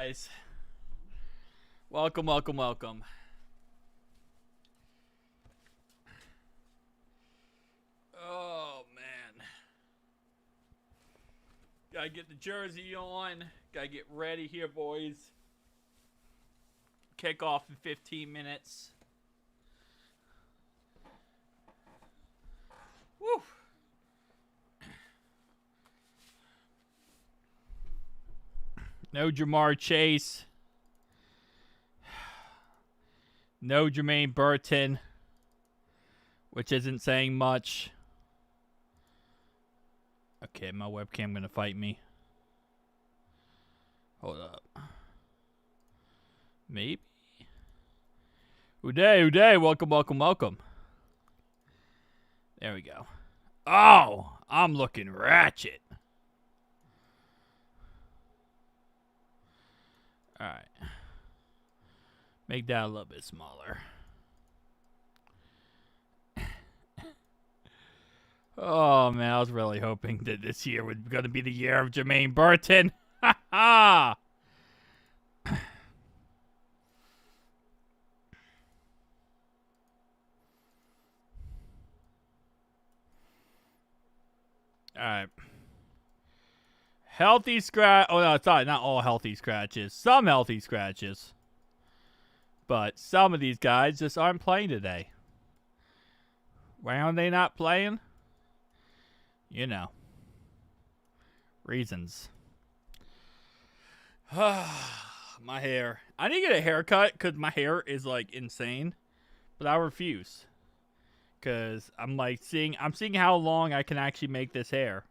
guys. Welcome, welcome, welcome. Oh, man. Gotta get the jersey on. Gotta get ready here, boys. Kick off in 15 minutes. Woo! No Jamar Chase. No Jermaine Burton. Which isn't saying much. Okay, my webcam gonna fight me. Hold up. Maybe? Uday, welcome, welcome, welcome. There we go. Oh, I'm looking ratchet. Alright. Make that a little bit smaller. Oh, man, I was really hoping that this year was going to be the year of Jermaine Burton. Ha ha! Alright. Healthy scratch. Oh, no, it's not all healthy scratches. Some healthy scratches. But some of these guys just aren't playing today. Why are they not playing? You know. Reasons. My hair. I need to get a haircut because my hair is like insane. But I refuse. Because I'm seeing how long I can actually make this hair.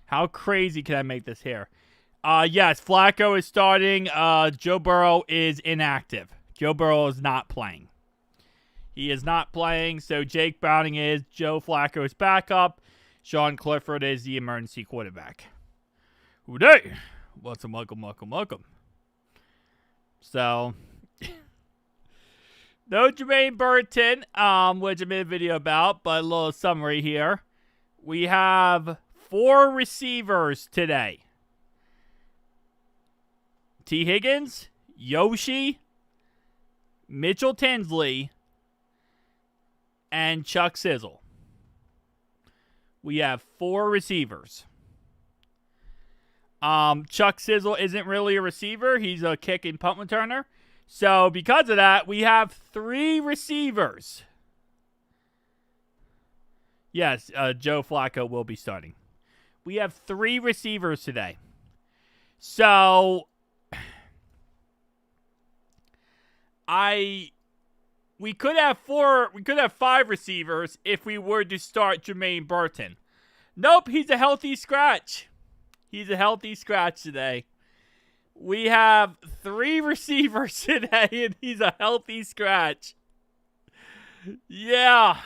How crazy can I make this hair? Yes, Flacco is starting. Joe Burrow is inactive. Joe Burrow is not playing. He is not playing, so Jake Browning is. Joe Flacco is backup. Sean Clifford is the emergency quarterback. Hooday! Welcome, welcome, welcome, welcome. So, no Jermaine Burton, which I made a video about, but a little summary here. We have 4 receivers today. T. Higgins, Yoshi, Mitchell Tinsley, and Chuck Sizzle. We have 4 receivers. Chuck Sizzle isn't really a receiver. He's a kick and punt returner. So because of that, we have 3 receivers. Yes, Joe Flacco will be starting. We have 3 receivers today. So we could have 5 receivers if we were to start Jermaine Burton. Nope, he's a healthy scratch. He's a healthy scratch today. We have 3 receivers today, and he's a healthy scratch. Yeah.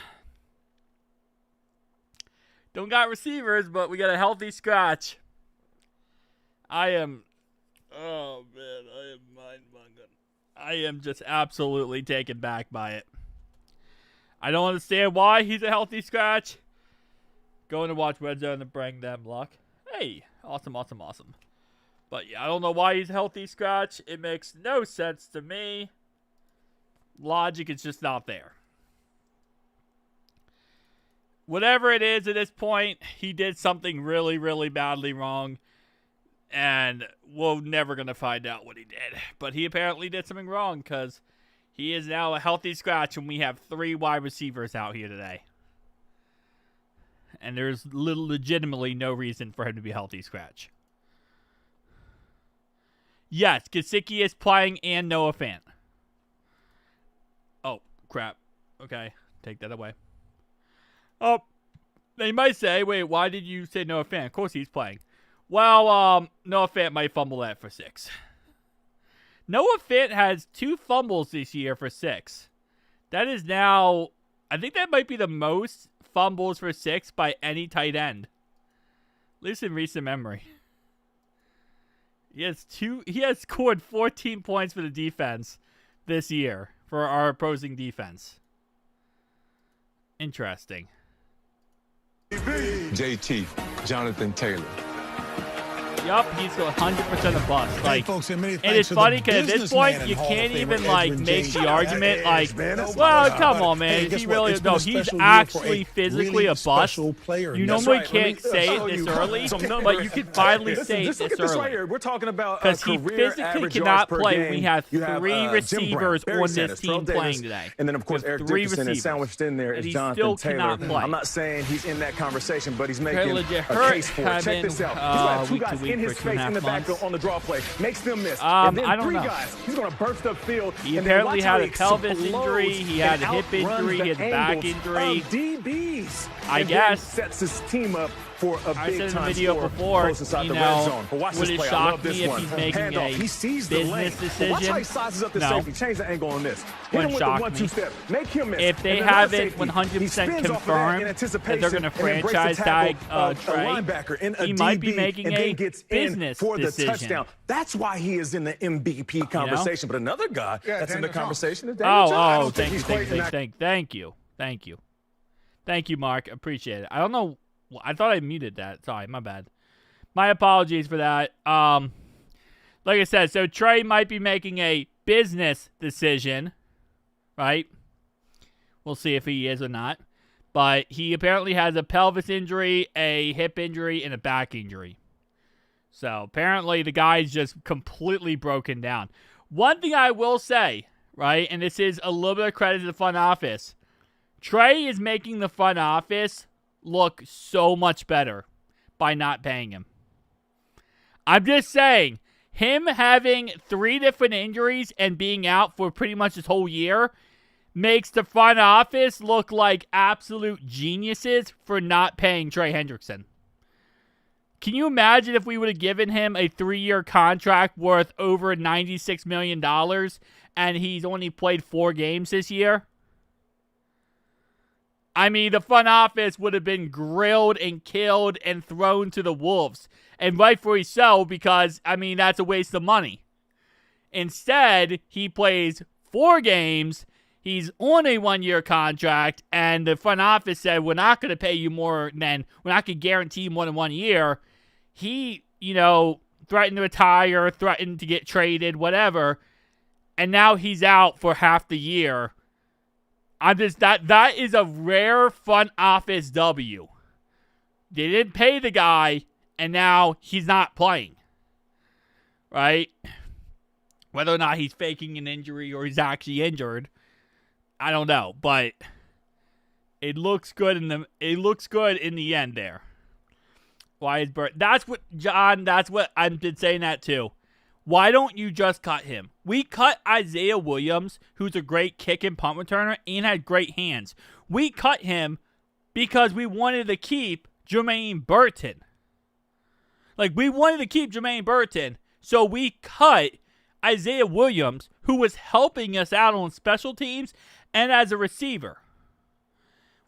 Don't got receivers, but we got a healthy scratch. Oh, man, I am mind-boggling. I am just absolutely taken back by it. I don't understand why he's a healthy scratch. Going to watch Red Zone to bring them luck. Hey, awesome, awesome, awesome. But yeah, I don't know why he's a healthy scratch. It makes no sense to me. Logic is just not there. Whatever it is at this point, he did something really, really badly wrong. And we're never going to find out what he did. But he apparently did something wrong because he is now a healthy scratch and we have 3 wide receivers out here today. And there's legitimately no reason for him to be a healthy scratch. Yes, Gesicki is playing and Noah Fant. Oh, crap. Okay, take that away. Oh, they might say, wait, why did you say Noah Fant? Of course he's playing. Well, Noah Fant might fumble that for 6. Noah Fant has 2 fumbles this year for 6. That is now, I think that might be the most fumbles for 6 by any tight end. At least in recent memory. He has scored 14 points for the defense this year for our opposing defense. Interesting. JT, Jonathan Taylor. Yup, he's 100% a bust. Like, folks, and it's funny because at this point you can't even like make the argument like, well, come on, man, is he really? No, he's actually physically a bust. You normally can't say it this early, but you can finally say it this early. We're talking about because he physically cannot play. We have 3 receivers on this team playing today. And then, of course, Eric Dickerson is sandwiched in there is Jonathan Taylor. I'm not saying he's in that conversation, but he's making a case for it. Check this out. He's got 2 guys in his face in the backfield on the draw play. Makes them miss. And then I don't 3 know. guys. He's going to burst upfield. He apparently had a pelvis injury. He had a hip injury. He had a back injury. DBs. I guess. Sets his team up for a I said in the big-time video score before, inside you the red know, zone. But watch would this it play. I shock love this me if one. he's making Handoff. a He sees the lane. business decision? Watch how he sizes up the No. safety. Change the angle on this. Hit Wouldn't him with the shock 1-2 me. step. Make him miss. If they And then another haven't safety. 100% He spins off of that in confirmed that anticipation they're going to and then breaks the franchise tag tackle of Trey, a linebacker in a he DB might be making and a then gets business in for the decision. touchdown. That's why he is in the MVP conversation. But another guy that's in the conversation is Daniel Jones. I don't think he's quite in that. Thank you, Mark. Appreciate it. I don't know. I thought I muted that. Sorry, my bad. My apologies for that. Like I said, so Trey might be making a business decision, right? We'll see if he is or not. But he apparently has a pelvis injury, a hip injury, and a back injury. So apparently the guy's just completely broken down. One thing I will say, right, and this is a little bit of credit to the front office, Trey is making the front office look so much better by not paying him. I'm just saying, him having 3 different injuries and being out for pretty much this whole year makes the front office look like absolute geniuses for not paying Trey Hendrickson. Can you imagine if we would have given him a 3-year contract worth over $96 million and he's only played 4 games this year? I mean, the front office would have been grilled and killed and thrown to the wolves. And rightfully so, because, I mean, that's a waste of money. Instead, he plays 4 games, he's on a 1-year contract, and the front office said, we're not going to pay you more than, we're not going to guarantee you more than 1 year. He, threatened to retire, threatened to get traded, whatever. And now he's out for half the year. That is a rare front office W. They didn't pay the guy, and now he's not playing. Right? Whether or not he's faking an injury or he's actually injured, I don't know. But it looks good in the end there. Why is Burt? That's what I've been saying that too. Why don't you just cut him? We cut Isaiah Williams, who's a great kick and punt returner and had great hands. We cut him because we wanted to keep Jermaine Burton. We wanted to keep Jermaine Burton, so we cut Isaiah Williams, who was helping us out on special teams and as a receiver.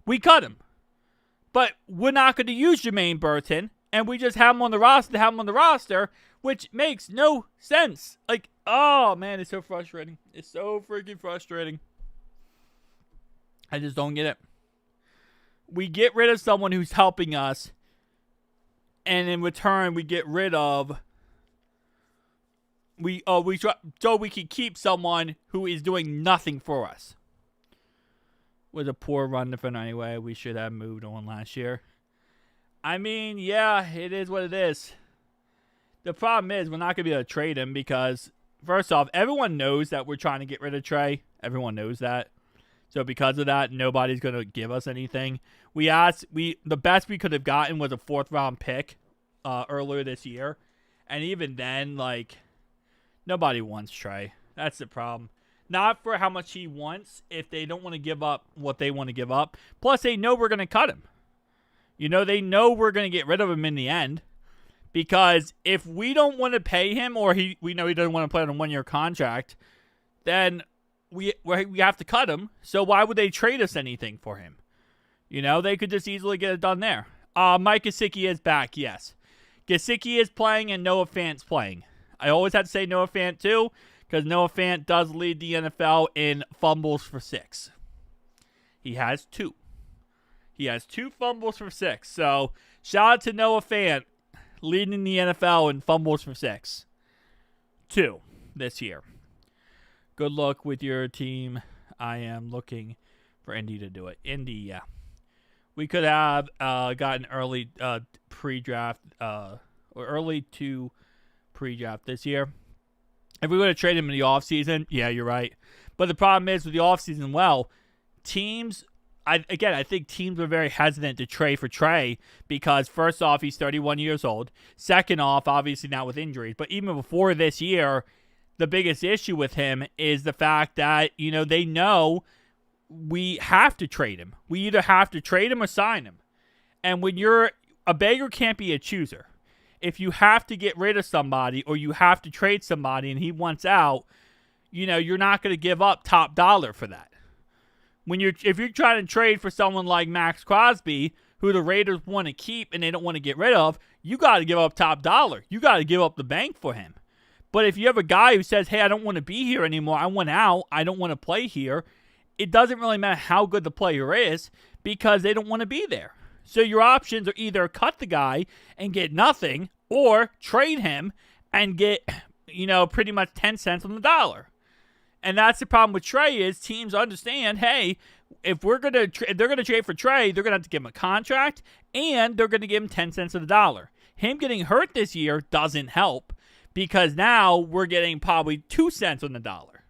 We cut him. But we're not going to use Jermaine Burton, and we just have him on the roster, which makes no sense. Oh, man, it's so frustrating. It's so freaking frustrating. I just don't get it. We get rid of someone who's helping us, and in return, we get rid of... so we can keep someone who is doing nothing for us. Was a poor run defender anyway. We should have moved on last year. I mean, yeah, it is what it is. The problem is we're not going to be able to trade him because, first off, everyone knows that we're trying to get rid of Trey. Everyone knows that. So because of that, nobody's going to give us anything. The best we could have gotten was a 4th-round pick earlier this year. And even then, nobody wants Trey. That's the problem. Not for how much he wants if they don't want to give up what they want to give up. Plus, they know we're going to cut him. They know we're going to get rid of him in the end. Because if we don't want to pay him or we know he doesn't want to play on a 1-year contract, then we have to cut him. So why would they trade us anything for him? They could just easily get it done there. Mike Gesicki is back, yes. Gesicki is playing and Noah Fant's playing. I always have to say Noah Fant too, because Noah Fant does lead the NFL in fumbles for 6. He has 2. He has 2 fumbles for 6. So shout out to Noah Fant. leading the NFL in fumbles for 6. 2 this year. Good luck with your team. I am looking for Indy to do it. Indy, yeah. We could have gotten early pre-draft or early to pre-draft this year. If we would have traded him in the offseason, yeah, you're right. But the problem is with the offseason, teams, I think teams were very hesitant to trade for Trey because, first off, he's 31 years old. Second off, obviously not with injuries. But even before this year, the biggest issue with him is the fact that, they know we have to trade him. We either have to trade him or sign him. And when you're a beggar can't be a chooser. If you have to get rid of somebody or you have to trade somebody and he wants out, you're not going to give up top dollar for that. If you're trying to trade for someone like Max Crosby, who the Raiders want to keep and they don't want to get rid of, you got to give up top dollar. You got to give up the bank for him. But if you have a guy who says, hey, I don't want to be here anymore, I want out, I don't want to play here, it doesn't really matter how good the player is because they don't want to be there. So your options are either cut the guy and get nothing or trade him and get, pretty much 10 cents on the dollar. And that's the problem with Trey is teams understand, hey, if they're going to trade for Trey, they're going to have to give him a contract and they're going to give him 10 cents on the dollar. Him getting hurt this year doesn't help because now we're getting probably 2 cents on the dollar.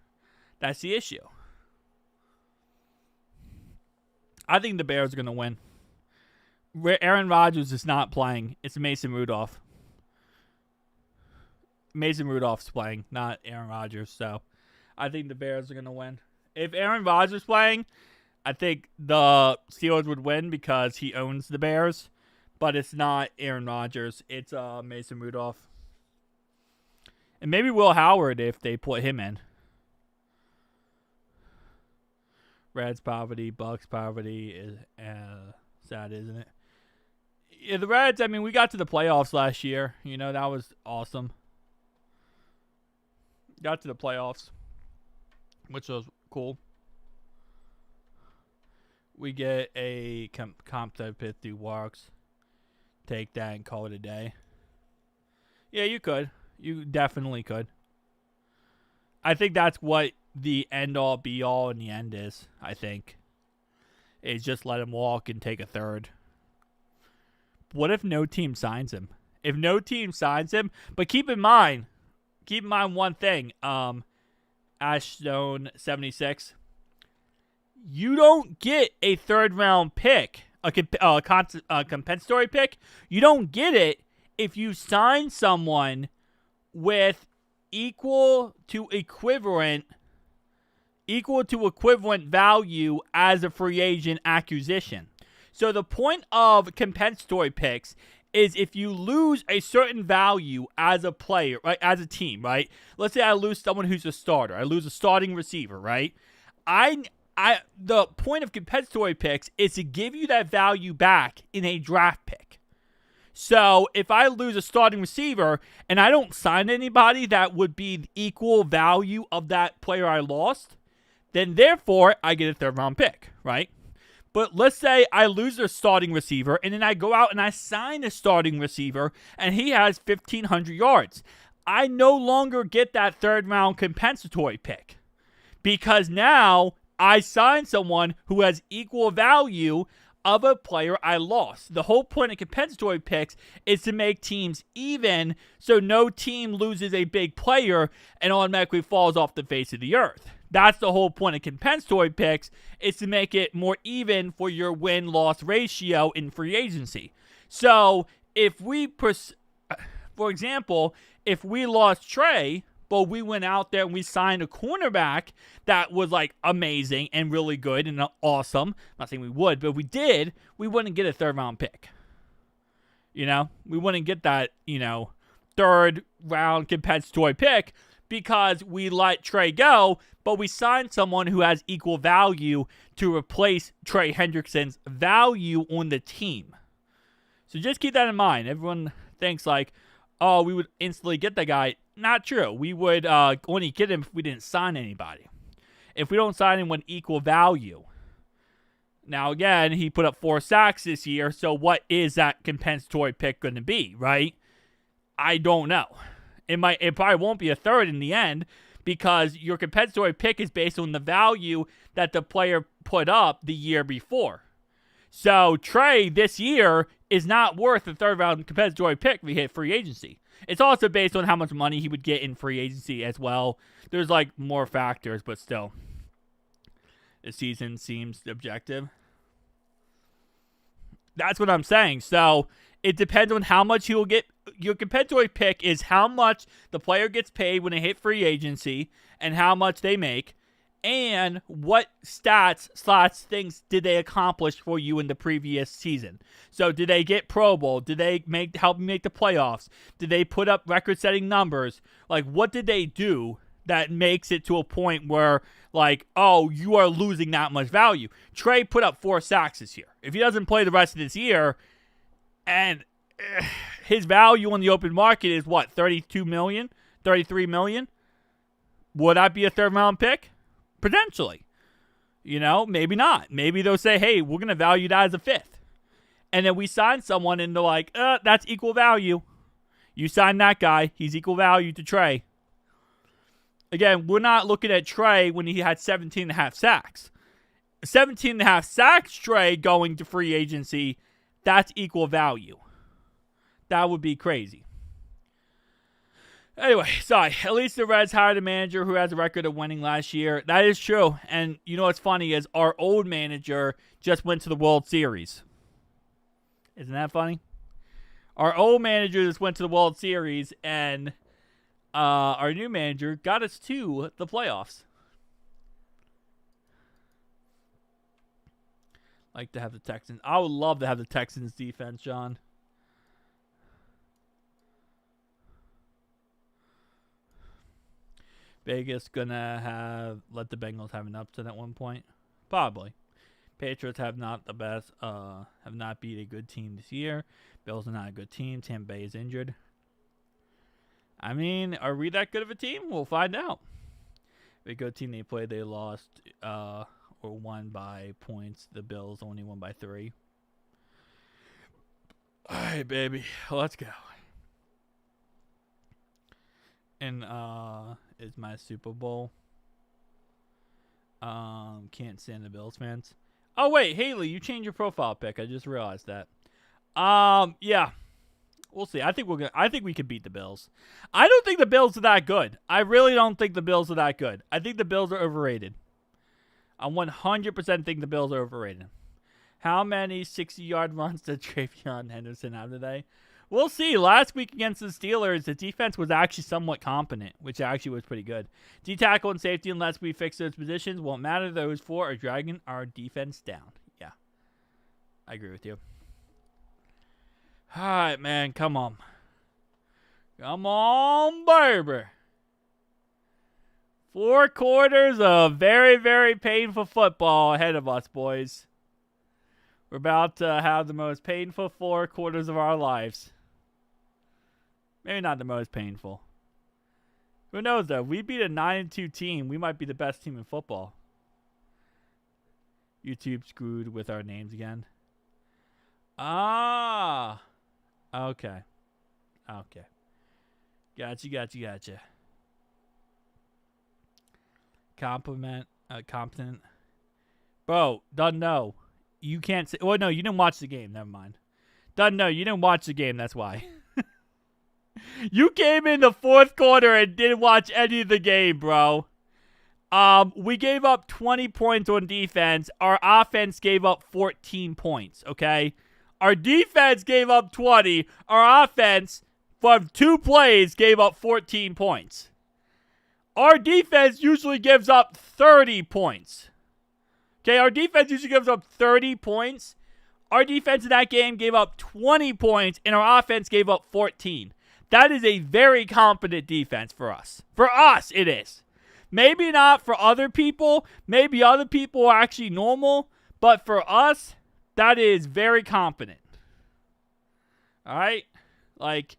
That's the issue. I think the Bears are going to win. Aaron Rodgers is not playing. It's Mason Rudolph. Mason Rudolph's playing, not Aaron Rodgers. So I think the Bears are going to win. If Aaron Rodgers is playing, I think the Steelers would win because he owns the Bears. But it's not Aaron Rodgers. It's Mason Rudolph. And maybe Will Howard if they put him in. Reds poverty, Bucks poverty is sad, isn't it? Yeah, the Reds, we got to the playoffs last year. That was awesome. Got to the playoffs, which was cool. We get a competitive works. Take that and call it a day. Yeah, you could. You definitely could. I think that's what the end-all, be-all in the end is, I think. Is just let him walk and take a third. What if no team signs him? If no team signs him, but keep in mind one thing, Ashstone 76, you don't get a third-round pick, a compensatory pick. You don't get it if you sign someone with equal to equivalent value as a free agent acquisition. So the point of compensatory picks is if you lose a certain value as a player, right, as a team, right? Let's say I lose someone who's a starter. I lose a starting receiver, right? The point of compensatory picks is to give you that value back in a draft pick. So if I lose a starting receiver and I don't sign anybody that would be the equal value of that player I lost, then therefore I get a third-round pick, right? But let's say I lose a starting receiver and then I go out and I sign a starting receiver and he has 1,500 yards. I no longer get that third-round compensatory pick because now I signed someone who has equal value of a player I lost. The whole point of compensatory picks is to make teams even so no team loses a big player and automatically falls off the face of the earth. That's the whole point of compensatory picks, is to make it more even for your win-loss ratio in free agency. So if for example, if we lost Trey, but we went out there and we signed a cornerback that was like amazing and really good and awesome. I'm not saying we would, but if we did, we wouldn't get a third-round pick. We wouldn't get that, third-round compensatory pick because we let Trey go, but we signed someone who has equal value to replace Trey Hendrickson's value on the team. So just keep that in mind. Everyone thinks like, oh, we would instantly get that guy. Not true. We would only get him if we didn't sign anybody. If we don't sign him with equal value. Now, again, he put up 4 sacks this year, so what is that compensatory pick going to be, right? I don't know. It probably won't be a third in the end because your compensatory pick is based on the value that the player put up the year before. So Trey this year is not worth a third round compensatory pick if he hit free agency. It's also based on how much money he would get in free agency as well. There's like more factors, but still. The season seems objective. That's what I'm saying. So it depends on how much he will get. Your compensatory pick is how much the player gets paid when they hit free agency and how much they make, and what things did they accomplish for you in the previous season. So did they get Pro Bowl? Did they help make the playoffs? Did they put up record-setting numbers? Like, what did they do that makes it to a point where, like, oh, you are losing that much value? Trey put up 4 sacks this year. If he doesn't play the rest of this year, and his value on the open market is what, 32 million, 33 million? Would that be a third round pick? Potentially. You know, maybe not. Maybe they'll say, hey, we're going to value that as a 5th. And then we sign someone and they're like, that's equal value. You sign that guy. He's equal value to Trey. Again, we're not looking at Trey when he had 17.5 sacks. 17.5 sacks, Trey, going to free agency, that's equal value. That would be crazy. Anyway, sorry. At least the Reds hired a manager who has a record of winning last year. That is true. And you know what's funny is our old manager just went to the World Series. Isn't that funny? Our old manager just went to the World Series, and our new manager got us to the playoffs. Like to have the Texans. I would love to have the Texans defense, John. Vegas gonna let the Bengals have an upset at one point? Probably. Patriots have not beat a good team this year. Bills are not a good team. Tampa Bay is injured. I mean, are we that good of a team? We'll find out. A good team they played, they lost or won by points. The Bills only won by 3. All right, baby, let's go. And is my Super Bowl. Can't stand the Bills fans. Oh wait, Haley, you changed your profile pic. I just realized that. Yeah. We'll see. I think we could beat the Bills. I don't think the Bills are that good. I really don't think the Bills are that good. I think the Bills are overrated. I 100% think the Bills are overrated. How many 60-yard runs did Travion Henderson have today? We'll see. Last week against the Steelers, the defense was actually somewhat competent, which actually was pretty good. D-tackle and safety, unless we fix those positions, won't matter. Those 4 are dragging our defense down. Yeah. I agree with you. All right, man. Come on. Come on, baby. 4 quarters of very, very painful football ahead of us, boys. We're about to have the most painful 4 quarters of our lives. Maybe not the most painful. Who knows, though? We beat a 9-2 team. We might be the best team in football. YouTube screwed with our names again. Ah. Okay. Okay. Gotcha. Competent. Bro, doesn't know. You can't say. Well, no, you didn't watch the game. Never mind. Doesn't know. You didn't watch the game. That's why. You came in the 4th quarter and didn't watch any of the game, bro. We gave up 20 points on defense. Our offense gave up 14 points, okay? Our defense gave up 20. Our offense, from 2 plays, gave up 14 points. Our defense usually gives up 30 points. Okay, our defense usually gives up 30 points. Our defense in that game gave up 20 points, and our offense gave up 14. That is a very competent defense for us. For us, it is. Maybe not for other people. Maybe other people are actually normal. But for us, that is very competent. All right? Like,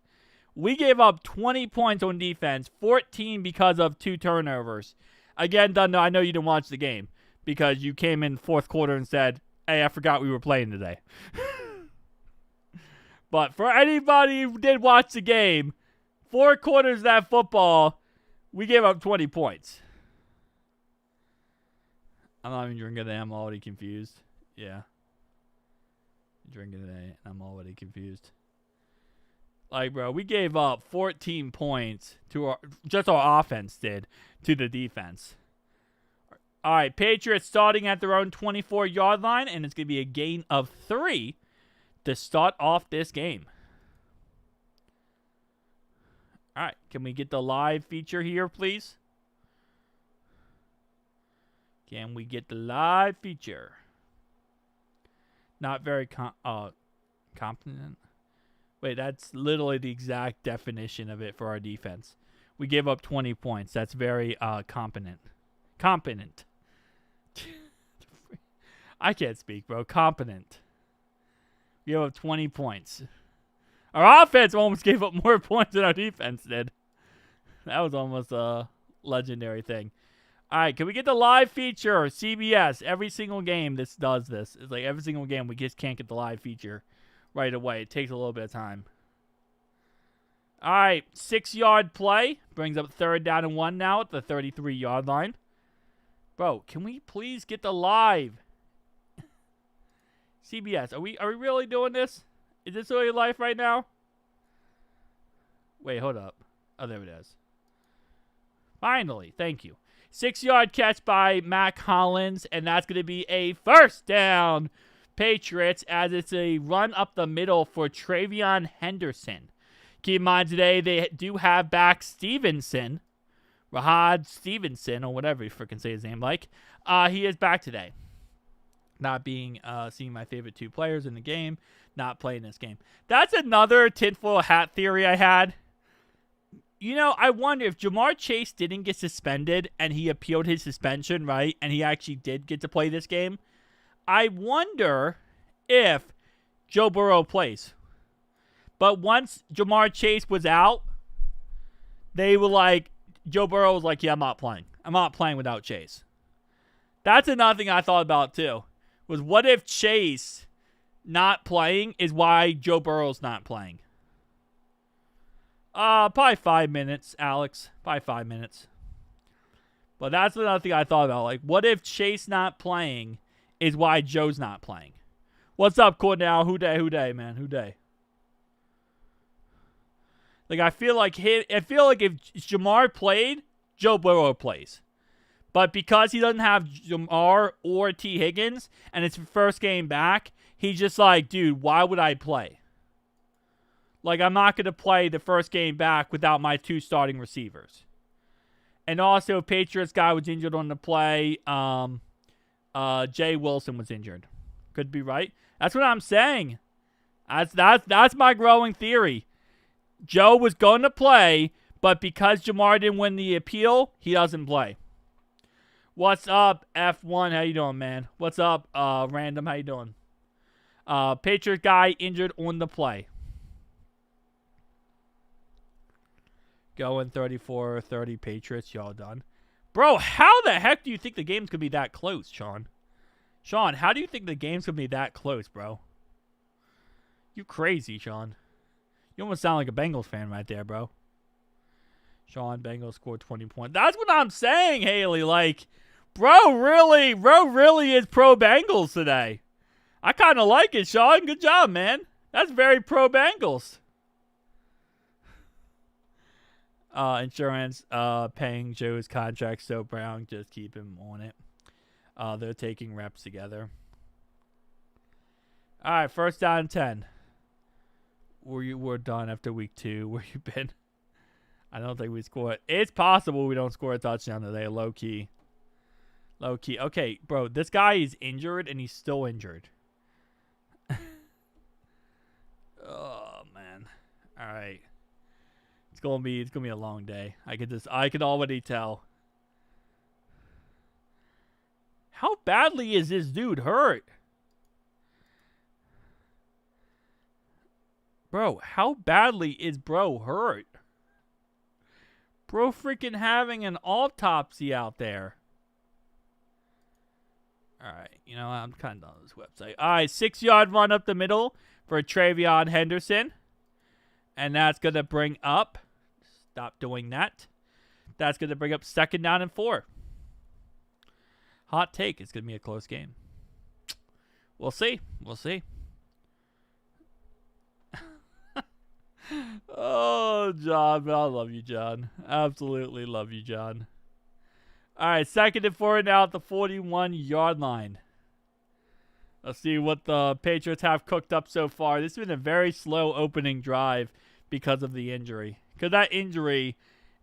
we gave up 20 points on defense, 14 because of 2 turnovers. Again, I know you didn't watch the game because you came in 4th quarter and said, hey, I forgot we were playing today. But for anybody who did watch the game, 4 quarters of that football, we gave up 20 points. I'm not even drinking today. I'm already confused. Yeah. Drinking today. I'm already confused. Like, bro, we gave up 14 points to our offense did to the defense. All right, Patriots starting at their own 24-yard line, and it's going to be a gain of 3 to start off this game. All right, can we get the live feature here, please? Can we get the live feature? Not very competent. Wait, that's literally the exact definition of it for our defense. We gave up 20 points. That's very competent. Competent. I can't speak, bro. Competent. We gave up 20 points. Our offense almost gave up more points than our defense did. That was almost a legendary thing. All right, can we get the live feature? CBS, every single game this does this. It's like every single game we just can't get the live feature right away. It takes a little bit of time. All right, 6-yard play. Brings up 3rd down and 1 now at the 33-yard line. Bro, can we please get the live? CBS, are we really doing this? Is this really live right now? Wait, hold up. Oh, there it is. Finally, thank you. 6-yard catch by Mac Hollins, and that's going to be a 1st down, Patriots, as it's a run up the middle for Travion Henderson. Keep in mind today they do have back Stevenson, Rahad Stevenson, or whatever you freaking say his name like. He is back today. Not being seeing my favorite 2 players in the game, not playing this game. That's another tinfoil hat theory I had. You know, I wonder if Jamar Chase didn't get suspended and he appealed his suspension, right? And he actually did get to play this game. I wonder if Joe Burrow plays. But once Jamar Chase was out, they were like, Joe Burrow was like, yeah, I'm not playing. I'm not playing without Chase. That's another thing I thought about too. Was what if Chase not playing is why Joe Burrow's not playing? Probably 5 minutes, Alex. Probably 5 minutes. But that's another thing I thought about. Like, what if Chase not playing is why Joe's not playing? What's up, Cornell? Who day, man? Who day? Like, I feel like if Jamar played, Joe Burrow plays. But because he doesn't have Jamar or T. Higgins, and it's his first game back, he's just like, dude, why would I play? Like, I'm not going to play the first game back without my 2 starting receivers. And also, Patriots guy was injured on the play. Jay Wilson was injured. Could be right. That's what I'm saying. That's my growing theory. Joe was going to play, but because Jamar didn't win the appeal, he doesn't play. What's up, F1? How you doing, man? What's up, Random? How you doing? Patriots guy injured on the play. Going 34-30 Patriots. Y'all done. Bro, how the heck do you think the game's going to be that close, Sean? Sean, how do you think the game's going to be that close, bro? You crazy, Sean. You almost sound like a Bengals fan right there, bro. Sean, Bengals scored 20 points. That's what I'm saying, Haley. Like, bro really is pro Bengals today. I kind of like it, Sean. Good job, man. That's very pro Bengals. Insurance, paying Joe's contract so Brown, just keep him on it. They're taking reps together. All right, 1st down and 10. We're done after week 2. Where you been? I don't think we scored. It's possible we don't score a touchdown today. Low key. Okay, bro, this guy is injured and he's still injured. Oh man. All right. It's gonna be a long day. I could already tell. How badly is this dude hurt? Bro, how badly is bro hurt? Bro freaking having an autopsy out there. Alright, you know, I'm kind of done with this website. Alright, 6-yard run up the middle for Travion Henderson. And that's going to bring up Stop doing that. That's going to bring up 2nd down and 4. Hot take. It's going to be a close game. We'll see. We'll see. Oh, John. I love you, John. Absolutely love you, John. All right, 2nd and 4 now at the 41-yard line. Let's see what the Patriots have cooked up so far. This has been a very slow opening drive because of the injury. Because that injury,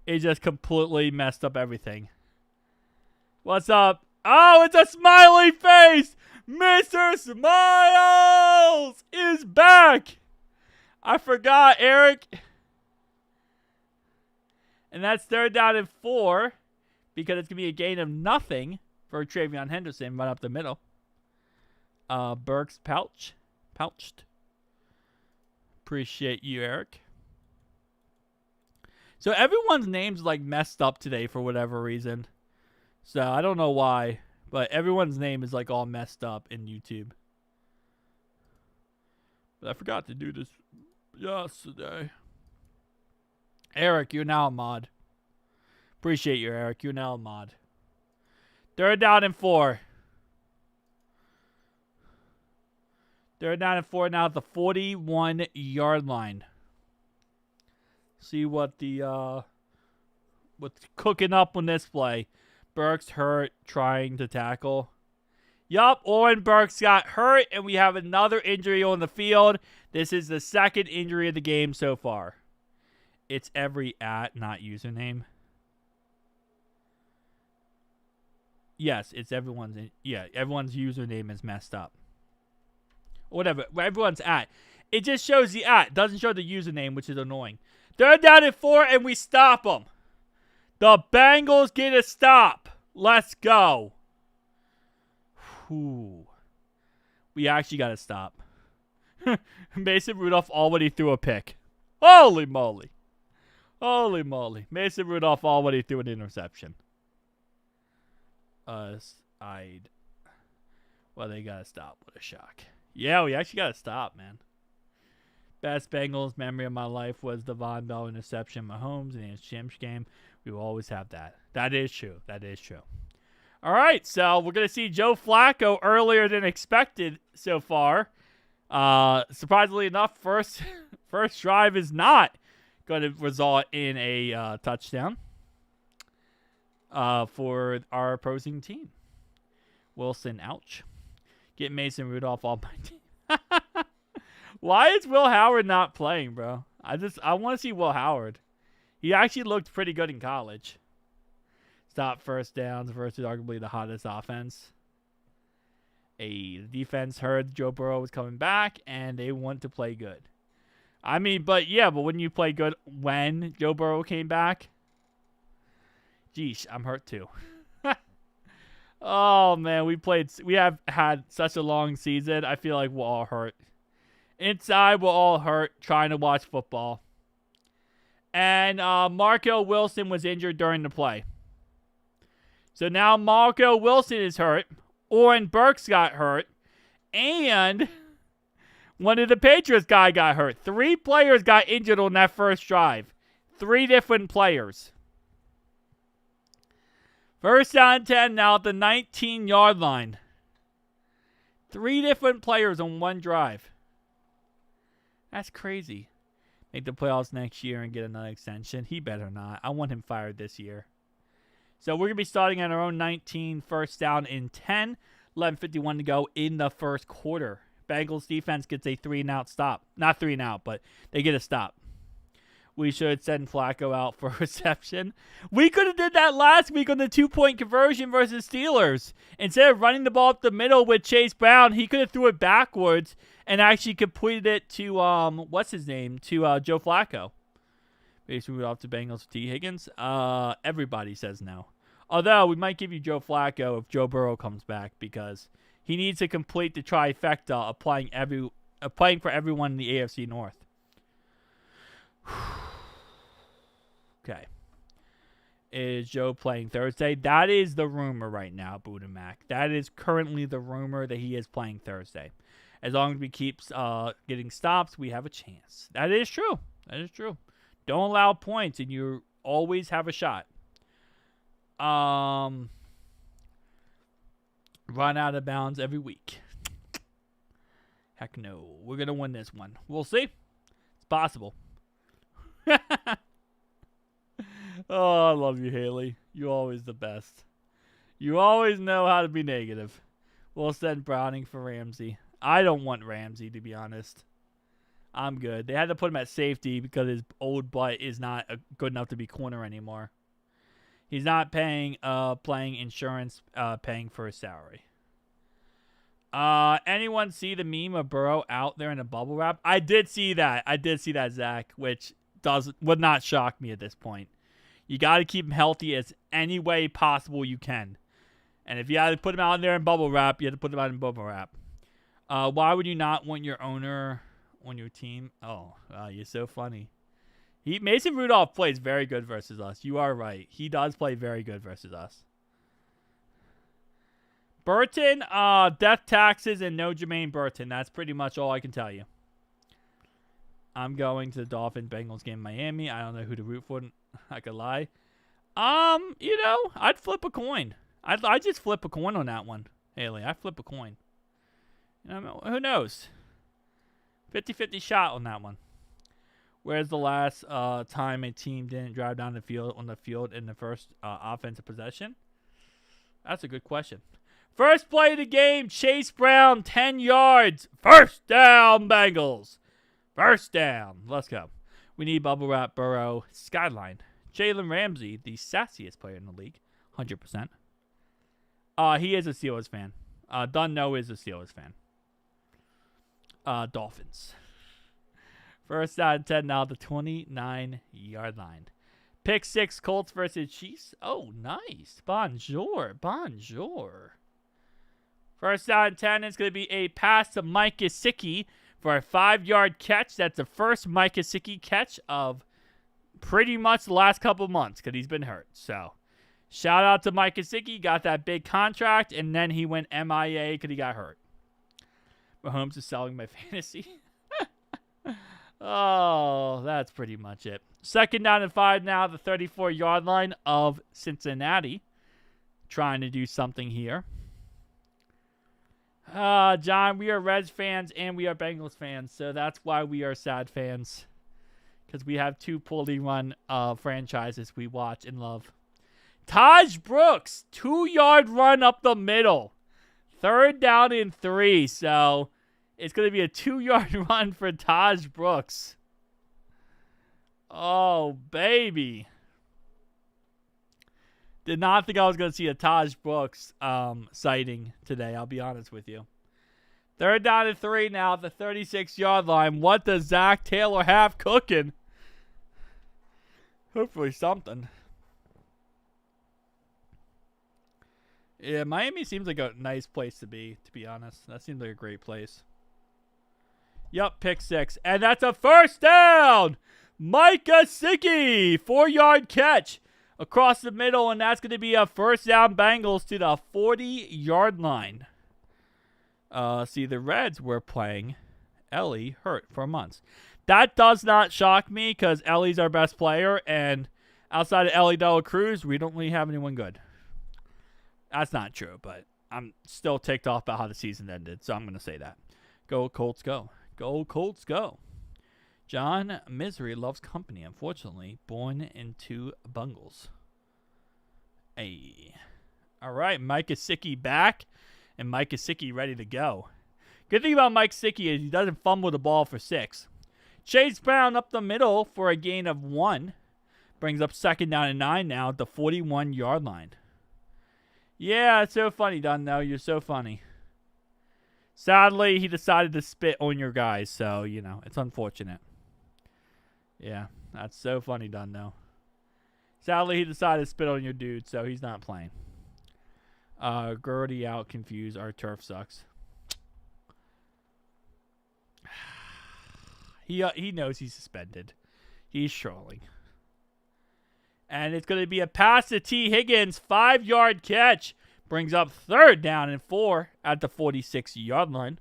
it just completely messed up everything. What's up? Oh, it's a smiley face! Mr. Smiles is back! I forgot, Eric. And that's 3rd down and 4 because it's going to be a gain of nothing for Travion Henderson right up the middle. Burks pouched. Appreciate you, Eric. So everyone's name's like messed up today for whatever reason. So I don't know why, but everyone's name is like all messed up in YouTube. But I forgot to do this yesterday. Eric, you're now a mod. Appreciate you, Eric. You're now a mod. 3rd down and 4. 3rd down and 4 now at the 41-yard line. See what the what's cooking up on this play. Burks hurt trying to tackle. Yup, Oren Burks got hurt, and we have another injury on the field. This is the 2nd injury of the game so far. It's every not username. Yes, it's everyone's. Yeah, everyone's username is messed up. Whatever, everyone's at. It just shows the at. Doesn't show the username, which is annoying. 3rd down and 4, and we stop them. The Bengals get a stop. Let's go. Whew. We actually got to stop. Mason Rudolph already threw a pick. Holy moly. Holy moly. Mason Rudolph already threw an interception. Well, they got to stop. What a shock. Yeah, we actually got to stop, man. Best Bengals memory of my life was the Von Bell interception. Mahomes in his Chiefs game. We will always have that. That is true. That is true. All right, so we're going to see Joe Flacco earlier than expected so far. Surprisingly enough, first drive is not going to result in a touchdown for our opposing team. Wilson, ouch. Get Mason Rudolph off my team. Why is Will Howard not playing, bro? I want to see Will Howard. He actually looked pretty good in college. Stop 1st downs versus arguably the hottest offense. The defense heard Joe Burrow was coming back, and they want to play good. I mean, but wouldn't you play good when Joe Burrow came back? Geesh, I'm hurt too. Oh, man, we have had such a long season. I feel like we're all hurt. Inside, we're all hurt trying to watch football. And Marco Wilson was injured during the play. So now Marco Wilson is hurt. Oren Burks got hurt. And one of the Patriots guy got hurt. 3 players got injured on that first drive. 3 different players. 1st down and 10 now at the 19-yard line. 3 different players on one drive. That's crazy. Make the playoffs next year and get another extension. He better not. I want him fired this year. So we're going to be starting at our own 19, 1st down and 10. 11:51 to go in the first quarter. Bengals defense gets a 3-and-out stop. Not 3-and-out, but they get a stop. We should send Flacco out for reception. We could have did that last week on the 2-point conversion versus Steelers. Instead of running the ball up the middle with Chase Brown, he could have threw it backwards and actually completed it to, what's his name? To Joe Flacco. Basically, we off to Bengals with T. Higgins. Everybody says no. Although, we might give you Joe Flacco if Joe Burrow comes back because he needs to complete the trifecta of playing for everyone in the AFC North. Okay. Is Joe playing Thursday? That is the rumor right now, Buddha Mac. That is currently the rumor that he is playing Thursday. As long as we keep getting stops, we have a chance. That is true. That is true. Don't allow points, and you always have a shot. Run out of bounds every week. Heck no. We're going to win this one. We'll see. It's possible. Oh, I love you, Haley. You're always the best. You always know how to be negative. We'll send Browning for Ramsey. I don't want Ramsey, to be honest. I'm good. They had to put him at safety because his old butt is not good enough to be corner anymore. He's not paying insurance, paying for his salary. Anyone see the meme of Burrow out there in a bubble wrap? I did see that. Zach, which would not shock me at this point. You got to keep him healthy as any way possible you can. And if you had to put him out there in bubble wrap, you had to put him out in bubble wrap. Why would you not want your owner on your team? Oh, wow, you're so funny. Mason Rudolph plays very good versus us. You are right. He does play very good versus us. Burton, death taxes, and no Jermaine Burton. That's pretty much all I can tell you. I'm going to the Dolphins-Bengals game in Miami. I don't know who to root for. I could lie. I'd flip a coin. I'd just flip a coin on that one, Haley. I'd flip a coin. Who knows? 50-50 shot on that one. Where's the last time a team didn't drive down the field in the first offensive possession? That's a good question. First play of the game, Chase Brown, 10 yards. First down, Bengals. First down. Let's go. We need bubble wrap Burrow. Skyline. Jalen Ramsey, the sassiest player in the league. 100%. He is a Steelers fan. Dunno is a Steelers fan. Dolphins. First down and 10 now, the 29-yard line. Pick 6, Colts versus Chiefs. Oh, nice. Bonjour. First down and 10 is going to be a pass to Mike Gesicki for a 5-yard catch. That's the first Mike Gesicki catch of pretty much the last couple months because he's been hurt. So, shout out to Mike Gesicki. Got that big contract, and then he went MIA because he got hurt. Mahomes is selling my fantasy. Oh, that's pretty much it. Second down and 5 now, the 34-yard line of Cincinnati. Trying to do something here. John, we are Reds fans and we are Bengals fans, so that's why we are sad fans. Because we have two poorly run franchises we watch and love. Taj Brooks, 2-yard run up the middle. Third down and 3, so it's going to be a 2-yard run for Taj Brooks. Oh, baby. Did not think I was going to see a Taj Brooks sighting today, I'll be honest with you. Third down and 3 now at the 36-yard line. What does Zach Taylor have cooking? Hopefully something. Yeah, Miami seems like a nice place to be honest. That seems like a great place. Yep, pick 6. And that's a first down! Mike Gesicki, 4-yard catch across the middle, and that's going to be a first down Bengals to the 40-yard line. See, the Reds were playing Ellie hurt for months. That does not shock me because Ellie's our best player, and outside of Ellie De La Cruz, we don't really have anyone good. That's not true, but I'm still ticked off about how the season ended, so I'm going to say that. Go Colts, go. Go Colts, go. John Misery loves company, unfortunately. Born into Bungles. Hey. All right, Mike Gesicki back, and Mike Gesicki ready to go. Good thing about Mike Gesicki is he doesn't fumble the ball for 6. Chase Brown up the middle for a gain of 1. Brings up second down and 9 now at the 41-yard line. Yeah, it's so funny, Dunno. You're so funny. Sadly, he decided to spit on your guys, so, it's unfortunate. Yeah, that's so funny, Dunno. Sadly, he decided to spit on your dude, so he's not playing. Gertie out, confused. Our turf sucks. He knows he's suspended. He's trolling. And it's going to be a pass to T. Higgins, 5-yard catch. Brings up third down and 4 at the 46-yard line.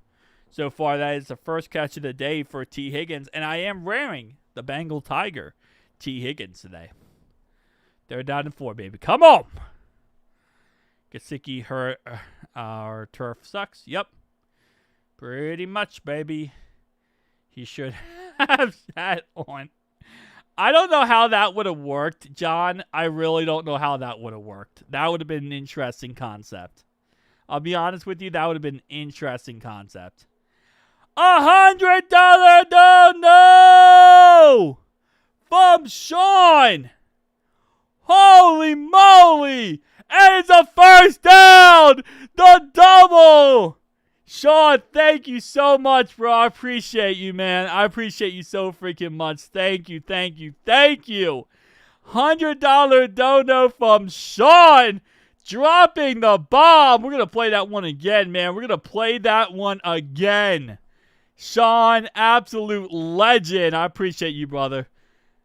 So far, that is the first catch of the day for T. Higgins. And I am wearing the Bengal Tiger T. Higgins today. They're down to 4, baby. Come on. Gesicki hurt. Our turf sucks. Yep. Pretty much, baby. He should have that on. I don't know how that would have worked, John. I really don't know how that would have worked. That would have been an interesting concept. I'll be honest with you. That would have been an interesting concept. $100 no from Sean. Holy moly. And it's a first down. The double. Sean, thank you so much, bro. I appreciate you, man. I appreciate you so freaking much. Thank you, thank you, thank you. $100 dono from Sean. Dropping the bomb. We're going to play that one again, man. We're going to play that one again. Sean, absolute legend. I appreciate you, brother.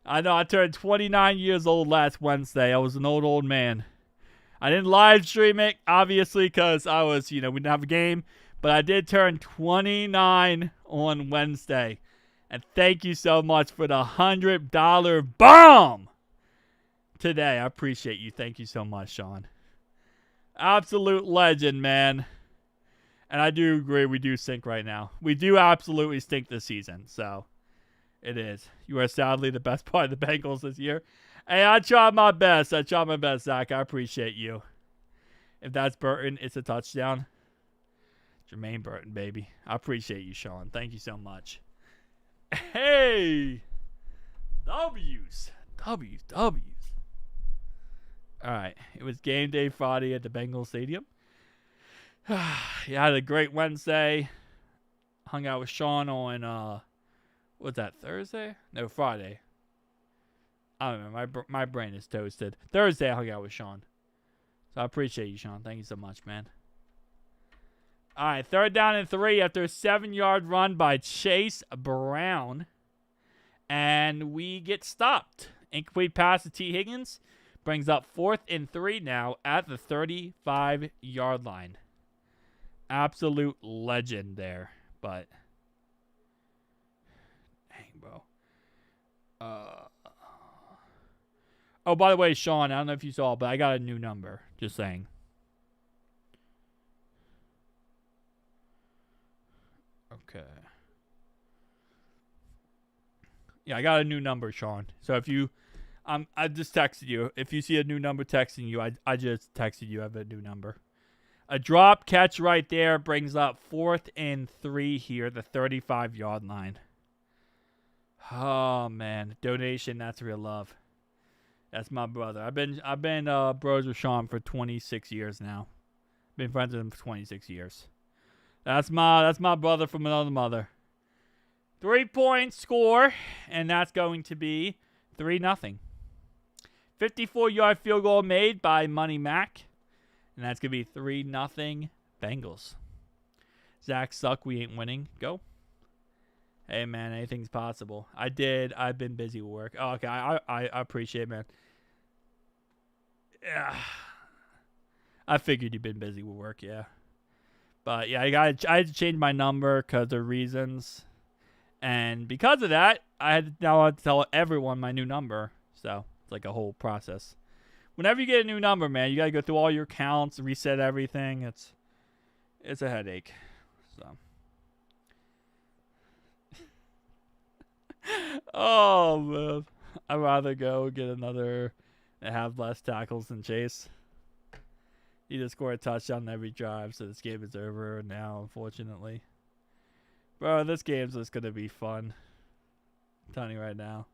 I know I turned 29 years old last Wednesday. I was an old man. I didn't live stream it, obviously, because I was, we didn't have a game. But I did turn 29 on Wednesday. And thank you so much for the $100 bomb today. I appreciate you. Thank you so much, Sean. Absolute legend, man. And I do agree, we do stink right now. We do absolutely stink this season. So, it is. You are sadly the best part of the Bengals this year. Hey, I tried my best. Zach. I appreciate you. If that's Burton, it's a touchdown. Jermaine Burton, baby. I appreciate you, Sean. Thank you so much. Hey! W's. All right. It was game day Friday at the Bengals Stadium. Yeah, I had a great Wednesday. Hung out with Sean on, what's that, Thursday? No, Friday. I don't know. My brain is toasted. Thursday, I hung out with Sean. So I appreciate you, Sean. Thank you so much, man. All right, 3rd down and 3 after a 7-yard run by Chase Brown. And we get stopped. Incomplete pass to T. Higgins. Brings up 4th and 3 now at the 35-yard line. Absolute legend there. But, dang, bro. Oh, by the way, Sean, I don't know if you saw, but I got a new number. Just saying. Okay. Yeah, I got a new number, Sean. So if you, I just texted you. If you see a new number texting you, I just texted you. I have a new number. A drop catch right there brings up 4th and 3 here, the 35-yard line. Oh man, donation. That's real love. That's my brother. I've been bros with Sean for 26 years now. Been friends with him for 26 years. That's my brother from another mother. 3-point score, and that's going to be 3-0. 54-yard field goal made by Money Mac, and that's going to be 3-0 Bengals. Zach suck, we ain't winning. Go. Hey, man, anything's possible. I've been busy with work. Oh, okay, I appreciate it, man. Yeah. I figured you've been busy with work, yeah. But, yeah, I had to change my number because of reasons. And because of that, I had to tell everyone my new number. So, it's like a whole process. Whenever you get a new number, man, you got to go through all your accounts, reset everything. It's a headache. So. Oh, man. I'd rather go get another and have less tackles than Chase. He just scored a touchdown on every drive, so this game is over now, unfortunately. Bro, this game's just going to be fun. I'm telling you right now.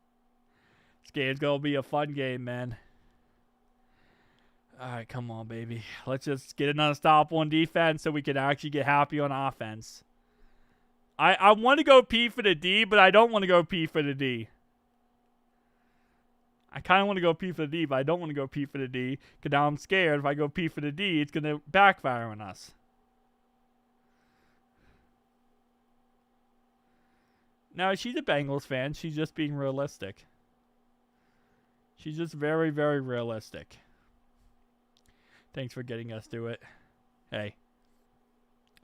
This game's going to be a fun game, man. All right, come on, baby. Let's just get another stop on defense so we can actually get happy on offense. I want to go P for the D, but I don't want to go P for the D. I kind of want to go P for the D, but I don't want to go P for the D. Because now I'm scared if I go P for the D, it's going to backfire on us. No, she's a Bengals fan. She's just being realistic. She's just very, very realistic. Thanks for getting us to it. Hey.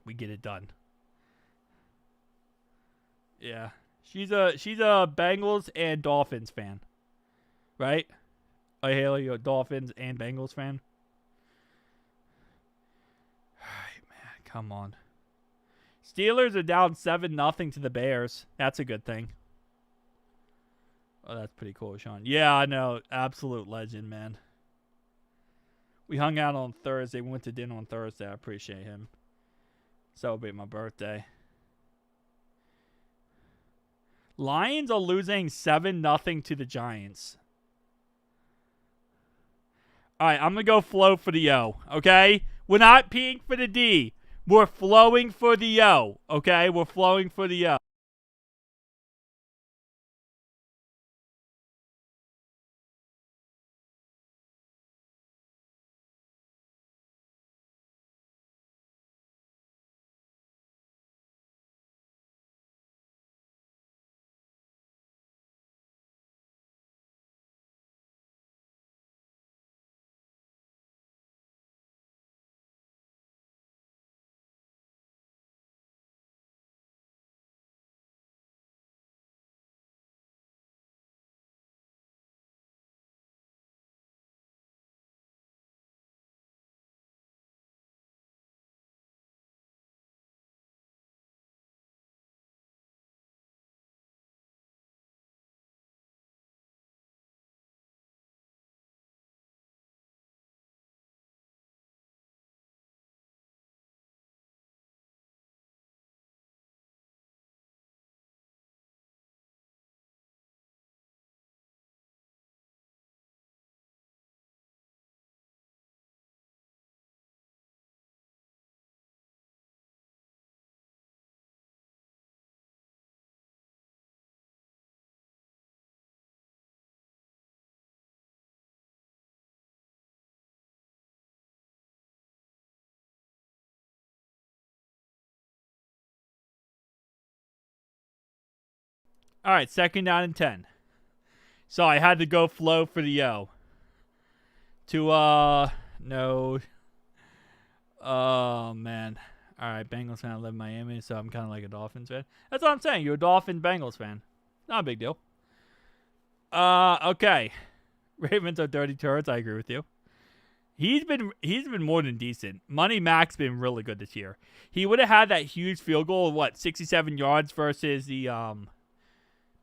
We get it done. Yeah. She's a Bengals and Dolphins fan. right? Oh, Haley, you're a Dolphins and Bengals fan. All right, man, come on. Steelers are down 7-0 to the Bears. That's a good thing. Oh, that's pretty cool, Sean. Yeah, I know. Absolute legend, man. We hung out on Thursday. We went to dinner on Thursday. I appreciate him. Celebrate my birthday. Lions are losing 7-0 to the Giants. All right, I'm going to go flow for the O, okay? We're not peeing for the D. We're flowing for the O, okay? We're flowing for the O. All right, 2nd down and 10. So I had to go flow for the O. No. Oh, man. All right, Bengals fan. I live in Miami, so I'm kind of like a Dolphins fan. That's what I'm saying. You're a Dolphins-Bengals fan. Not a big deal. Okay. Ravens are dirty turds. I agree with you. He's been more than decent. Money Mac's been really good this year. He would have had that huge field goal of 67 yards versus the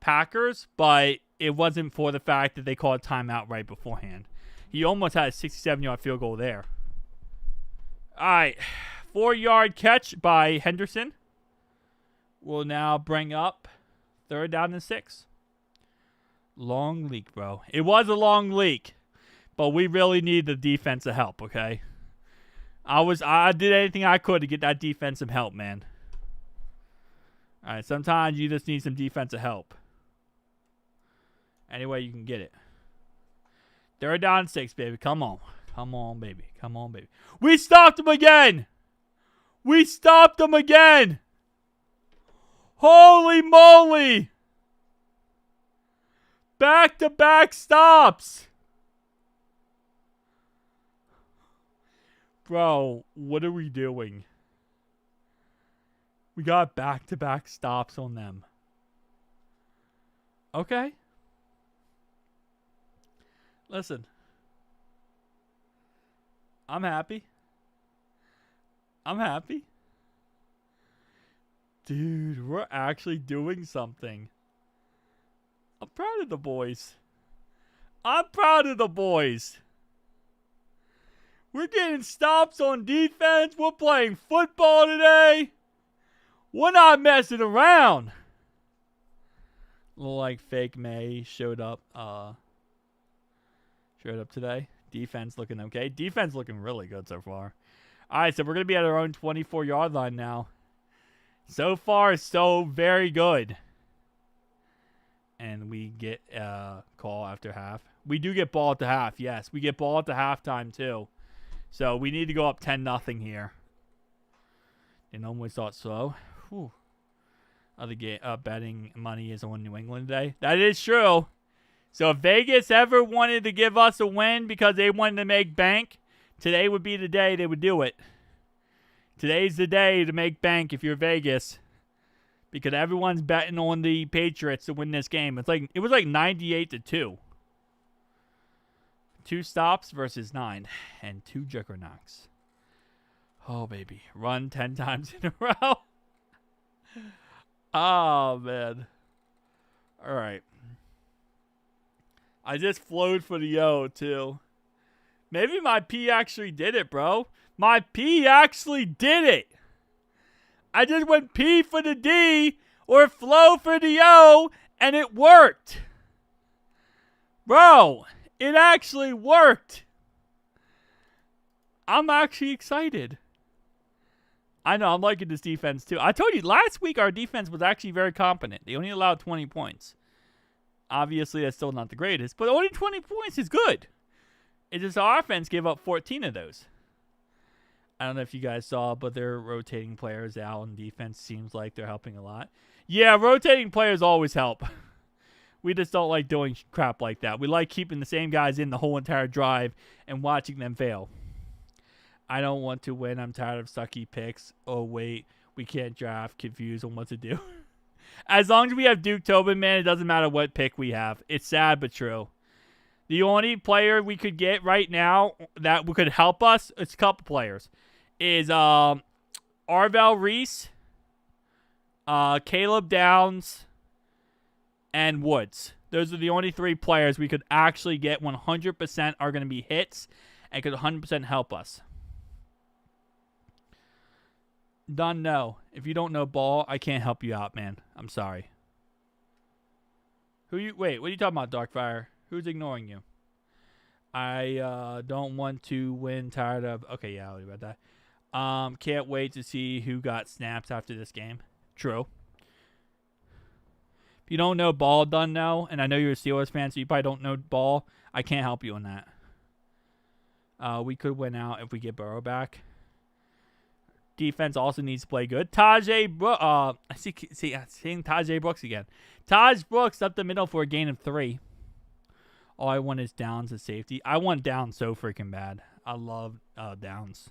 Packers, but it wasn't for the fact that they called timeout right beforehand. He almost had a 67-yard field goal there. All right, 4-yard catch by Henderson will now bring up 3rd down and 6. Long leak, bro. It was a long leak, but we really need the defensive help, okay? I did anything I could to get that defensive help, man. All right, sometimes you just need some defensive help. Any way you can get it. 3rd down and 6, baby. Come on. Come on, baby. Come on, baby. We stopped him again. We stopped him again. Holy moly. Back-to-back stops. Bro, what are we doing? We got back-to-back stops on them. Okay. Listen. I'm happy. I'm happy. Dude, we're actually doing something. I'm proud of the boys. I'm proud of the boys. We're getting stops on defense. We're playing football today. We're not messing around. Look like fake May showed up today. Defense looking okay. Defense looking really good so far. All right, so we're going to be at our own 24-yard line now. So far, so very good. And we get a call after half. We do get ball at the half, yes. We get ball at the halftime, too. So we need to go up 10-0 here. Didn't always thought slow. Whew. Other betting money is on New England today. That is true. So if Vegas ever wanted to give us a win because they wanted to make bank, today would be the day they would do it. Today's the day to make bank if you're Vegas. Because everyone's betting on the Patriots to win this game. It was like 98-2. 2 stops versus 9 and 2 juggernauts. Oh, baby. Run 10 times in a row. Oh, man. All right. I just flowed for the O, too. Maybe my P actually did it, bro. My P actually did it. I just went P for the D or flow for the O, and it worked. Bro, it actually worked. I'm actually excited. I know, I'm liking this defense, too. I told you, last week our defense was actually very competent. They only allowed 20 points. Obviously, that's still not the greatest, but only 20 points is good. It's just our offense gave up 14 of those. I don't know if you guys saw, but they're rotating players out, and defense seems like they're helping a lot. Yeah, rotating players always help. We just don't like doing crap like that. We like keeping the same guys in the whole entire drive and watching them fail. I don't want to win. I'm tired of sucky picks. Oh, wait. We can't draft. Confused on what to do. As long as we have Duke Tobin, man, it doesn't matter what pick we have. It's sad but true. The only player we could get right now that could help us, it's a couple players, is Arvell Reese, Caleb Downs, and Woods. Those are the only 3 players we could actually get 100% are going to be hits and could 100% help us. Done, no. If you don't know ball, I can't help you out, man. I'm sorry. Wait, what are you talking about, Darkfire? Who's ignoring you? I don't want to win. Tired of... Okay, yeah, I'll leave it at that. Can't wait to see who got snaps after this game. True. If you don't know ball, done now, and I know you're a Steelers fan, so you probably don't know ball, I can't help you on that. We could win out if we get Burrow back. Defense also needs to play good. Seeing Tajay Brooks again. Taj Brooks up the middle for a gain of 3. All I want is Downs as safety. I want Downs so freaking bad. I love Downs.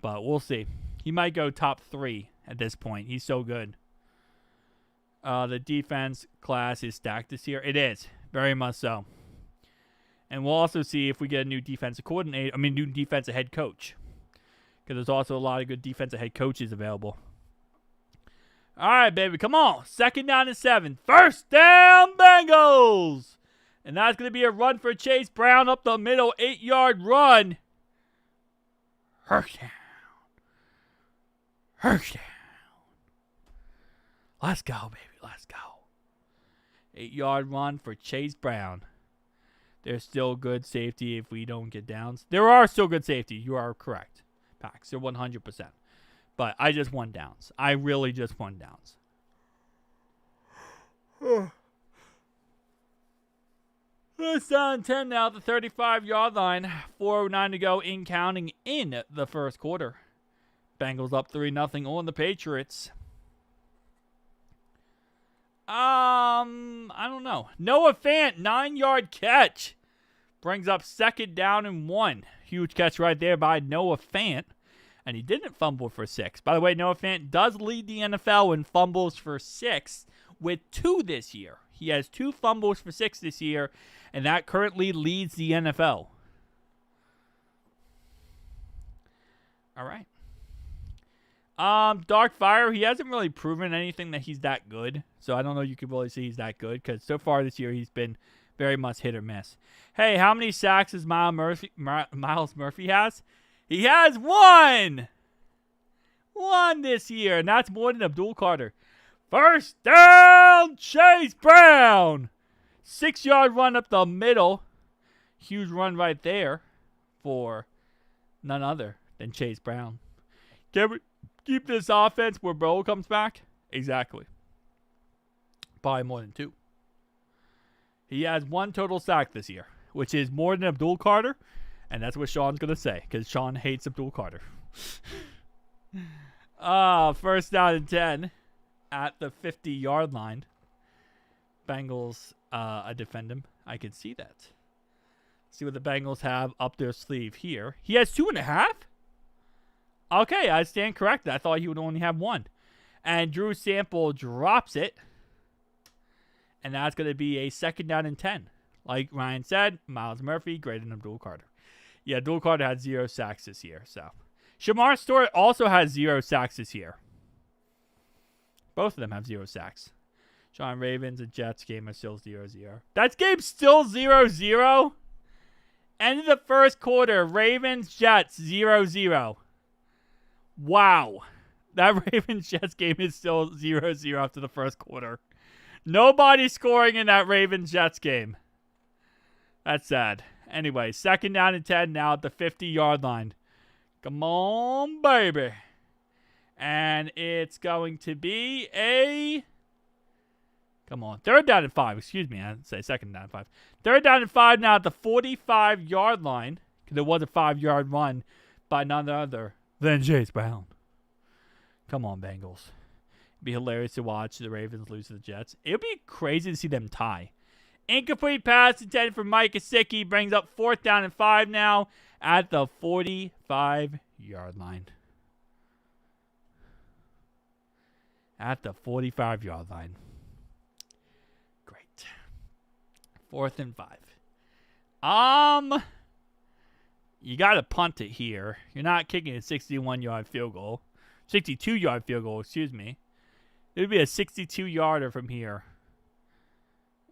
But we'll see. He might go top 3 at this point. He's so good. The defense class is stacked this year. It is. Very much so. And we'll also see if we get a new defensive coordinator. New defensive head coach. Because there's also a lot of good defensive head coaches available. All right, baby. Come on. 2nd down and 7. First down, Bengals. And that's going to be a run for Chase Brown up the middle. 8-yard run. First down. First down. Let's go, baby. Let's go. 8-yard run for Chase Brown. There's still good safety if we don't get downs. There are still good safety. You are correct. Packs. They're 100%. But I just won downs. I really just won downs. It's down 10 now at the 35-yard line. 4:09 to go in counting in the first quarter. Bengals up 3-0 on the Patriots. I don't know. Noah Fant, 9-yard catch. Brings up 2nd down and 1. Huge catch right there by Noah Fant. And he didn't fumble for 6. By the way, Noah Fant does lead the NFL in fumbles for 6 with 2 this year. He has 2 fumbles for 6 this year, and that currently leads the NFL. All right. Darkfire, he hasn't really proven anything that he's that good. So I don't know you can really see he's that good because so far this year he's been very much hit or miss. Hey, how many sacks does Miles Murphy has? He has 1! 1 this year, and that's more than Abdul Carter. First down, Chase Brown. 6-yard run up the middle. Huge run right there for none other than Chase Brown. Can we keep this offense where Burrow comes back? Exactly. Probably more than 2. He has 1 total sack this year, which is more than Abdul Carter, and that's what Sean's going to say, because Sean hates Abdul Carter. First down and 10 at the 50-yard line. Bengals, I defend him. I can see that. See what the Bengals have up their sleeve here. He has 2.5? Okay, I stand corrected. I thought he would only have 1. And Drew Sample drops it. And that's going to be a 2nd down and 10 Like Ryan said, Miles Murphy greater than Abdul Carter. Yeah, Abdul Carter had 0 sacks this year. So Shamar Stewart also has 0 sacks this year. Both of them have 0 sacks. Sean Ravens and Jets game are still 0-0. That game's still 0-0? End of the first quarter, Ravens, Jets, 0-0. Wow. That Ravens-Jets game is still 0-0 after the first quarter. Nobody scoring in that Ravens-Jets game. That's sad. Anyway, 2nd down and 10 now at the 50-yard line. Come on, baby. And it's going to be a... Come on. 3rd down and 5. Excuse me. I didn't say 2nd down and 5. 3rd down and 5 now at the 45-yard line. Because it was a 5-yard run by none other than Chase Brown. Come on, Bengals. It'd be hilarious to watch the Ravens lose to the Jets. It would be crazy to see them tie. Incomplete pass intended for Mike Gesicki. Brings up 4th down and 5 now at the 45-yard line. At the 45-yard line. 4th and 5. You got to punt it here. You're not kicking a 61-yard field goal. 62-yard field goal, excuse me. It would be a 62-yarder from here.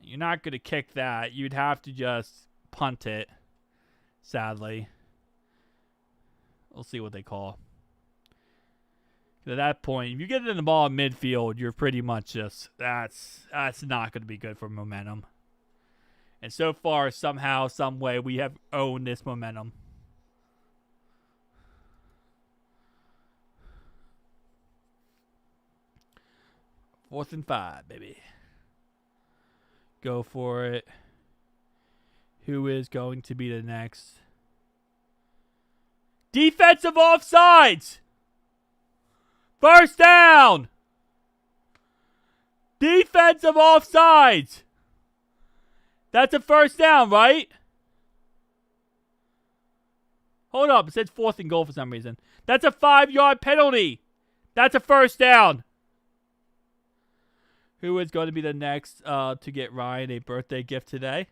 You're not going to kick that. You'd have to just punt it, sadly. We'll see what they call. At that point, if you get in the ball in midfield, you're pretty much just, that's not going to be good for momentum. And so far, somehow, some way, we have owned this momentum. Fourth and 5, baby. Go for it. Who is going to be the next? Defensive offsides! 1st down! Defensive offsides! That's a 1st down, right? Hold up. It says 4th and goal for some reason. That's a 5-yard penalty. That's a 1st down. Who is going to be the next to get Ryan a birthday gift today?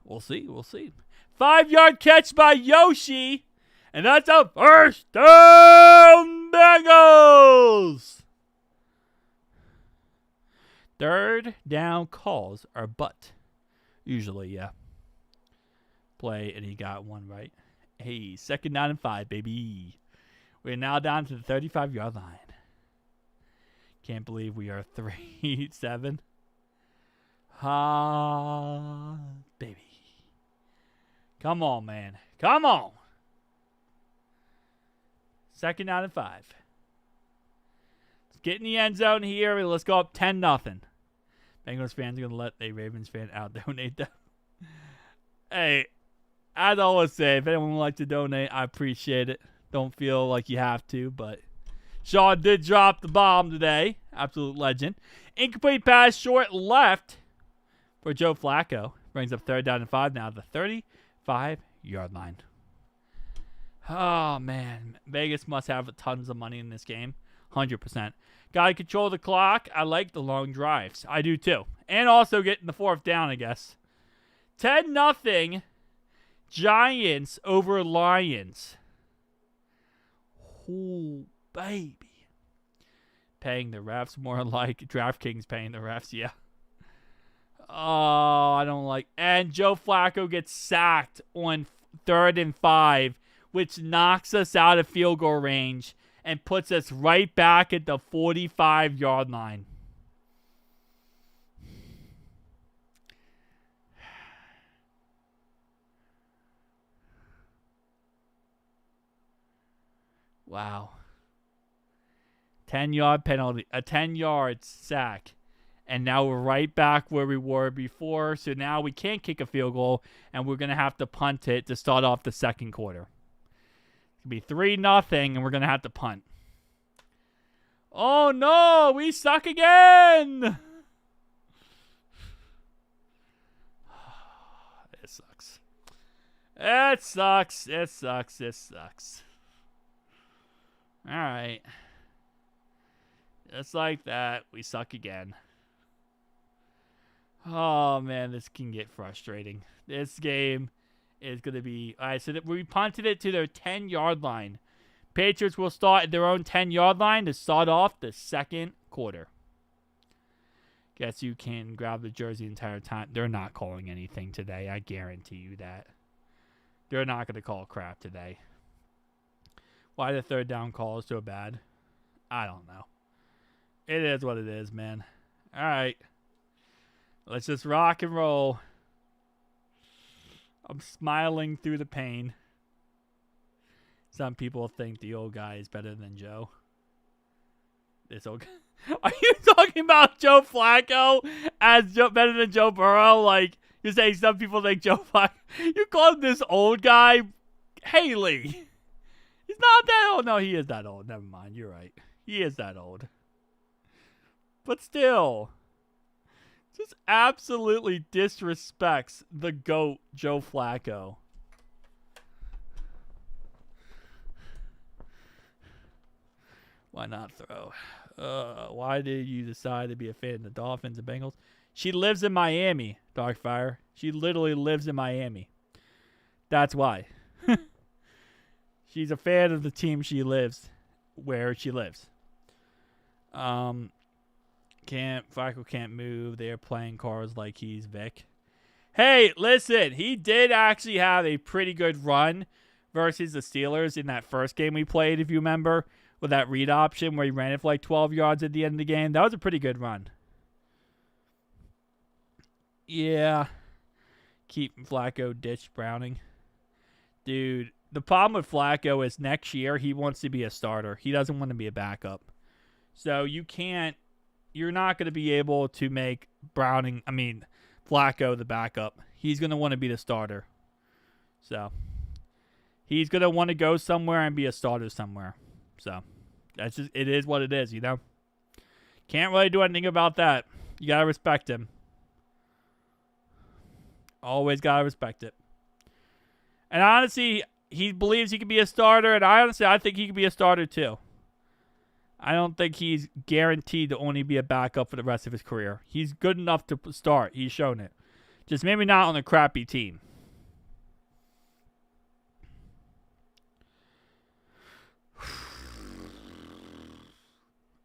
We'll see. We'll see. 5-yard catch by Yoshi. And that's a 1st down, Bengals. 3rd down calls are but. Usually, yeah. Play, and he got one right. Hey, 2nd down and 5, baby. We're now down to the 35-yard line. Can't believe we are 3-7. Baby. Come on, man. Come on. 2nd down and 5. Let's get in the end zone here. Let's go up 10-0. Bengals fans are going to let a Ravens fan out-donate them. Hey, as I always say, if anyone would like to donate, I appreciate it. Don't feel like you have to, but Sean did drop the bomb today. Absolute legend. Incomplete pass short left for Joe Flacco. Brings up 3rd down and 5 now to the 35-yard line. Oh, man. Vegas must have tons of money in this game. 100%. Got to control the clock. I like the long drives. I do, too. And also getting the 4th down, I guess. 10-0 Giants over Lions. Oh, baby. Paying the refs. More like DraftKings paying the refs, yeah. Oh, I don't like. And Joe Flacco gets sacked on 3rd and 5, which knocks us out of field goal range and puts us right back at the 45-yard line. Wow. 10-yard penalty, a 10-yard sack. And now we're right back where we were before. So now we can't kick a field goal, and we're going to have to punt it to start off the 2nd quarter. It's going to be 3-0, and we're going to have to punt. Oh, no. We suck again. It sucks. It sucks. It sucks. It sucks. All right. Just like that, we suck again. Oh, man, this can get frustrating. This game is going to be... All right, so we punted it to their 10-yard line. Patriots will start at their own 10-yard line to start off the second quarter. Guess you can grab the jersey the entire time. They're not calling anything today. I guarantee you that. They're not going to call crap today. Why the third down call is so bad? I don't know. It is what it is, man. All right. Let's just rock and roll. I'm smiling through the pain. Some people think the old guy is better than Joe. This old guy. Are you talking about Joe Flacco as better than Joe Burrow? Like, you're saying some people think Joe Flacco. You call him this old guy? Haley. He's not that old. No, he is that old. Never mind. You're right. He is that old. But still. Just absolutely disrespects the GOAT, Joe Flacco. Why not throw? Why did you decide to be a fan of the Dolphins and Bengals? She lives in Miami, Darkfire. She literally lives in Miami. That's why. She's a fan of the team she lives, where she lives. Flacco can't move. They're playing cards like he's Vic. Hey, listen. He did actually have a pretty good run versus the Steelers in that first game we played, if you remember, with that read option where he ran it for like 12 yards at the end of the game. That was a pretty good run. Yeah. Keep Flacco, ditch Browning. Dude, the problem with Flacco is next year he wants to be a starter. He doesn't want to be a backup. So you're not going to be able to make Flacco the backup. He's going to want to be the starter. So, he's going to want to go somewhere and be a starter somewhere. So, it is what it is, you know? Can't really do anything about that. You got to respect him. Always got to respect it. And honestly, he believes he can be a starter, and I think he can be a starter too. I don't think he's guaranteed to only be a backup for the rest of his career. He's good enough to start. He's shown it. Just maybe not on a crappy team.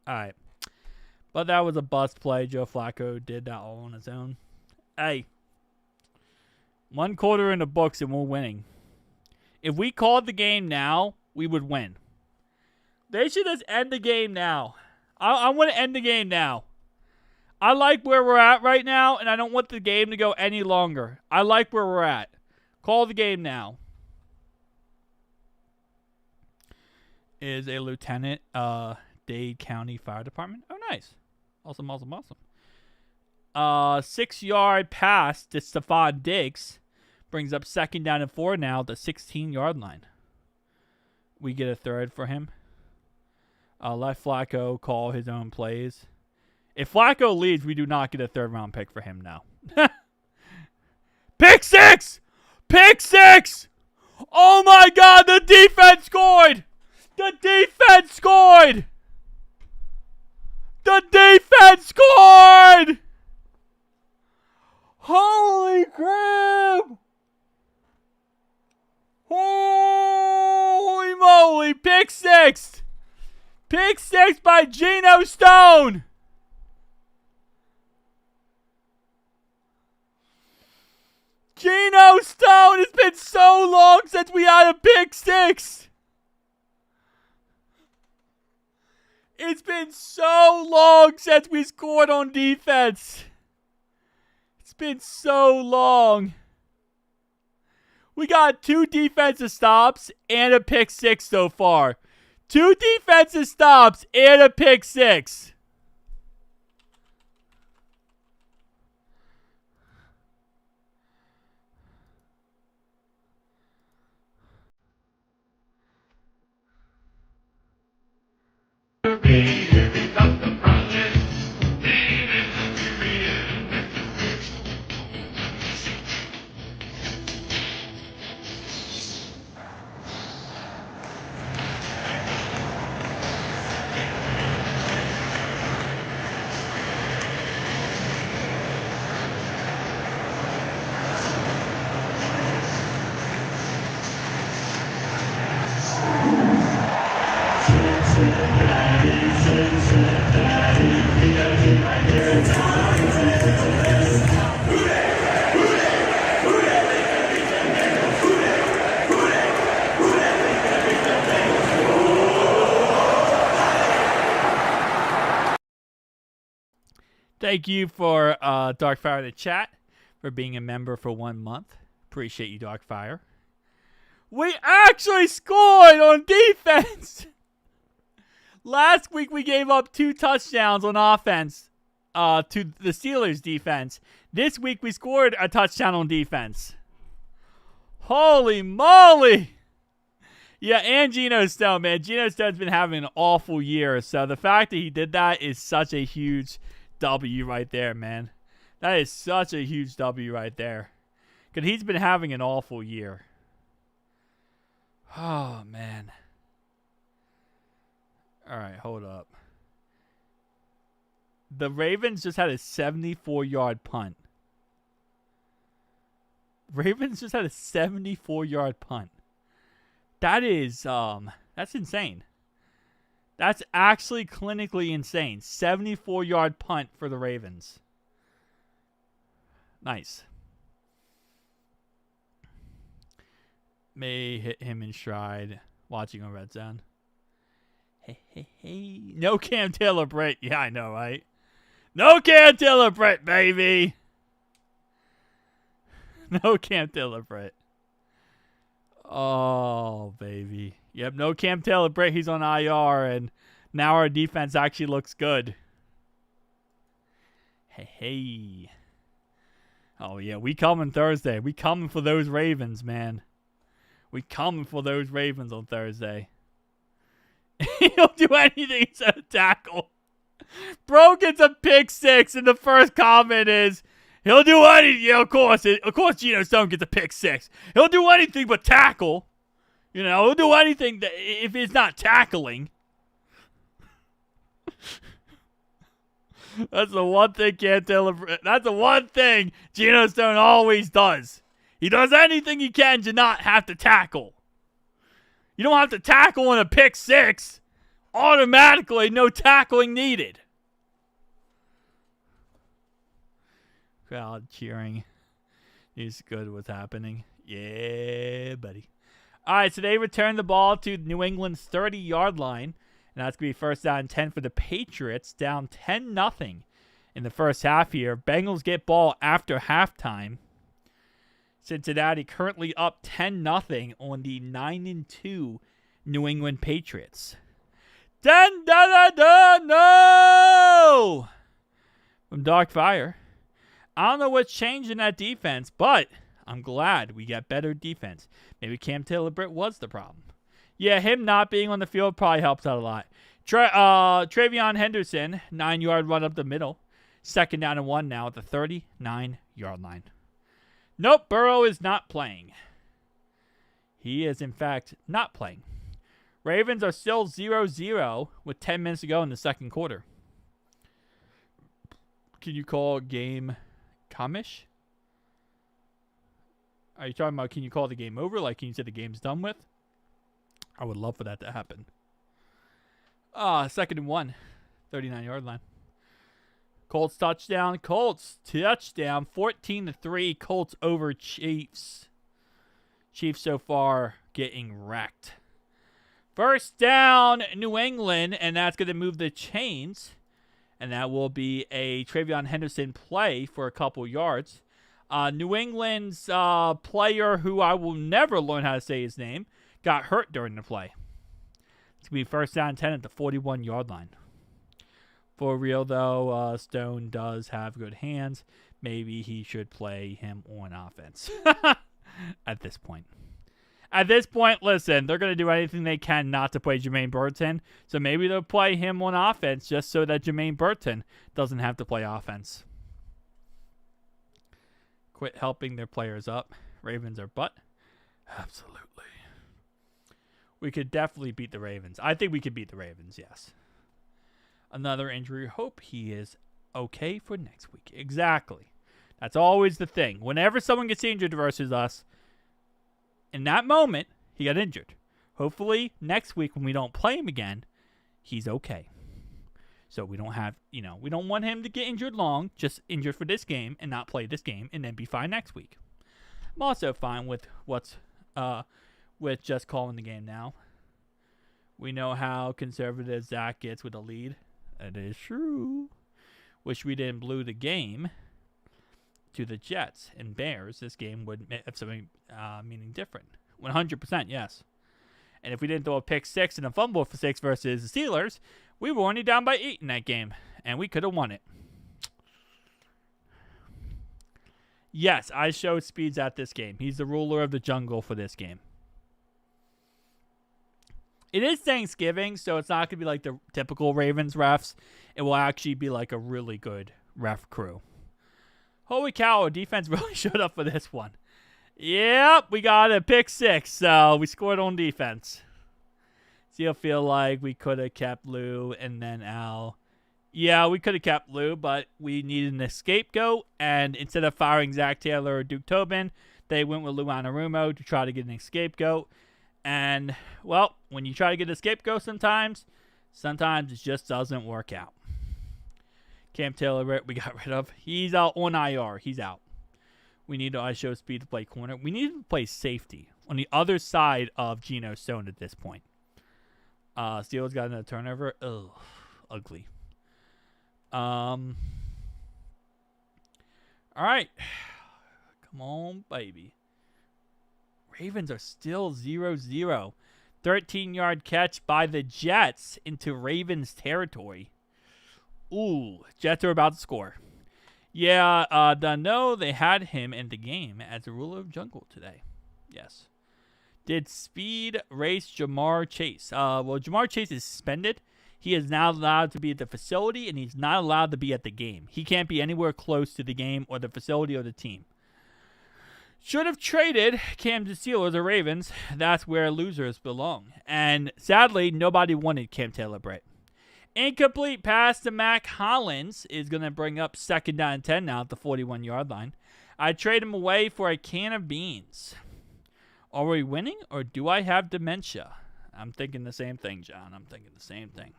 All right. But that was a bust play. Joe Flacco did that all on his own. Hey. 1 quarter in the books and we're winning. If we called the game now, we would win. They should just end the game now. I want to end the game now. I like where we're at right now, and I don't want the game to go any longer. I like where we're at. Call the game now. Is a lieutenant, Dade County Fire Department. Oh, nice. Awesome. 6-yard pass to Stephon Diggs. Brings up 2nd down and 4 now, the 16-yard line. We get a third for him. Let Flacco call his own plays. If Flacco leaves, we do not get a 3rd-round pick for him now. Pick 6! Pick 6! Oh, my God, the defense scored! The defense scored! The defense scored! Holy crap! Holy moly! Pick 6! Pick 6 by Geno Stone! Geno Stone! It's been so long since we had a pick 6! It's been so long since we scored on defense! It's been so long. We got 2 defensive stops and a pick 6 so far. 2 defensive stops and a pick 6. Thank you for Darkfire in the chat for being a member for 1 month. Appreciate you, Darkfire. We actually scored on defense. Last week we gave up 2 touchdowns on offense to the Steelers defense. This week we scored a touchdown on defense. Holy moly. Yeah, and Geno Stone, man. Geno Stone's been having an awful year. So the fact that he did that is such a huge W right there, man. That is such a huge W right there. Because he's been having an awful year. Oh, man. All right, hold up. The Ravens just had a 74-yard punt. Ravens just had a 74-yard punt. That is, that's insane. That's actually clinically insane. 74-yard punt for the Ravens. Nice. May hit him in stride. Watching on Red Zone. Hey. No Cam Taylor-Britt. Yeah, I know, right? No Cam Taylor-Britt, baby. No Cam Taylor-Britt. Oh, baby. Yep, no Cam Taylor-Britt. He's on IR, and now our defense actually looks good. Hey. Oh, yeah, we coming Thursday. We coming for those Ravens, man. We coming for those Ravens on Thursday. He'll do anything except a tackle. Bro gets a pick 6, and the first comment is, he'll do anything. Yeah, of course, Geno Stone gets a pick 6. He'll do anything but tackle. You know, he'll do anything if it's not tackling. That's the one thing that's the one thing Geno Stone always does. He does anything he can to not have to tackle. You don't have to tackle on a pick 6. Automatically, no tackling needed. Crowd cheering. He's good what's happening. Yeah, buddy. All right, so they return the ball to New England's 30-yard line. And that's going to be first down and 10 for the Patriots, down 10-0 in the first half here. Bengals get ball after halftime. Cincinnati currently up 10-0 on the 9-2 New England Patriots. No! From Darkfire. I don't know what's changed in that defense, but I'm glad we got better defense. Maybe Cam Taylor-Britt was the problem. Yeah, him not being on the field probably helps out a lot. Travion Henderson, 9-yard run up the middle. Second down and 1 now at the 39-yard line. Nope, Burrow is not playing. He is, in fact, not playing. Ravens are still 0-0 with 10 minutes to go in the second quarter. Can you call game comish? Are you talking about can you call the game over? Like, can you say the game's done with? I would love for that to happen. Second and 1. 39-yard line. Colts touchdown. 14-3. Colts over Chiefs. Chiefs so far getting wrecked. First down, New England, and that's going to move the chains. And that will be a Travion Henderson play for a couple yards. New England's player, who I will never learn how to say his name, got hurt during the play. It's going to be first down 10 at the 41-yard line. For real, though, Stone does have good hands. Maybe he should play him on offense at this point. At this point, listen, they're going to do anything they can not to play Jermaine Burton. So maybe they'll play him on offense just so that Jermaine Burton doesn't have to play offense. Quit helping their players up. Ravens are butt. Absolutely. We could definitely beat the Ravens. I think we could beat the Ravens, yes. Another injury. Hope he is okay for next week. Exactly. That's always the thing. Whenever someone gets injured versus us, in that moment, he got injured. Hopefully, next week when we don't play him again, he's okay. So we don't have, we don't want him to get injured long, just injured for this game and not play this game and then be fine next week. I'm also fine with with just calling the game now. We know how conservative Zach gets with a lead. That is true. wish we didn't blew the game to the Jets and Bears, this game would have something meaning different. 100%, yes. And if we didn't throw a pick 6 and a fumble for 6 versus the Steelers, we were only down by 8 in that game, and we could have won it. Yes, I showed Speeds at this game. He's the ruler of the jungle for this game. It is Thanksgiving, so it's not going to be like the typical Ravens refs. It will actually be like a really good ref crew. Holy cow, our defense really showed up for this one. Yep, we got a pick 6, so we scored on defense. Still feel like we could have kept Lou and then Al. Yeah, we could have kept Lou, but we needed a scapegoat, and instead of firing Zach Taylor or Duke Tobin, they went with Lou Anarumo to try to get an scapegoat. And, well, when you try to get a scapegoat sometimes it just doesn't work out. Cam Taylor, we got rid of. He's out on IR. He's out. We need to show Speed to play corner. We need to play safety on the other side of Geno Stone at this point. Steelers got another turnover. Ugh, ugly. All right. Come on, baby. Ravens are still 0-0. 13-yard catch by the Jets into Ravens territory. Ooh, Jets are about to score. Yeah, no, they had him in the game as a ruler of jungle today. Yes. Did Speed race Jamar Chase? Well, Jamar Chase is suspended. He is not allowed to be at the facility, and he's not allowed to be at the game. He can't be anywhere close to the game or the facility or the team. Should have traded Cam to Steelers or Ravens. That's where losers belong. And sadly, nobody wanted Cam Taylor-Britt. Incomplete pass to Mac Hollins is going to bring up 2nd down and 10 now at the 41-yard line. I trade him away for a can of beans. Are we winning or do I have dementia? I'm thinking the same thing, John. I'm thinking the same thing.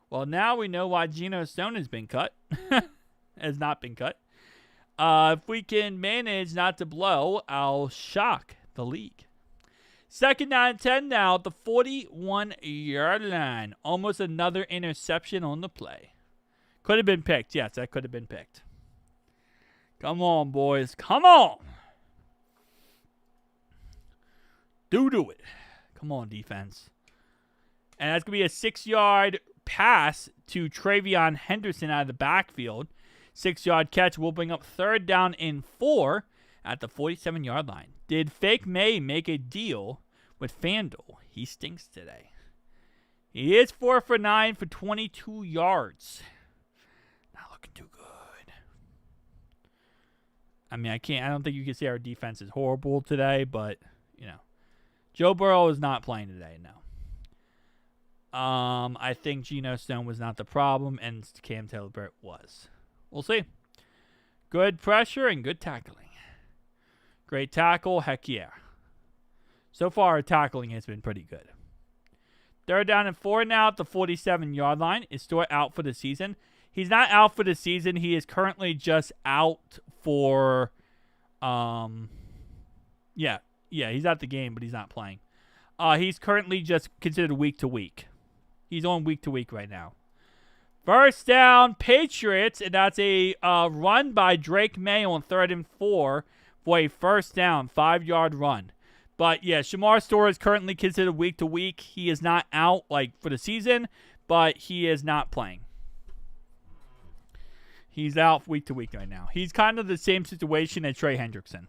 Well, now we know why Geno Stone has been cut. Has not been cut. If we can manage not to blow, I'll shock the league. 2nd down and 10 now at the 41-yard line. Almost another interception on the play. Could have been picked. Yes, that could have been picked. Come on, boys. Come on. Do it. Come on, defense. And that's going to be a 6-yard pass to Travion Henderson out of the backfield. 6-yard catch will bring up 3rd down and 4 at the 47-yard line. Did Fake May make a deal with FanDuel? He stinks today. He is 4 for 9 for 22 yards. Not looking too good. I mean, I don't think you can say our defense is horrible today, but, you know. Joe Burrow is not playing today, no. I think Geno Stone was not the problem, and Cam Taylor-Britt was. We'll see. Good pressure and good tackling. Great tackle, heck yeah. So far, our tackling has been pretty good. 3rd down and 4 now at the 47-yard line. Is Stewart out for the season? He's not out for the season. He is currently just out for, yeah, he's at the game, but he's not playing. He's currently just considered week to week. He's on week to week right now. 1st down, Patriots, and that's a run by Drake May on 3rd and 4 for a 1st down, 5-yard run. But yeah, Shamar Store is currently considered week to week. He is not out for the season, but he is not playing. He's out week to week right now. He's kind of the same situation as Trey Hendrickson.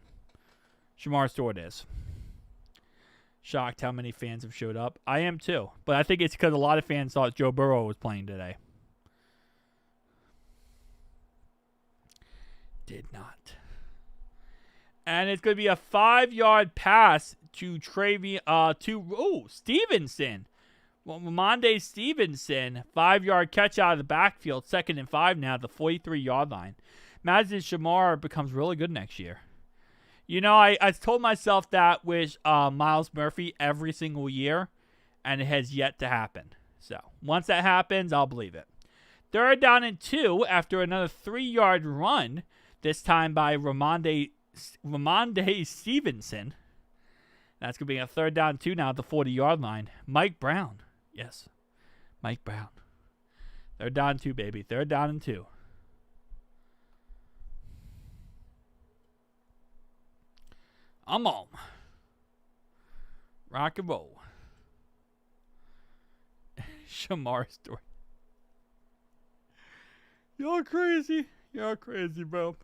Shamar Stewart is. Shocked how many fans have showed up. I am too. But I think it's because a lot of fans thought Joe Burrow was playing today. Did not. And it's going to be a 5-yard pass to Stevenson. Well, Monday Stevenson, 5-yard catch out of the backfield, 2nd and 5 now at the 43-yard line. Imagine Shamar becomes really good next year. You know, I told myself that with Miles Murphy every single year, and it has yet to happen. So, once that happens, I'll believe it. 3rd down and 2 after another 3-yard run, this time by Ramonde Stevenson. That's going to be a 3rd down and 2 now at the 40-yard line. Mike Brown. Yes, Mike Brown. 3rd down and 2, baby. 3rd down and 2. I'm on. Rock and roll. Shamar story. Y'all crazy. Y'all crazy, bro.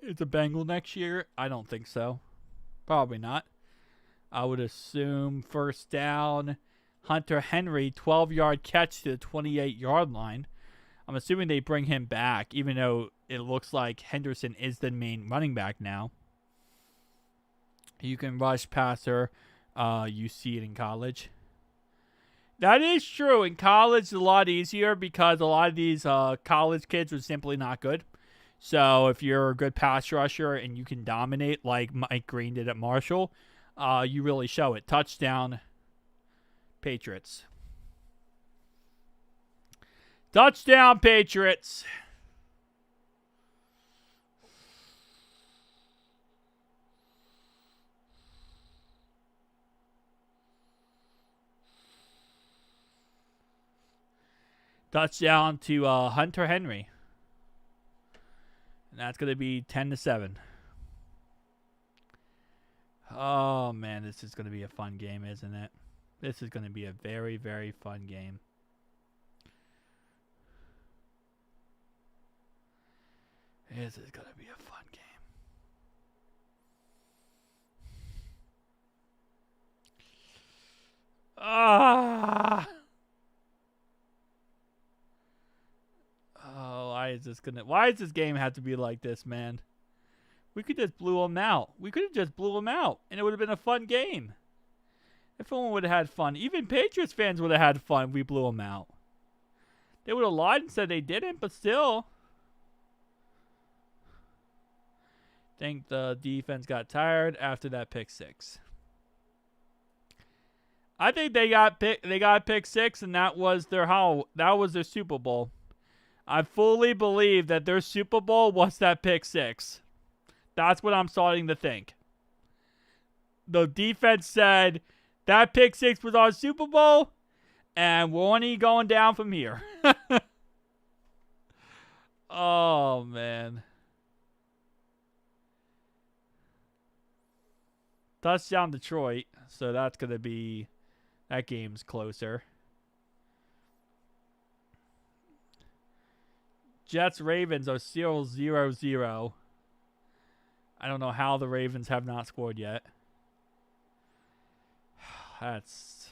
Is a Bengal next year? I don't think so. Probably not. I would assume first down. Hunter Henry, 12-yard catch to the 28-yard line. I'm assuming they bring him back, even though it looks like Henderson is the main running back now. You can rush passer. You see it in college. That is true. In college, it's a lot easier because a lot of these college kids are simply not good. So if you're a good pass rusher and you can dominate like Mike Green did at Marshall, you really show it. Touchdown, Patriots. Touchdown, Patriots. Touchdown to Hunter Henry. And that's going to be 10-7. Oh, man, this is going to be a fun game, isn't it? This is going to be a very, very fun game. This is going to be a fun game. Ah! Oh, why does this game have to be like this, man? We could just blew them out. We could have just blew them out, and it would have been a fun game. Everyone would have had fun. Even Patriots fans would have had fun if we blew them out. They would have lied and said they didn't, but still. I think the defense got tired after that pick six. I think they got pick six, and that was their Super Bowl. I fully believe that their Super Bowl was that pick six. That's what I'm starting to think. The defense said that pick six was our Super Bowl, and we're only going down from here. Oh, man. Touchdown Detroit, so that's going to be... That game's closer. Jets-Ravens are still 0-0. I don't know how the Ravens have not scored yet. That's...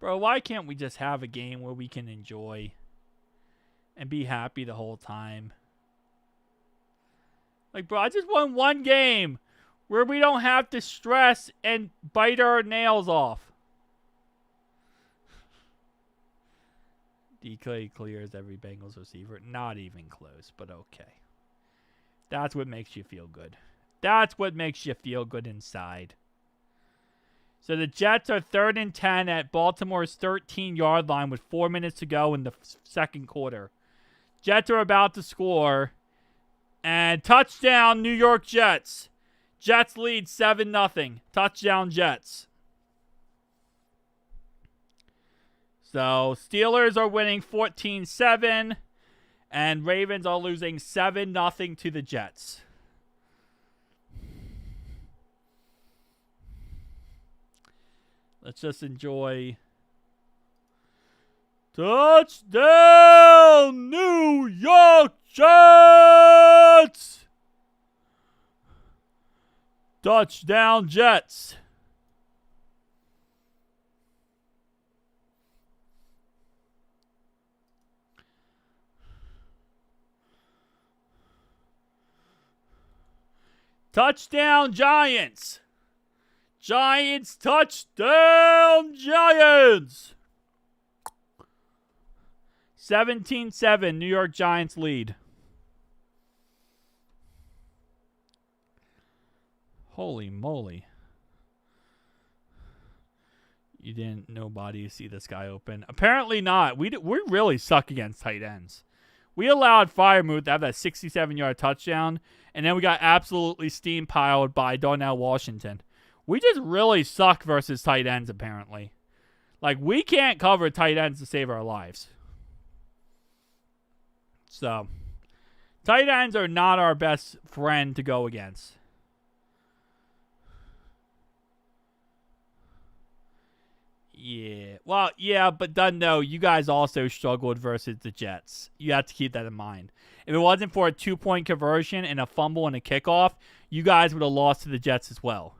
Bro, why can't we just have a game where we can enjoy and be happy the whole time? Like, bro, I just won one game where we don't have to stress and bite our nails off. DK clears every Bengals receiver. Not even close, but okay. That's what makes you feel good. That's what makes you feel good inside. So the Jets are 3rd and 10 at Baltimore's 13-yard line with 4 minutes to go in the second quarter. Jets are about to score. And touchdown, New York Jets. Jets lead 7-0. Touchdown, Jets. So, Steelers are winning 14-7, and Ravens are losing 7-0 to the Jets. Let's just enjoy. Touchdown, New York Jets! Touchdown, Jets. Touchdown, Giants. Giants, touchdown, Giants. 17-7, New York Giants lead. Holy moly. You didn't, nobody see this guy open. Apparently not. We really suck against tight ends. We allowed Freiermuth to have that 67-yard touchdown, and then we got absolutely steam-piled by Darnell Washington. We just really suck versus tight ends, apparently. Like, we can't cover tight ends to save our lives. So, Tight ends are not our best friend to go against. Yeah. Well, yeah, but no, you guys also struggled versus the Jets. You have to keep that in mind. If it wasn't for a 2-point conversion and a fumble and a kickoff, you guys would have lost to the Jets as well.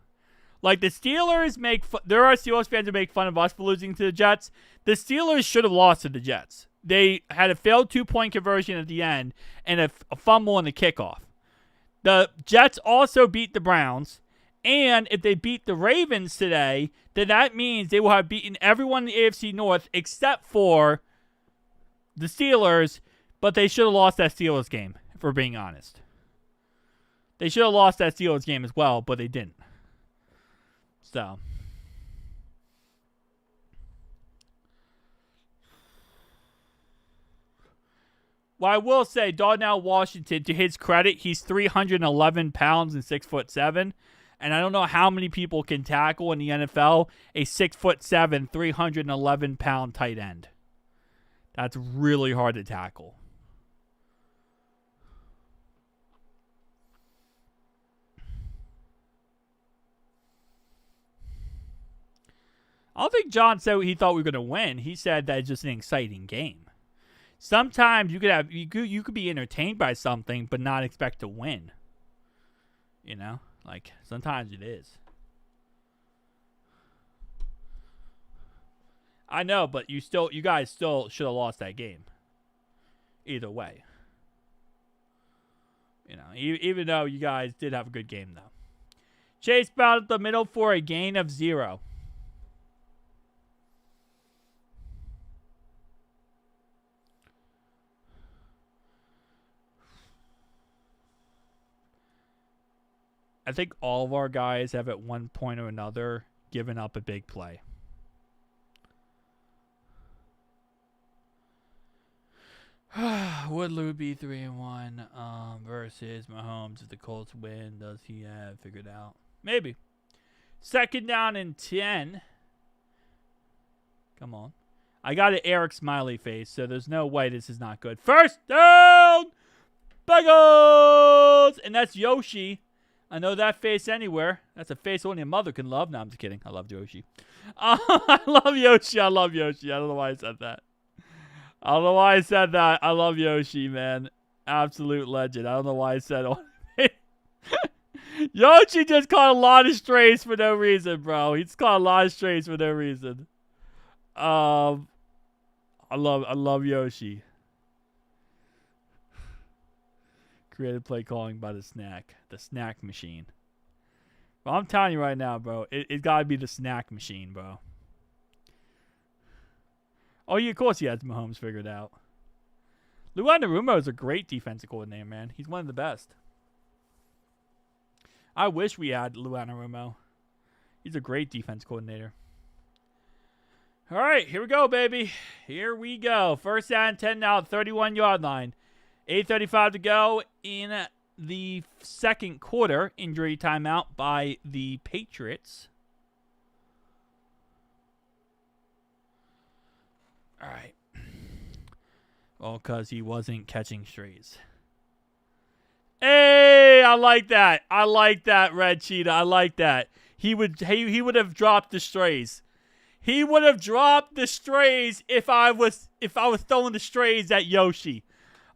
Like, the Steelers there are Steelers fans who make fun of us for losing to the Jets. The Steelers should have lost to the Jets. They had a failed 2-point conversion at the end and a fumble and a kickoff. The Jets also beat the Browns. And if they beat the Ravens today, then that means they will have beaten everyone in the AFC North except for the Steelers, but they should have lost that Steelers game, if we're being honest. They should have lost that Steelers game as well, but they didn't. So. Well, I will say, Darnell Washington, to his credit, he's 311 pounds and 6'7". And I don't know how many people can tackle in the NFL a 6'7", 311-pound tight end. That's really hard to tackle. I don't think John said he thought we were going to win. He said that it's just an exciting game. Sometimes you could be entertained by something, but not expect to win. You know? Like, sometimes it is. I know, but you guys still should have lost that game. Either way. You know, even though you guys did have a good game, though. Chase Brown at the middle for a gain of 0. I think all of our guys have at one point or another given up a big play. Would Lou be 3-1 versus Mahomes if the Colts win? Does he have figured out? Maybe. 2nd down and 10. Come on. I got an Eric Smiley face, so there's no way this is not good. 1st down! Bengals! And that's Yoshi. I know that face anywhere. That's a face only a mother can love. No, I'm just kidding. I love Yoshi. I love Yoshi. I love Yoshi. I don't know why I said that. I don't know why I said that. I love Yoshi, man. Absolute legend. I don't know why I said it. Yoshi just caught a lot of strays for no reason, bro. He's caught a lot of strays for no reason. I love Yoshi. Creative play calling by the snack machine. Well, I'm telling you right now, bro, it gotta be the snack machine, bro. Oh, yeah, of course he has Mahomes figured out. Lou Anarumo is a great defensive coordinator, man. He's one of the best. I wish we had Lou Anarumo. He's a great defense coordinator. All right, here we go, baby. Here we go. 1st down and 10 now, 31-yard line. 8:35 to go in the 2nd quarter. Injury timeout by the Patriots. All right. Well, because he wasn't catching strays. Hey, I like that. I like that, Red Cheetah. I like that. He would have dropped the strays. He would have dropped the strays if I was throwing the strays at Yoshi.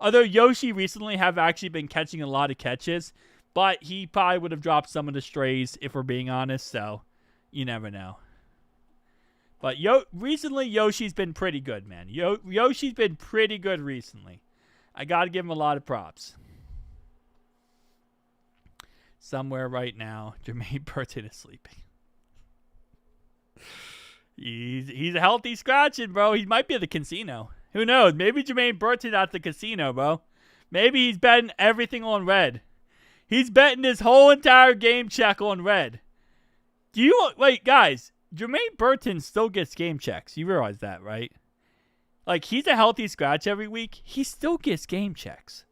Although Yoshi recently have actually been catching a lot of catches, but he probably would have dropped some of the strays if we're being honest, so you never know. But recently Yoshi's been pretty good, man. Yoshi's been pretty good recently. I got to give him a lot of props. Somewhere right now, Jermaine Burton is sleeping. He's a healthy scratching, bro. He might be at the casino. Who knows? Maybe Jermaine Burton at the casino, bro. Maybe he's betting everything on red. He's betting his whole entire game check on red. Wait, guys. Jermaine Burton still gets game checks. You realize that, right? Like, he's a healthy scratch every week. He still gets game checks.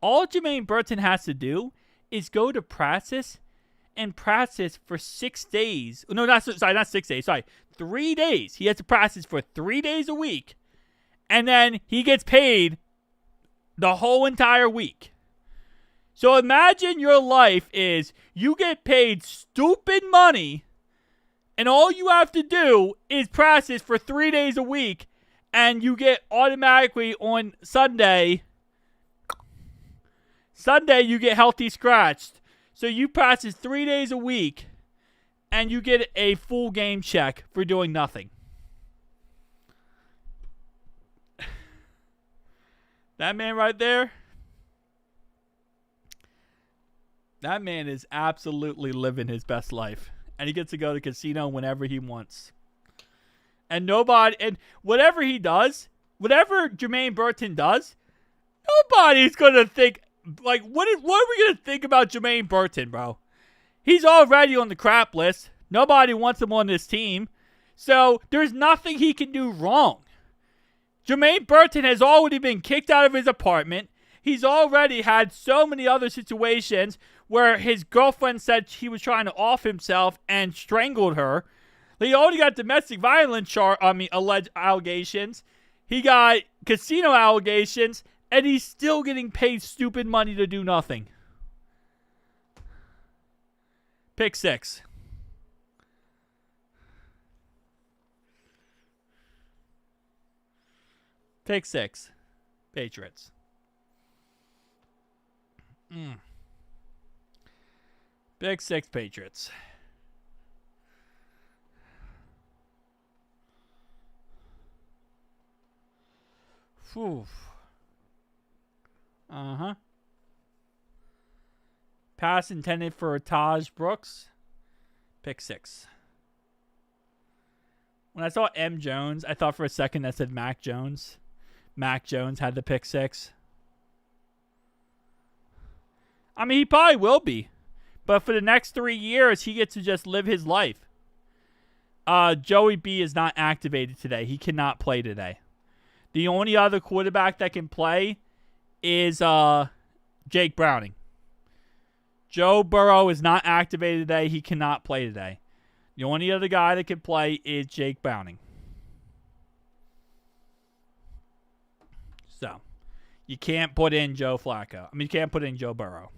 All Jermaine Burton has to do is go to practice and practice for 6 days. No, not 6 days. Sorry, 3 days. He has to practice for 3 days a week. And then he gets paid the whole entire week. So imagine your life is you get paid stupid money, and all you have to do is practice for 3 days a week, and you get automatically on Sunday you get healthy scratched. So you practice 3 days a week, and you get a full game check for doing nothing. That man right there, that man is absolutely living his best life. And he gets to go to the casino whenever he wants. And whatever he does, whatever Jermaine Burton does, nobody's going to think, like, what are we going to think about Jermaine Burton, bro? He's already on the crap list. Nobody wants him on this team. So there's nothing he can do wrong. Jermaine Burton has already been kicked out of his apartment. He's already had so many other situations where his girlfriend said he was trying to off himself and strangled her. He already got domestic violence alleged allegations. He got casino allegations, and he's still getting paid stupid money to do nothing. Pick 6. Pick 6. Patriots. Pick 6 Patriots. Whew. Pass intended for Taj Brooks. Pick 6. When I saw M. Jones, I thought for a second that said Mac Jones. Mac Jones had the pick 6. I mean, he probably will be. But for the next 3 years, he gets to just live his life. Joey B is not activated today. He cannot play today. The only other quarterback that can play is Jake Browning. Joe Burrow is not activated today. He cannot play today. The only other guy that can play is Jake Browning. So, you can't put in Joe Flacco. I mean, you can't put in Joe Burrow.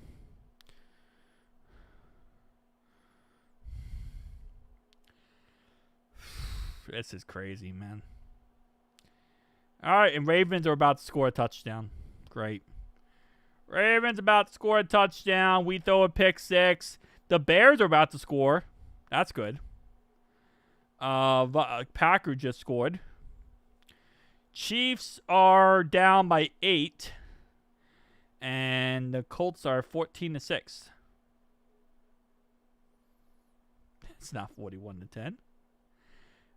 This is crazy, man. All right, and Ravens are about to score a touchdown. Great. Ravens about to score a touchdown. We throw a pick 6. The Bears are about to score. That's good. Packers just scored. Chiefs are down by 8. And the Colts are 14-6. It's not 41-10.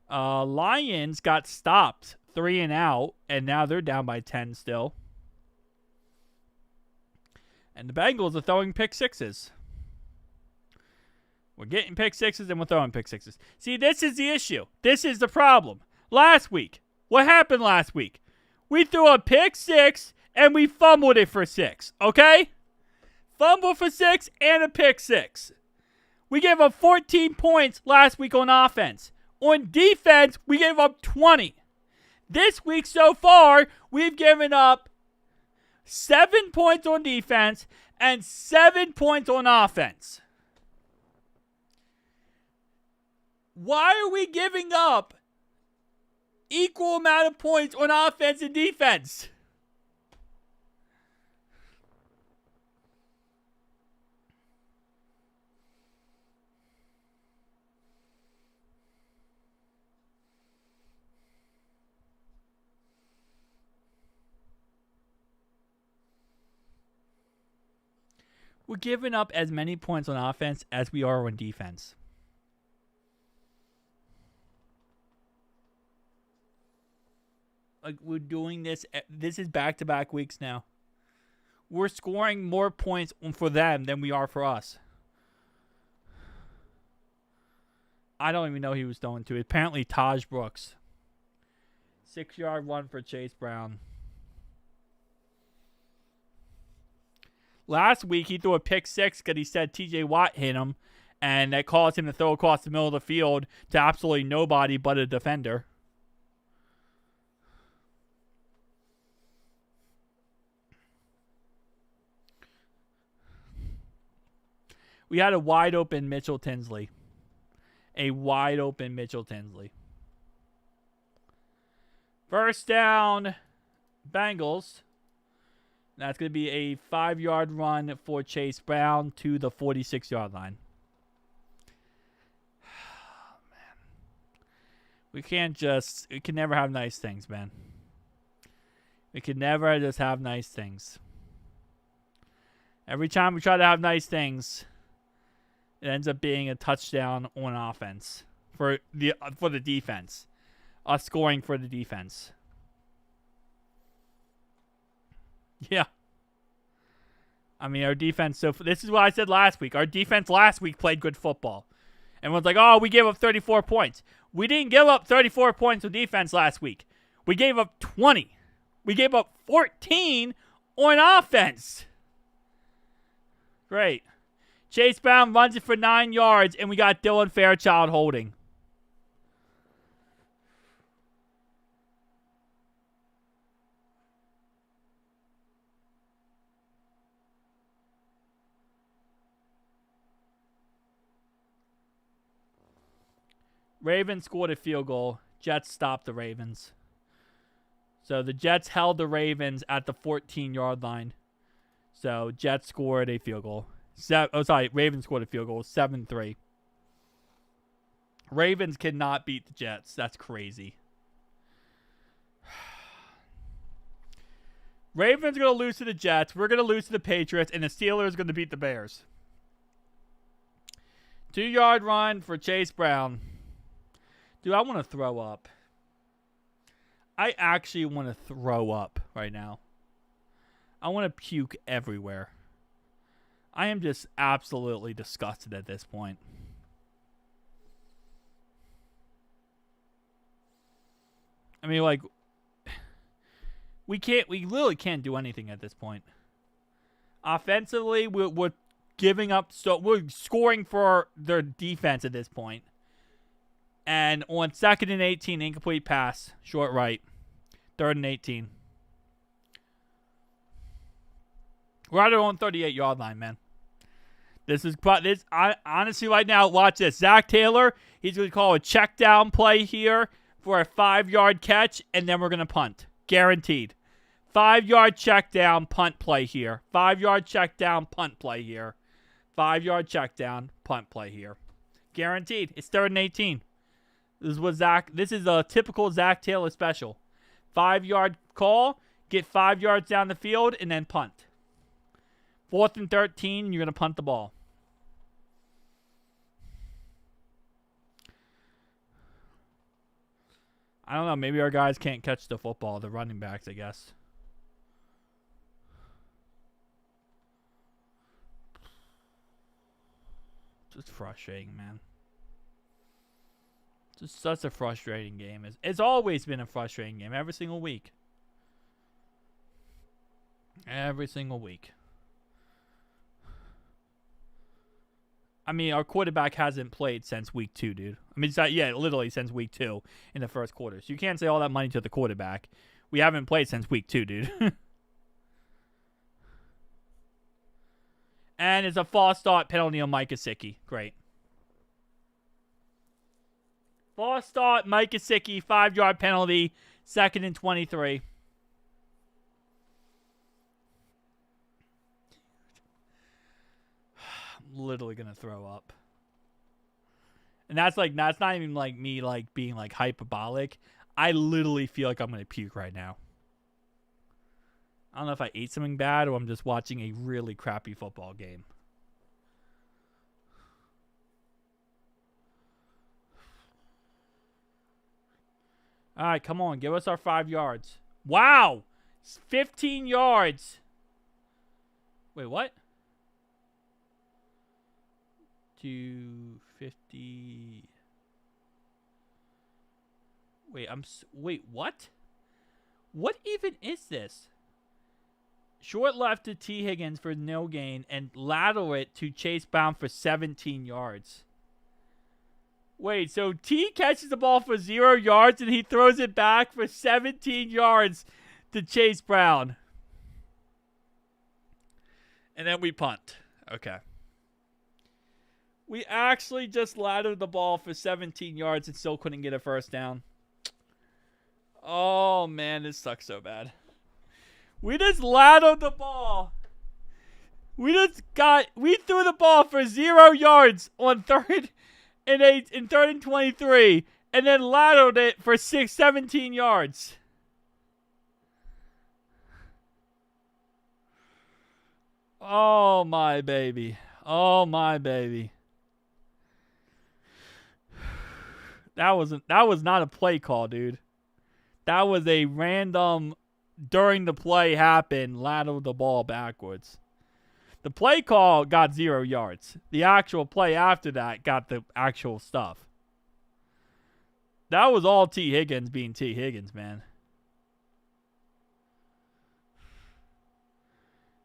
Lions got stopped 3 and out, and now they're down by 10 still. And the Bengals are throwing pick 6s. We're getting pick 6s and we're throwing pick 6s. See, this is the issue. This is the problem. Last week, what happened last week? We threw a pick 6 and we fumbled it for 6. Okay? Fumble for 6 and a pick 6. We gave up 14 points last week on offense. On defense, we gave up 20. This week so far, we've given up 7 points on defense and 7 points on offense. Why are we giving up equal amount of points on offense and defense? We're giving up as many points on offense as we are on defense. Like, we're doing this. This is back-to-back weeks now. We're scoring more points for them than we are for us. I don't even know who he was throwing to. Apparently, Taj Brooks. 6-yard run for Chase Brown. Last week, he threw a pick 6 because he said TJ Watt hit him, and that caused him to throw across the middle of the field to absolutely nobody but a defender. We had a wide open Mitchell Tinsley. A wide open Mitchell Tinsley. First down, Bengals. That's going to be a 5-yard run for Chase Brown to the 46-yard line. Man. We can never have nice things, man. We can never just have nice things. Every time we try to have nice things, it ends up being a touchdown on offense for the defense. Us scoring for the defense. Yeah. I mean, our defense, this is what I said last week. Our defense last week played good football. Everyone's like, oh, we gave up 34 points. We didn't give up 34 points on defense last week. We gave up 20. We gave up 14 on offense. Great. Chase Brown runs it for 9 yards, and we got Dylan Fairchild holding. Ravens scored a field goal. Jets stopped the Ravens. So the Jets held the Ravens at the 14-yard line. So Jets scored a field goal. Ravens scored a field goal. 7-3. Ravens cannot beat the Jets. That's crazy. Ravens are going to lose to the Jets. We're going to lose to the Patriots. And the Steelers are going to beat the Bears. 2-yard run for Chase Brown. Dude, I want to throw up. I actually want to throw up right now. I want to puke everywhere. I am just absolutely disgusted at this point. I mean, like, we literally can't do anything at this point. Offensively, we're giving up, so we're scoring for their defense at this point. And on 2nd and 18, incomplete pass, short right. 3rd and 18. We're at our own 38-yard line, man. Honestly, right now, watch this. Zach Taylor, he's going to call a check down play here for a 5-yard catch, and then we're going to punt. Guaranteed. 5-yard check down, punt play here. 5-yard check down, punt play here. 5-yard check down, punt play here. Guaranteed. It's 3rd and 18. This is a typical Zach Taylor special. 5-yard call, get 5 yards down the field, and then punt. 4th and 13, you're going to punt the ball. I don't know. Maybe our guys can't catch the football. The running backs, I guess. Just frustrating, man. Just such a frustrating game. It's always been a frustrating game. Every single week. Every single week. I mean, our quarterback hasn't played since week 2, dude. I mean, literally since week 2 in the first quarter. So you can't say all that money to the quarterback. We haven't played since week 2, dude. And it's a false start penalty on Mike Gesicki. Great. False start, Mike Gesicki, 5-yard penalty, 2nd and 23. I'm literally gonna throw up. And that's not even like me like being like hyperbolic. I literally feel like I'm gonna puke right now. I don't know if I ate something bad or I'm just watching a really crappy football game. All right, come on. Give us our 5 yards. Wow. 15 yards. Wait, what? 250. Wait, what? What even is this? Short left to T. Higgins for no gain and lateral it to Chase Brown for 17 yards. Wait, so T catches the ball for 0 yards and he throws it back for 17 yards to Chase Brown. And then we punt. Okay. We actually just laddered the ball for 17 yards and still couldn't get a first down. Oh, man, this sucks so bad. We just laddered the ball. We threw the ball for 0 yards on 3rd and 8 and 3rd and 23, and then laddered it for 17 yards. Oh, my baby. Oh, my baby. That was not a play call, dude. That was a random, during the play happened, lateral the ball backwards. The play call got 0 yards. The actual play after that got the actual stuff. That was all T. Higgins being T. Higgins, man.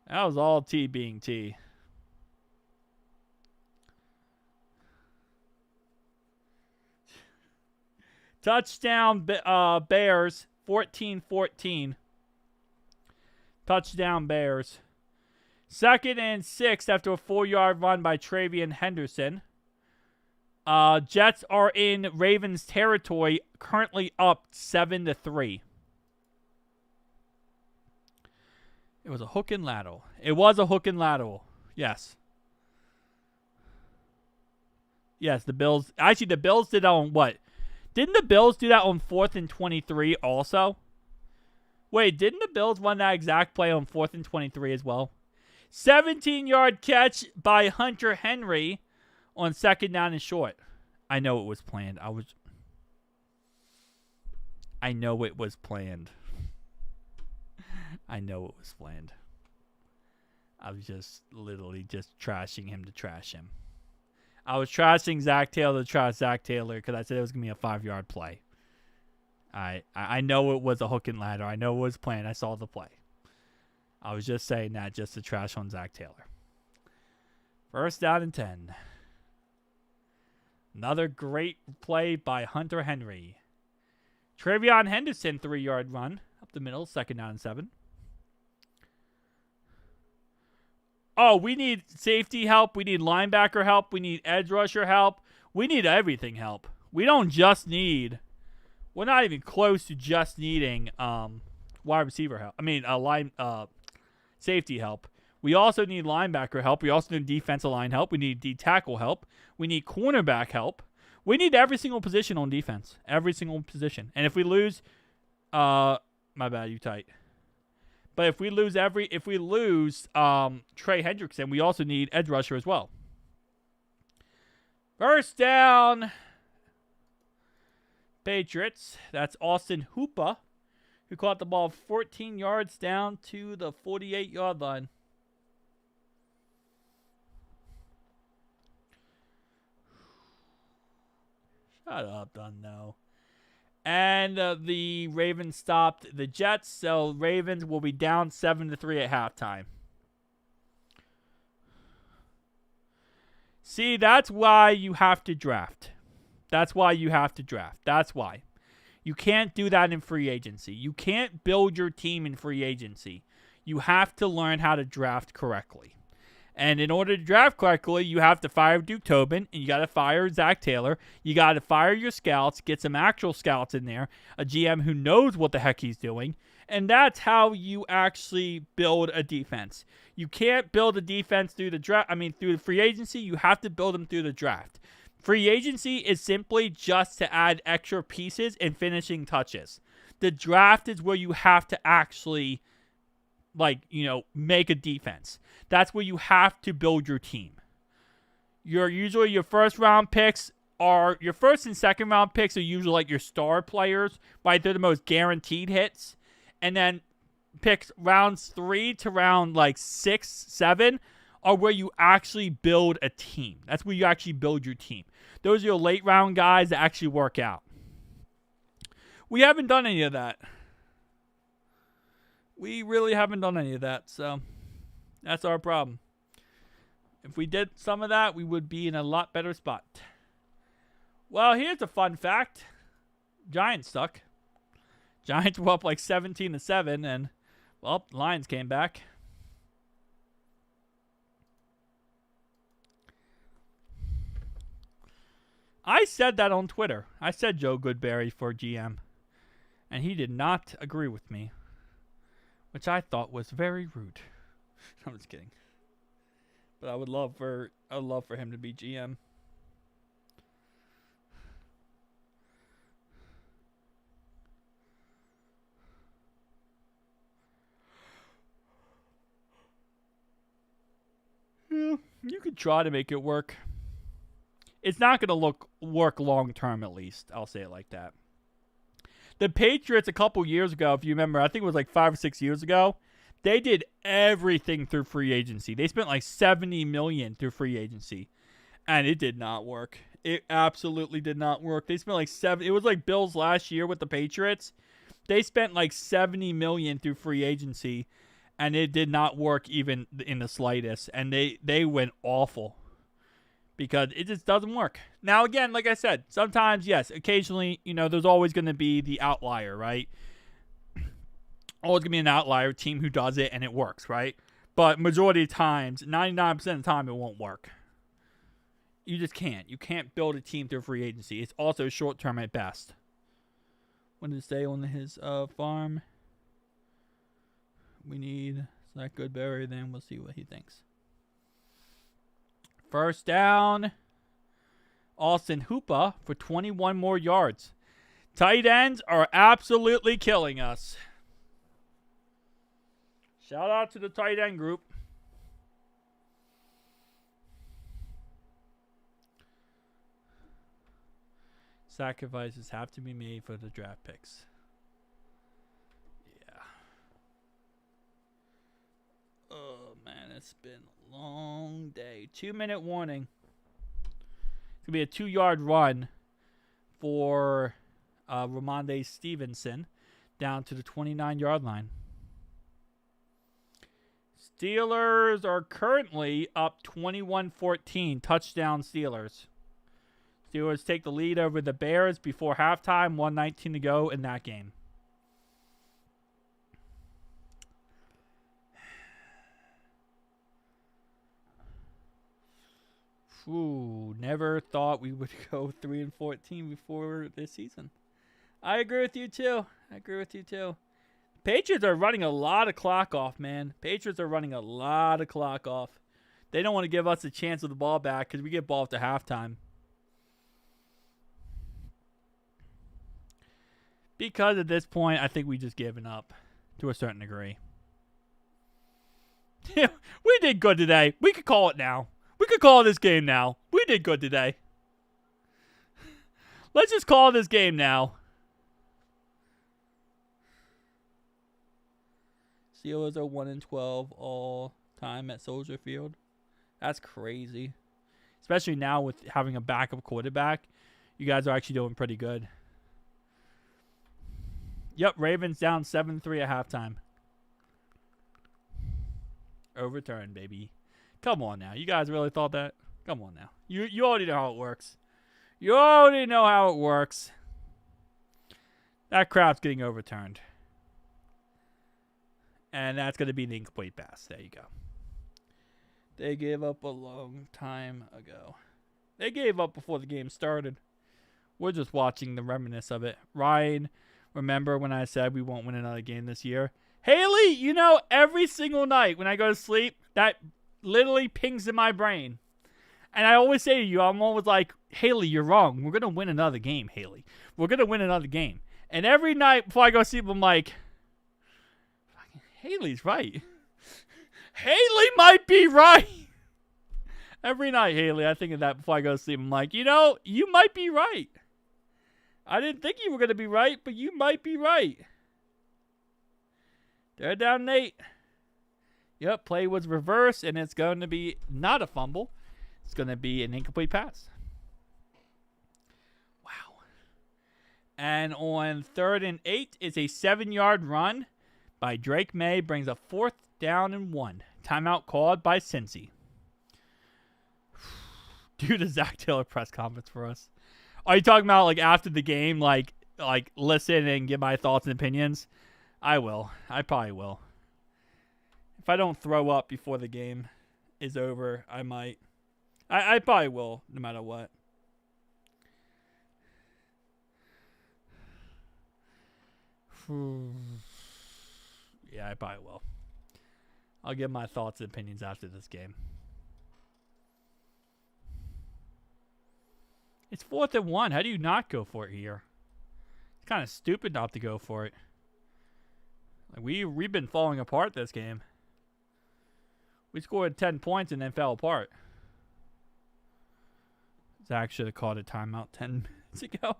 That was all T being T. Touchdown, Bears, 14-14. Touchdown, Bears. 2nd and 6 after a 4-yard run by Travion Henderson. Jets are in Ravens territory, currently up 7-3. It was a hook and lateral. It was a hook and lateral. Yes. Yes, the Bills. Actually, the Bills did that on what? Didn't the Bills do that on 4th and 23 also? Wait, didn't the Bills run that exact play on 4th and 23 as well? 17-yard catch by Hunter Henry on 2nd down and short. I know it was planned. I know it was planned. I know it was planned. I was just literally just trashing him to trash him. I was trashing Zach Taylor to trash Zach Taylor because I said it was going to be a 5-yard play. I know it was a hook and ladder. I know it was planned. I saw the play. I was just saying that just to trash on Zach Taylor. 1st down and 10. Another great play by Hunter Henry. Travion Henderson, 3-yard run up the middle, 2nd down and 7. Oh, we need safety help. We need linebacker help. We need edge rusher help. We need everything help. We don't just need. We're not even close to just needing wide receiver help. I mean, safety help. We also need linebacker help. We also need defensive line help. We need D-tackle help. We need cornerback help. We need every single position on defense. Every single position. And if we lose, my bad, you tight. But if we lose Trey Hendrickson, we also need edge rusher as well. 1st down, Patriots. That's Austin Hooper, who caught the ball 14 yards down to the 48-yard line. Shut up, done now. And the Ravens stopped the Jets, so Ravens will be down 7-3 at halftime. See, that's why you have to draft. That's why you have to draft. That's why. You can't do that in free agency. You can't build your team in free agency. You have to learn how to draft correctly. And in order to draft correctly, you have to fire Duke Tobin, and you got to fire Zach Taylor. You got to fire your scouts, get some actual scouts in there, a GM who knows what the heck he's doing, and that's how you actually build a defense. You can't build a defense through the draft. Through the free agency. You have to build them through the draft. Free agency is simply just to add extra pieces and finishing touches. The draft is where you have to actually, make a defense. That's where you have to build your team. Your first round picks are your first and second round picks are usually like your star players, right? They're the most guaranteed hits. And then picks rounds 3 to round 6, 7 are where you actually build a team. That's where you actually build your team. Those are your late round guys that actually work out. We haven't done any of that. We really haven't done any of that, so that's our problem. If we did some of that, we would be in a lot better spot. Well, here's a fun fact. Giants suck. Giants were up 17-7, and, Lions came back. I said that on Twitter. I said Joe Goodberry for GM. And he did not agree with me. Which I thought was very rude. I'm just kidding. But I would love for him to be GM. Yeah, you could try to make it work. It's not going to work long term, at least. I'll say it like that. The Patriots a couple years ago, if you remember, I think it was like 5 or 6 years ago, they did everything through free agency. They spent like $70 million through free agency, and it did not work. It absolutely did not work. They spent like it was like Bills last year with the Patriots. They spent like $70 million through free agency, and it did not work even in the slightest. And they went awful because it just doesn't work. Now, again, like I said, sometimes, yes, occasionally, there's always going to be the outlier, right? Always going to be an outlier team who does it and it works, right? But majority of times, 99% of the time, it won't work. You just can't. You can't build a team through free agency. It's also short-term at best. When did it stay on his farm? We need Zach Goodberry, then we'll see what he thinks. First down. Austin Hooper for 21 more yards. Tight ends are absolutely killing us. Shout out to the tight end group. Sacrifices have to be made for the draft picks. Yeah. Oh, man, it's been a long day. 2-minute warning. It's going to be a 2-yard run for Ramondre Stevenson down to the 29-yard line. Steelers are currently up 21-14. Touchdown Steelers. Steelers take the lead over the Bears before halftime. 1:19 to go in that game. Ooh, never thought we would go 3-14 before this season. I agree with you too. Patriots are running a lot of clock off, man. Patriots are running a lot of clock off. They don't want to give us a chance of the ball back because we get ball after halftime. Because at this point, I think we just given up to a certain degree. We did good today. We could call it now. We could call this game now. We did good today. Let's just call this game now. Steelers are 1-12 all time at Soldier Field. That's crazy. Especially now with having a backup quarterback. You guys are actually doing pretty good. Yep, Ravens down 7-3 at halftime. Overturned, baby. Come on now. You guys really thought that? Come on now. You already know how it works. You already know how it works. That crap's getting overturned. And that's going to be an incomplete pass. There you go. They gave up a long time ago. They gave up before the game started. We're just watching the reminiscence of it. Ryan, remember when I said we won't win another game this year? Haley, every single night when I go to sleep, that literally pings in my brain. And I always say to you, I'm always like, Haley, you're wrong. We're going to win another game, Haley. We're going to win another game. And every night before I go to sleep, I'm like, Haley's right. Haley might be right. Every night, Haley, I think of that before I go to sleep. I'm like, you might be right. I didn't think you were going to be right, but you might be right. They're down 8. Yep, play was reversed, and it's going to be not a fumble. It's going to be an incomplete pass. Wow. And on 3rd and 8, it's a 7-yard run by Drake May. Brings a 4th down and 1. Timeout called by Cincy. Do the Zach Taylor press conference for us. Are you talking about like after the game, like listen and give my thoughts and opinions? I will. I probably will. If I don't throw up before the game is over, I might. I probably will, no matter what. Yeah, I probably will. I'll give my thoughts and opinions after this game. It's 4th and 1. How do you not go for it here? It's kind of stupid not to go for it. Like we've been falling apart this game. We scored 10 points and then fell apart. Zach should have called a timeout 10 minutes ago.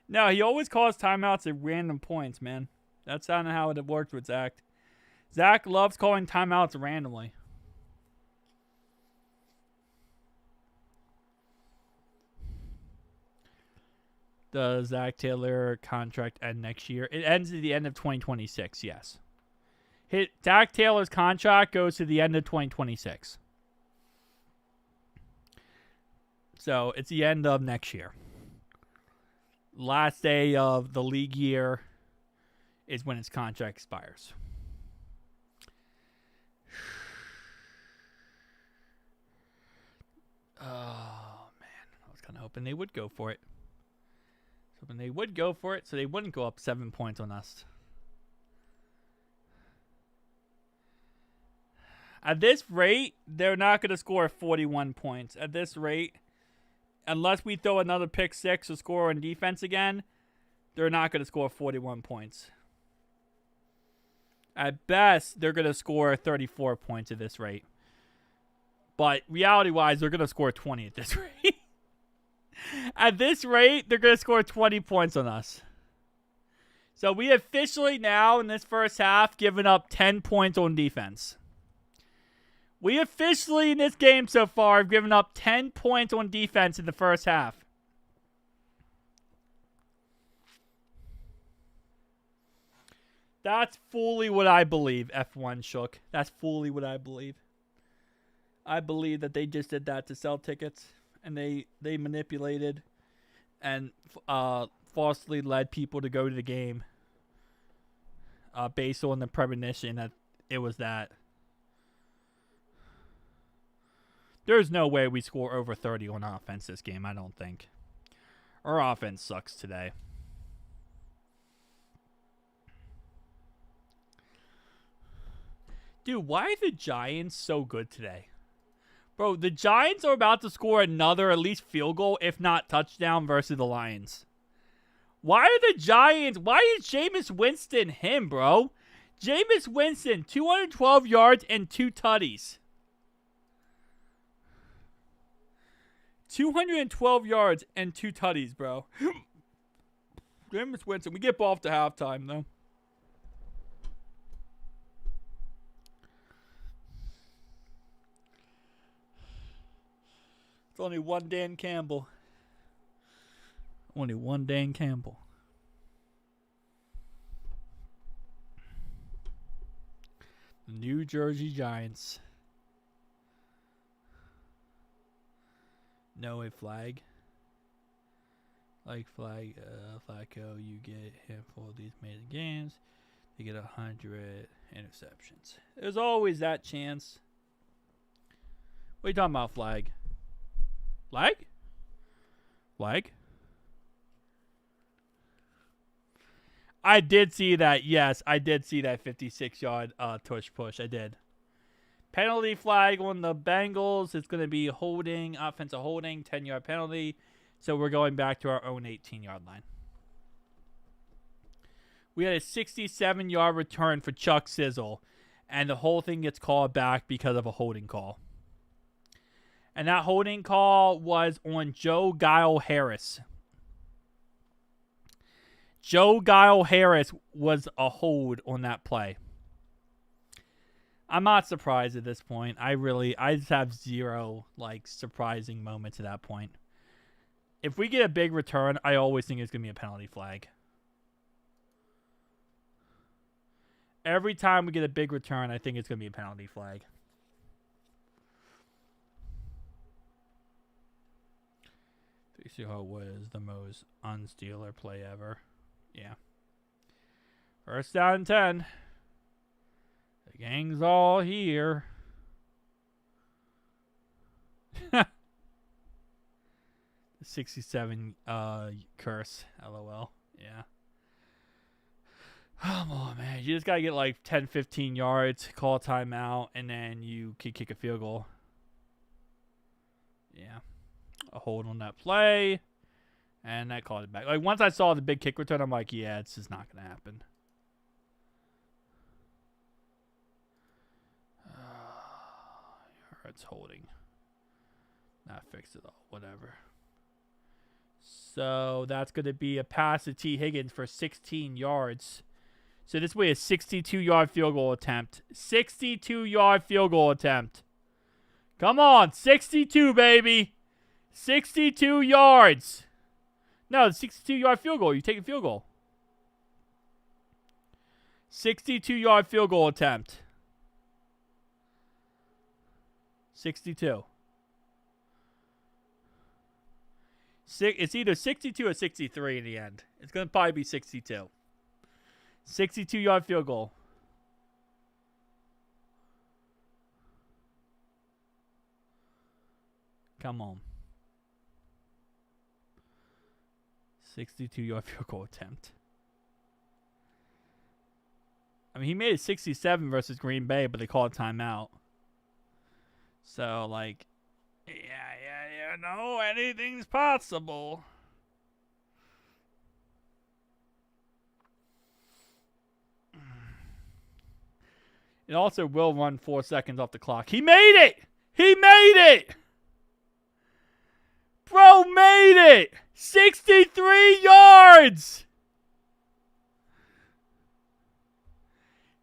No, he always calls timeouts at random points, man. That's not how it works with Zach. Zach loves calling timeouts randomly. Does Zach Taylor contract end next year? It ends at the end of 2026, yes. Zach Taylor's contract goes to the end of 2026. So it's the end of next year. Last day of the league year is when his contract expires. Oh, man. I was kind of hoping they would go for it. Hoping they would go for it so they wouldn't go up 7 points on us. At this rate, they're not going to score 41 points. At this rate, unless we throw another pick six or score on defense again, they're not going to score 41 points. At best, they're going to score 34 points at this rate. But reality-wise, they're going to score 20 at this rate. At this rate, they're going to score 20 points on us. So we officially now, in this first half, given up 10 points on defense. We officially, in this game so far, have given up 10 points on defense in the first half. That's fully what I believe, F1 Shook. That's fully what I believe. I believe that they just did that to sell tickets, and they manipulated and falsely led people to go to the game based on the premonition that it was that. There's no way we score over 30 on offense this game, I don't think. Our offense sucks today. Dude, why are the Giants so good today? Bro, the Giants are about to score another at least field goal, if not touchdown, versus the Lions. Why are the Giants... Why is Jameis Winston him, bro? Jameis Winston, 212 yards and 2 tutties. 212 yards and 2 tutties, bro. Jameis Winston. We get ball off to halftime, though. It's only one Dan Campbell. Only one Dan Campbell. The New Jersey Giants. No a flag. Like flag, Flacco, you get a handful of these amazing games. You get 100 interceptions. There's always that chance. What are you talking about, flag? Flag? Flag? I did see that. Yes, I did see that 56-yard tush push. I did. Penalty flag on the Bengals. It's going to be holding, offensive holding, 10-yard penalty. So we're going back to our own 18-yard line. We had a 67-yard return for Chuck Sizzle, and the whole thing gets called back because of a holding call. And that holding call was on Joe Guile Harris. Joe Guile Harris was a hold on that play. I'm not surprised at this point. I just have zero, surprising moments at that point. If we get a big return, I always think it's going to be a penalty flag. Every time we get a big return, I think it's going to be a penalty flag. Hall was the most un-Steeler play ever. Yeah. First down 10. The gang's all here. The 67 curse. LOL. Yeah. Come on, man. You just got to get like 10, 15 yards, call a timeout, and then you can kick a field goal. Yeah. A hold on that play. And I called it back. Like, once I saw the big kick return, I'm like, yeah, it's just not going to happen. It's holding. Not fixed at all. Whatever. So that's going to be a pass to T. Higgins for 16 yards. So this way a 62-yard field goal attempt. 62-yard field goal attempt. Come on. 62, baby. 62 yards. No, 62-yard field goal. You take a field goal. 62-yard field goal attempt. 62. It's either 62 or 63 in the end. It's going to probably be 62. 62-yard field goal. Come on. 62-yard field goal attempt. I mean, he made it 67 versus Green Bay, but they called a timeout. So, like, yeah, no, anything's possible. It also will run 4 seconds off the clock. He made it! He made it! Bro made it! 63 yards!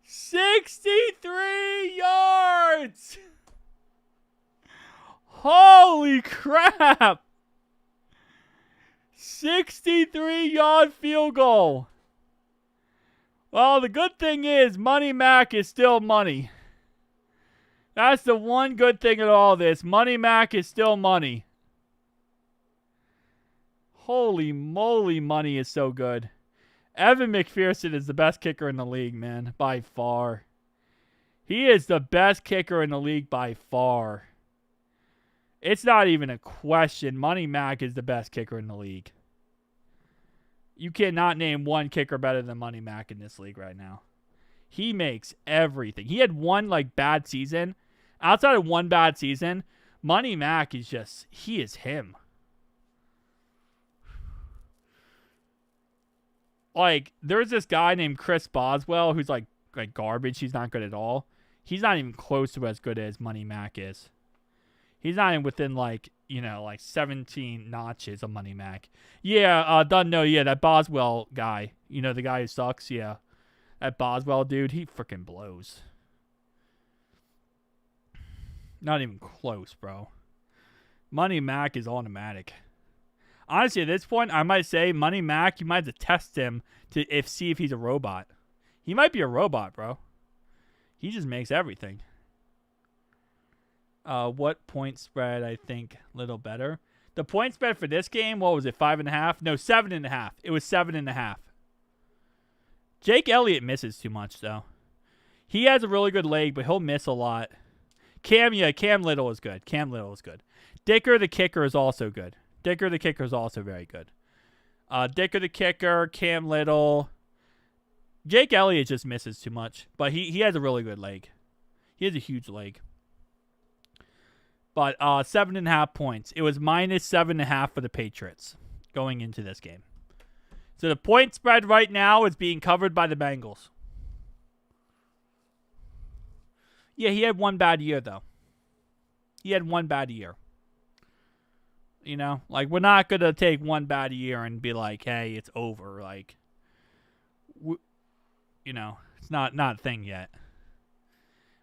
63 yards! Holy crap! 63-yard field goal. Well, the good thing is Money Mac is still money. That's the one good thing in all this. Money Mac is still money. Holy moly, money is so good. Evan McPherson is the best kicker in the league, man, by far. He is the best kicker in the league by far. It's not even a question. Money Mac is the best kicker in the league. You cannot name one kicker better than Money Mac in this league right now. He makes everything. He had one bad season. Outside of one bad season, Money Mac is just, he is him. Like, there's this guy named Chris Boswell who's like garbage. He's not good at all. He's not even close to as good as Money Mac is. He's not even within 17 notches of Money Mac. Yeah, that Boswell guy. The guy who sucks, yeah. That Boswell dude, he freaking blows. Not even close, bro. Money Mac is automatic. Honestly, at this point, I might say Money Mac, you might have to test him to see if he's a robot. He might be a robot, bro. He just makes everything. What point spread, I think, a little better. The point spread for this game, what was it, 5.5? No, 7.5. It was 7.5. Jake Elliott misses too much, though. He has a really good leg, but he'll miss a lot. Cam Little is good. Dicker the kicker is also good. Dicker the kicker is also very good. Dicker the kicker, Cam Little. Jake Elliott just misses too much, but he has a really good leg. He has a huge leg. But 7.5 points. It was minus 7.5 for the Patriots going into this game. So the point spread right now is being covered by the Bengals. Yeah, he had one bad year, though. He had one bad year. We're not going to take one bad year and be like, hey, it's over. It's not a thing yet.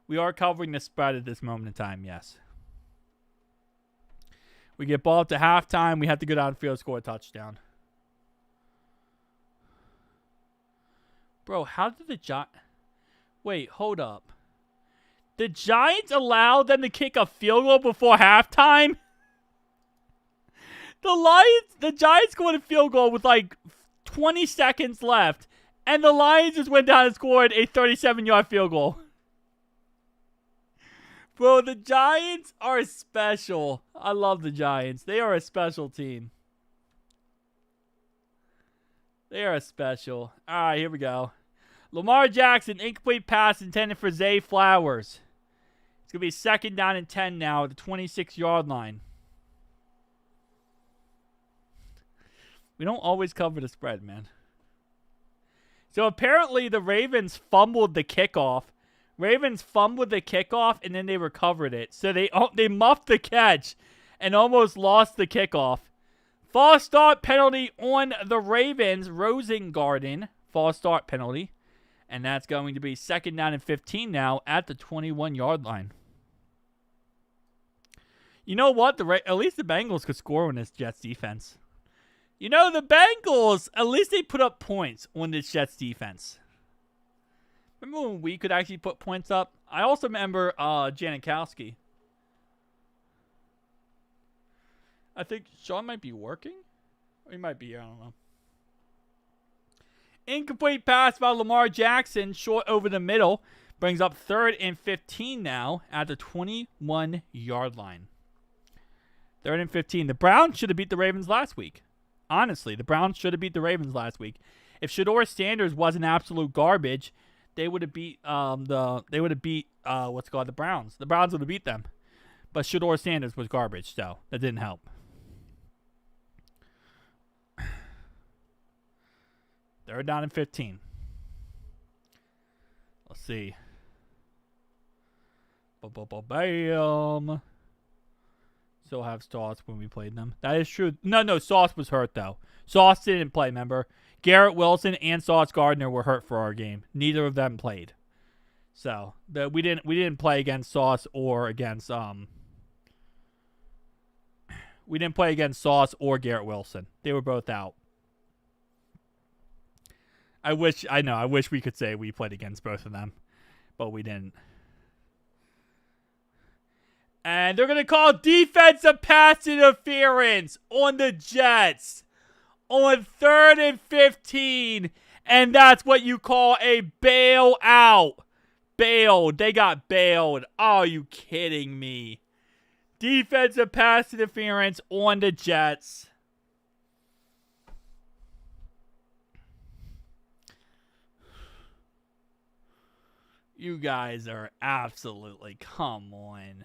We are covering the spread at this moment in time, yes. We get ball up to halftime. We have to go downfield, score a touchdown. Bro, how did the Giants... Wait, hold up. The Giants allowed them to kick a field goal before halftime? The Giants scored a field goal with 20 seconds left, and the Lions just went down and scored a 37-yard field goal. Bro, the Giants are special. I love the Giants. They are a special team. They are special. All right, here we go. Lamar Jackson, incomplete pass intended for Zay Flowers. It's going to be 2nd down and 10 now at the 26-yard line. We don't always cover the spread, man. So apparently the Ravens fumbled the kickoff. And then they recovered it. So they muffed the catch and almost lost the kickoff. False start penalty on the Ravens. Rosengarten. False start penalty. And that's going to be 2nd down and 15 now at the 21-yard line. You know what? At least the Bengals could score on this Jets defense. You know, the Bengals, at least they put up points on this Jets defense. Remember when we could actually put points up? I also remember Janikowski. I think Sean might be working. Or he might be, I don't know. Incomplete pass by Lamar Jackson, short over the middle. Brings up 3rd and 15 now at the 21-yard line. 3rd and 15. The Browns should have beat the Ravens last week. Honestly, the Browns should have beat the Ravens last week. If Shedeur Sanders wasn't absolute garbage, they would have beat the Browns. The Browns would have beat them. But Shedeur Sanders was garbage, so that didn't help. They're down in 15. Let's see. Bam. Still have Sauce when we played them. That is true. No, Sauce was hurt, though. Sauce didn't play, remember? Garrett Wilson and Sauce Gardner were hurt for our game. Neither of them played. So, we didn't play against Sauce or against we didn't play against Sauce or Garrett Wilson. They were both out. I wish we could say we played against both of them, but we didn't. And they're going to call defensive pass interference on the Jets on 3rd and 15. And that's what you call a bailout. Bailed. They got bailed. Are you kidding me? Defensive pass interference on the Jets. You guys are absolutely, come on.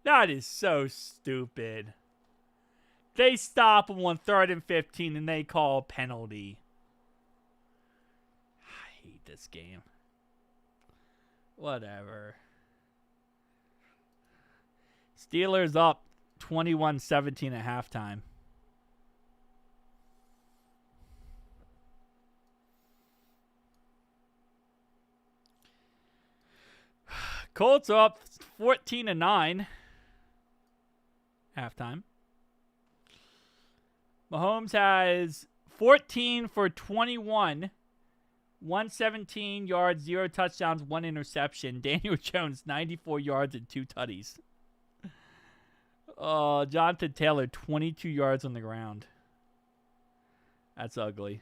That is so stupid. They stop him on 3rd and 15 and they call a penalty. I hate this game. Whatever. Steelers up 21-17 at halftime. Colts are up 14-9. Halftime. Mahomes has 14 for 21. 117 yards, 0 touchdowns, 1 interception. Daniel Jones, 94 yards and 2 tutties. Jonathan Taylor, 22 yards on the ground. That's ugly.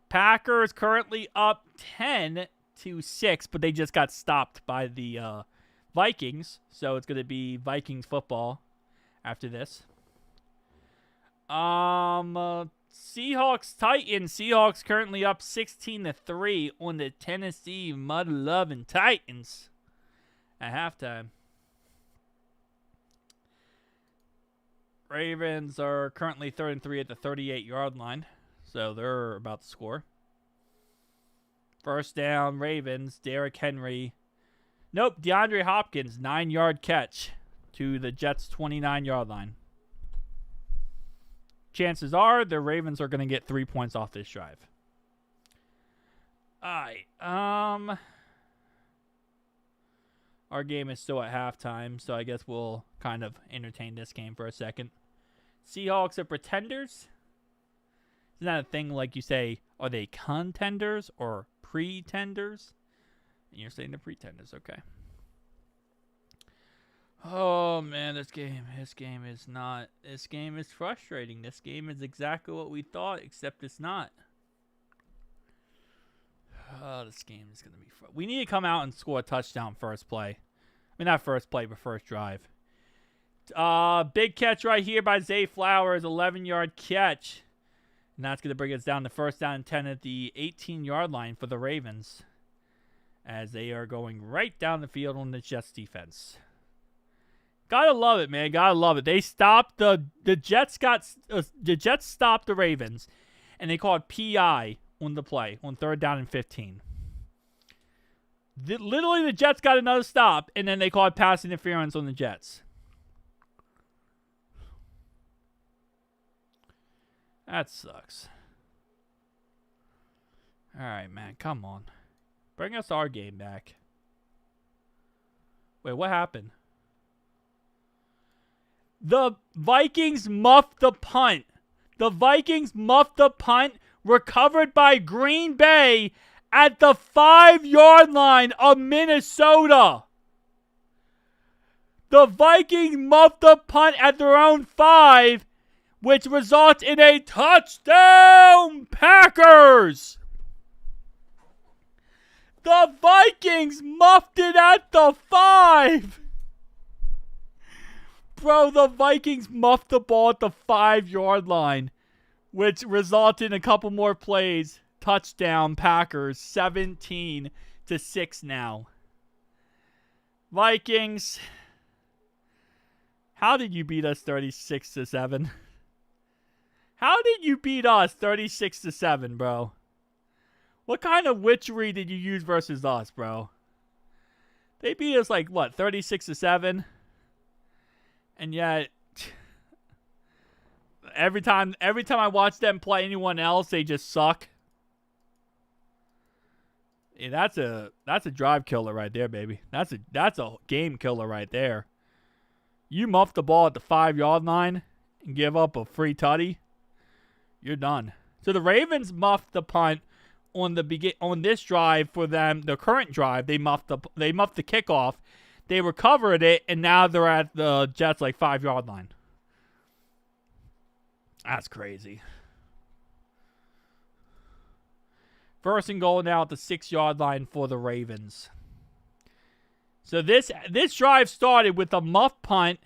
Packers currently up 10-6, but they just got stopped by the Vikings. So it's going to be Vikings football after this. Seahawks Titans. Seahawks currently up 16-3 on the Tennessee mud-loving Titans at halftime. Ravens are currently 3rd and 3 at the 38-yard line, so they're about to score. First down, Ravens. Derrick Henry. Nope, DeAndre Hopkins, 9-yard catch to the Jets' 29-yard line. Chances are the Ravens are going to get 3 points off this drive. All right. Our game is still at halftime, so I guess we'll kind of entertain this game for a second. Seahawks are pretenders. Isn't that a thing like you say, are they contenders or pretenders? And you're saying the pretenders, okay. Oh, man, this game is frustrating. This game is exactly what we thought, except it's not. Oh, this game is going to be fun. We need to come out and score a touchdown first play. I mean, not first play, but first drive. Big catch right here by Zay Flowers, 11-yard catch And that's going to bring us down to 1st down and 10 at the 18-yard line for the Ravens, as they are going right down the field on the Jets defense. Gotta love it, man. Gotta love it. They stopped the Jets. The Jets stopped the Ravens, and they called PI on the play on 3rd down and 15. Literally, the Jets got another stop, and then they called pass interference on the Jets. That sucks. All right, man. Come on. Bring us our game back. Wait, what happened? The Vikings muffed the punt. The Vikings muffed the punt, recovered by Green Bay at the 5-yard line of Minnesota. The Vikings muffed the punt at their own 5, which results in a touchdown, Packers. The Vikings muffed it at the 5. Bro, the Vikings muffed the ball at the 5-yard line, which resulted in a couple more plays. Touchdown, Packers, 17-6 now. Vikings, how did you beat us 36-7? How did you beat us 36-7, bro? What kind of witchery did you use versus us, bro? They beat us like, what, 36-7? And yet, every time I watch them play anyone else, they just suck. Yeah, that's a drive killer right there, baby. That's a game killer right there. You muff the ball at the 5-yard line and give up a free tutty, you're done. So the Ravens muffed the punt on this drive for them. The current drive, they muffed the kickoff. They recovered it, and now they're at the Jets' 5-yard line. That's crazy. 1st and goal now at the 6-yard line for the Ravens. So this drive started with a muff punt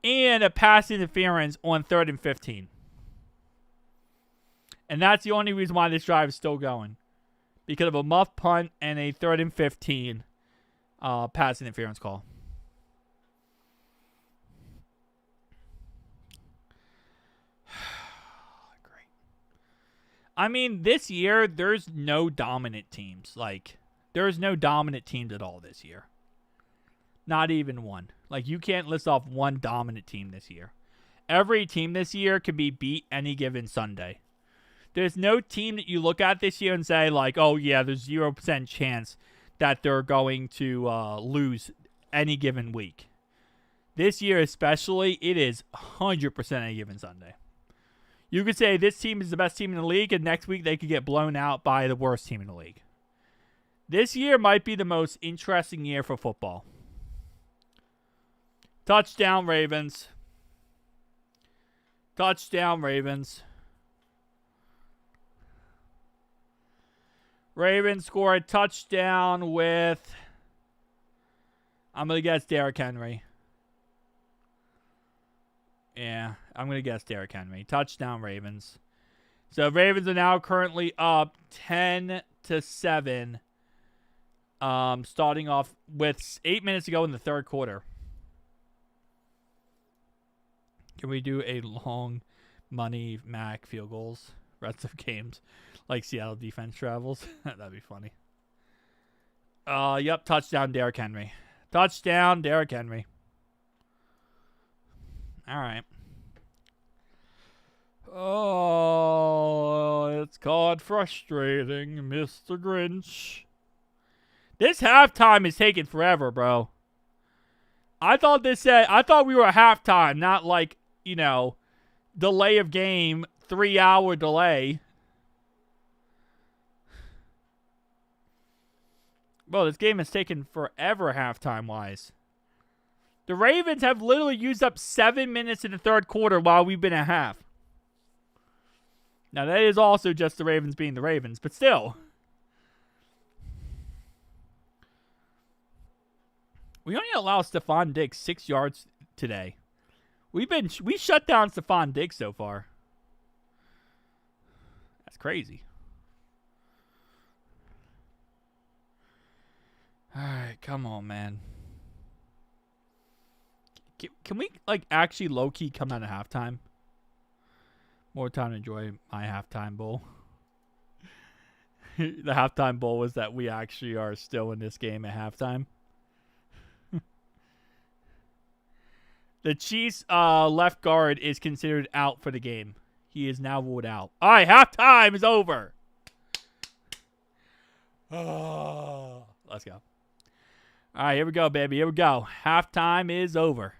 and a pass interference on 3rd and 15. And that's the only reason why this drive is still going. Because of a muff punt and a 3rd and 15 pass interference call. Great. I mean, this year, there's no dominant teams. There's no dominant teams at all this year. Not even one. You can't list off one dominant team this year. Every team this year can be beat any given Sunday. There's no team that you look at this year and say, oh, yeah, there's 0% chance that they're going to lose any given week. This year especially, it is 100% any given Sunday. You could say this team is the best team in the league, and next week they could get blown out by the worst team in the league. This year might be the most interesting year for football. Touchdown, Ravens. Touchdown, Ravens. Ravens score a touchdown with, I'm going to guess, Derrick Henry. Yeah, I'm going to guess Derrick Henry. Touchdown, Ravens. So Ravens are now currently up 10-7, starting off with 8 minutes to go in the 3rd quarter. Can we do a long money Mac field goals rest of games? Seattle defense travels. That'd be funny. Yep, touchdown, Derrick Henry. Touchdown, Derrick Henry. All right. Oh, it's called frustrating, Mr. Grinch. This halftime is taking forever, bro. I thought we were at halftime, not delay of game, 3-hour delay. Bro, this game has taken forever halftime-wise. The Ravens have literally used up 7 minutes in the 3rd quarter while we've been at half. Now, that is also just the Ravens being the Ravens, but still. We only allow Stephon Diggs 6 yards today. We shut down Stephon Diggs so far. That's crazy. All right, come on, man. Can we, like, actually low-key come out of halftime? More time to enjoy my halftime bowl. The halftime bowl was that we actually are still in this game at halftime. The Chiefs' left guard is considered out for the game. He is now ruled out. All right, halftime is over. Oh, let's go. All right, here we go, baby. Here we go. Halftime is over.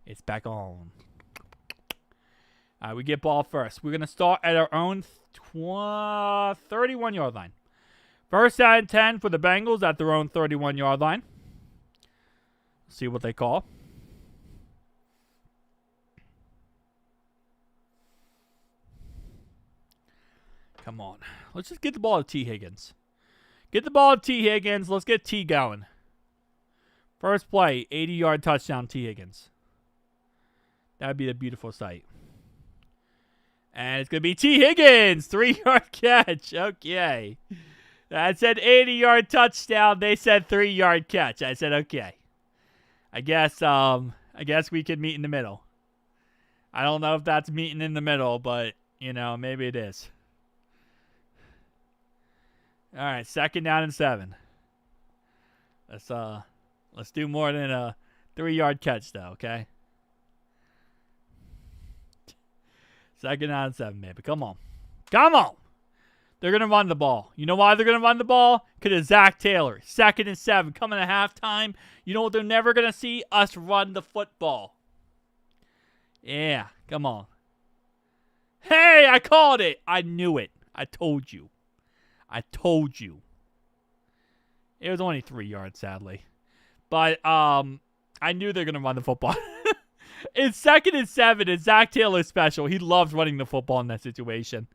It's back on. All right, we get ball first. We're going to start at our own 31-yard line. First and 10 for the Bengals at their own 31-yard line. See what they call. Come on. Let's just get the ball to T. Higgins. Get the ball to T. Higgins. Let's get T going. First play, 80-yard touchdown, T. Higgins. That would be a beautiful sight. And it's going to be T. Higgins. 3-yard catch. Okay. That said 80-yard touchdown. They said 3-yard catch. I said, okay. I guess we could meet in the middle. I don't know if that's meeting in the middle, but, you know, maybe it is. All right, 2nd down and 7. Let's do more than a 3-yard catch, though, okay? 2nd down and 7, baby. Come on. Come on. They're going to run the ball. You know why they're going to run the ball? Because of Zach Taylor. 2nd and 7. Coming at halftime. You know what they're never going to see? Us run the football. Yeah. Come on. Hey, I called it. I knew it. I told you. I told you. It was only 3 yards, sadly. But I knew they're going to run the football. It's 2nd and 7. It's Zach Taylor's special. He loves running the football in that situation.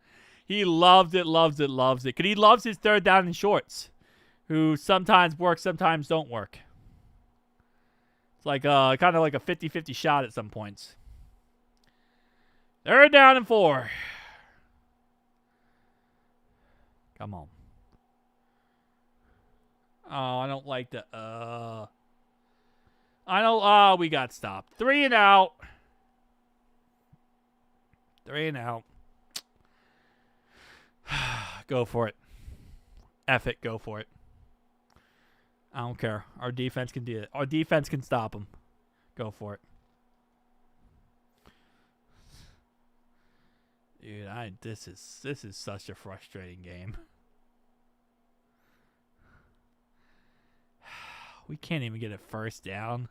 He loves it, loves it, loves it. Because he loves his 3rd down and shorts, who sometimes work, sometimes don't work. It's like kind of like a 50-50 shot at some points. 3rd down and 4. Come on. Oh, I don't like the we got stopped. 3 and out. 3 and out. Go for it. F it, go for it. I don't care. Our defense can do it. Our defense can stop them. Go for it. Dude, this is such a frustrating game. We can't even get a 1st down.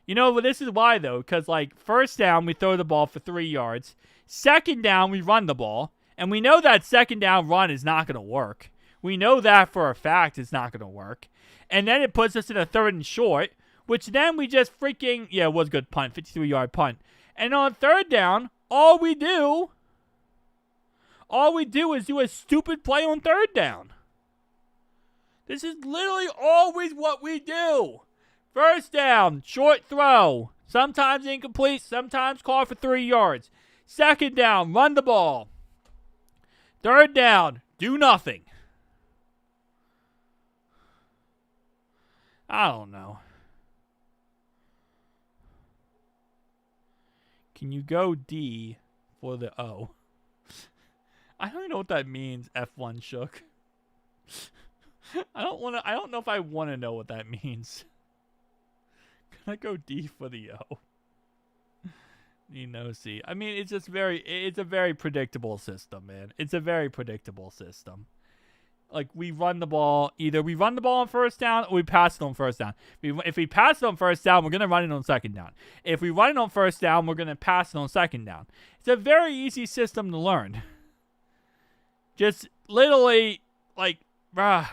You know, but this is why, though. Because, like, 1st down, we throw the ball for 3 yards. 2nd down, we run the ball. And we know that 2nd down run is not going to work. We know that for a fact it's not going to work. And then it puts us in a 3rd and short, which then we just freaking... Yeah, it was a good punt. 53-yard punt. And on 3rd down, all we do is do a stupid play on 3rd down. This is literally always what we do. 1st down, short throw. Sometimes incomplete, sometimes called for 3 yards. 2nd down, run the ball. 3rd down, do nothing. I don't know. Can you go D for the O? I don't even know what that means, F1 shook. I don't know if I want to know what that means. Can I go D for the O? You know, C. I mean, it's a very predictable system, man. It's a very predictable system. Like, we run the ball. Either we run the ball on 1st down or we pass it on 1st down. If we pass it on 1st down, we're going to run it on 2nd down. If we run it on 1st down, we're going to pass it on 2nd down. It's a very easy system to learn. Just literally, like, bruh.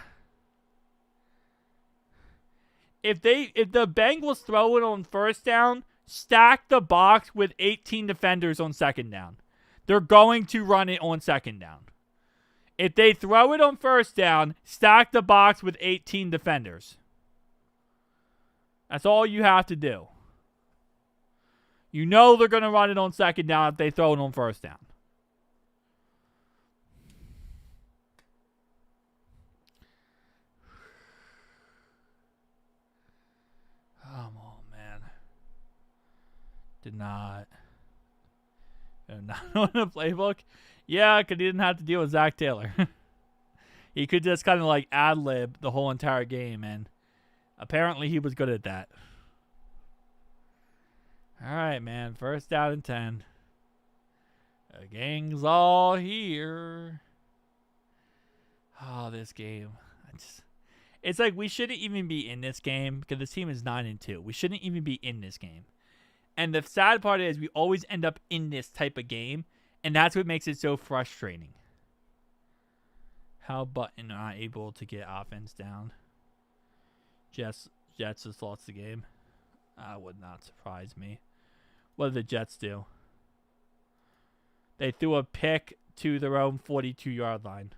If the Bengals throw it on 1st down, stack the box with 18 defenders on 2nd down. They're going to run it on 2nd down. If they throw it on 1st down, stack the box with 18 defenders. That's all you have to do. You know they're going to run it on second down if they throw it on first down. Come on, man. Did not on the playbook. Yeah, because he didn't have to deal with Zach Taylor. He could just kind of like ad-lib the whole entire game, and apparently he was good at that. All right, man. First down and 10. The gang's all here. Oh, this game. It's like we shouldn't even be in this game because this team is 9-2. We shouldn't even be in this game. And the sad part is we always end up in this type of game, and that's what makes it so frustrating. How Button not able to get offense down. Jets just lost the game. That would not surprise me. What did the Jets do? They threw a pick to their own 42-yard line.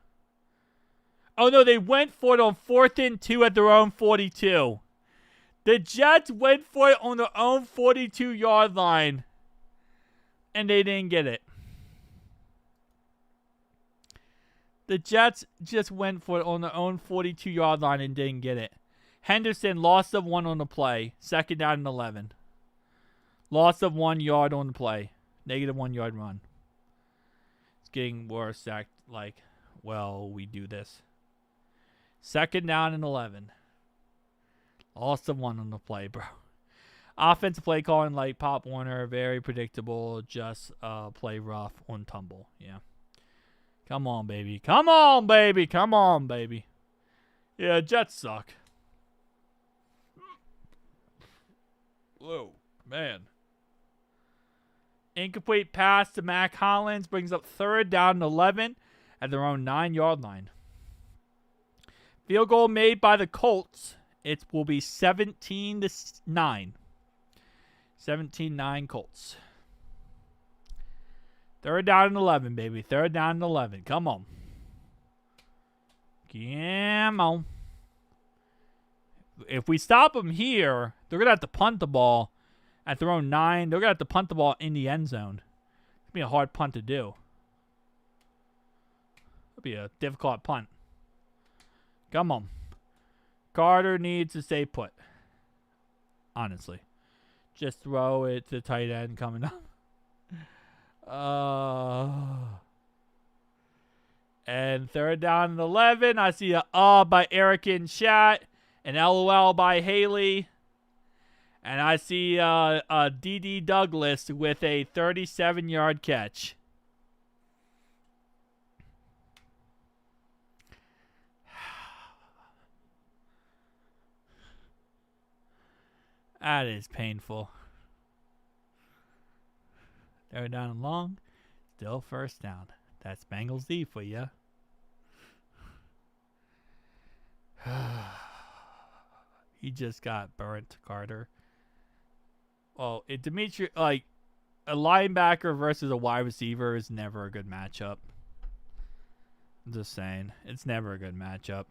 Oh, no, they went for it on 4th and 2 at their own 42. The Jets went for it on their own 42-yard line, and they didn't get it. The Jets just went for it on their own 42-yard line and didn't get it. Henderson lost of 1 on the play. Second down and 11. Loss of 1 yard on the play. Negative 1 yard run. It's getting worse. We do this. Second down and 11. Loss of 1 on the play, bro. Offensive play calling like Pop Warner. Very predictable. Just play rough on tumble. Yeah. Come on, baby. Come on, baby. Come on, baby. Yeah, Jets suck. Whoa, man. Incomplete pass to Mac Hollins brings up 3rd down and 11 at their own 9-yard line. Field goal made by the Colts. It will be 17-9. 17-9 Colts. 3rd down and 11, baby. 3rd down and 11. Come on. Come on. If we stop them here, they're going to have to punt the ball at their own 9. They're going to have to punt the ball in the end zone. It's going to be a hard punt to do. It'll be a difficult punt. Come on. Carter needs to stay put. Honestly. Just throw it to the tight end coming up. And 3rd down and 11. I see a by Eric in chat. An LOL by Haley. And I see D.D. Douglas with a 37-yard catch. That is painful. 3rd down and long. Still first down. That's Bengals D for you. He just got burnt, Carter. Well, Dimitri, a linebacker versus a wide receiver is never a good matchup. I'm just saying. It's never a good matchup.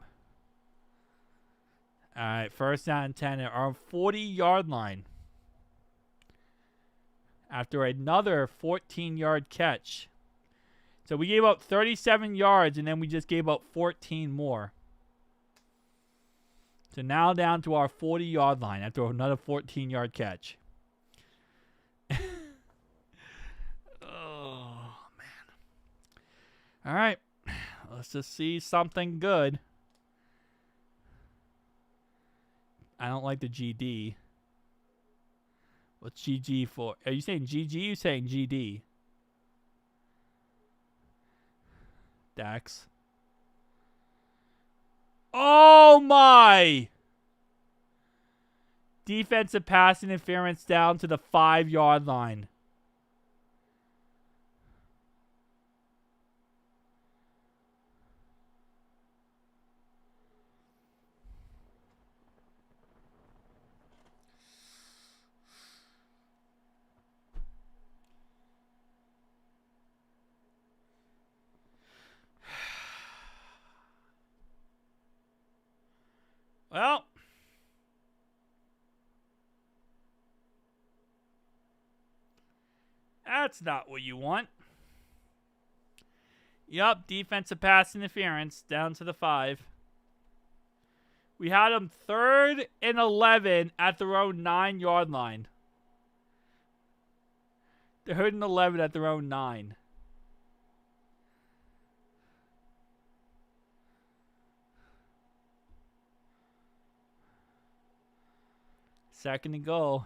All right, 1st down and 10 at our 40-yard line. After another 14-yard catch. So we gave up 37 yards, and then we just gave up 14 more. So now down to our 40-yard line after another 14-yard catch. Oh, man. All right. Let's just see something good. I don't like the GD. What's GG for? Are you saying GG or are you saying GD? Dax. Oh, my! Defensive pass interference down to the 5-yard line. Well, That's not what you want. Yup, defensive pass interference down to the 5. We had them 3rd and 11 at their own 9-yard line. 3rd and 11 at their own 9. Second and goal.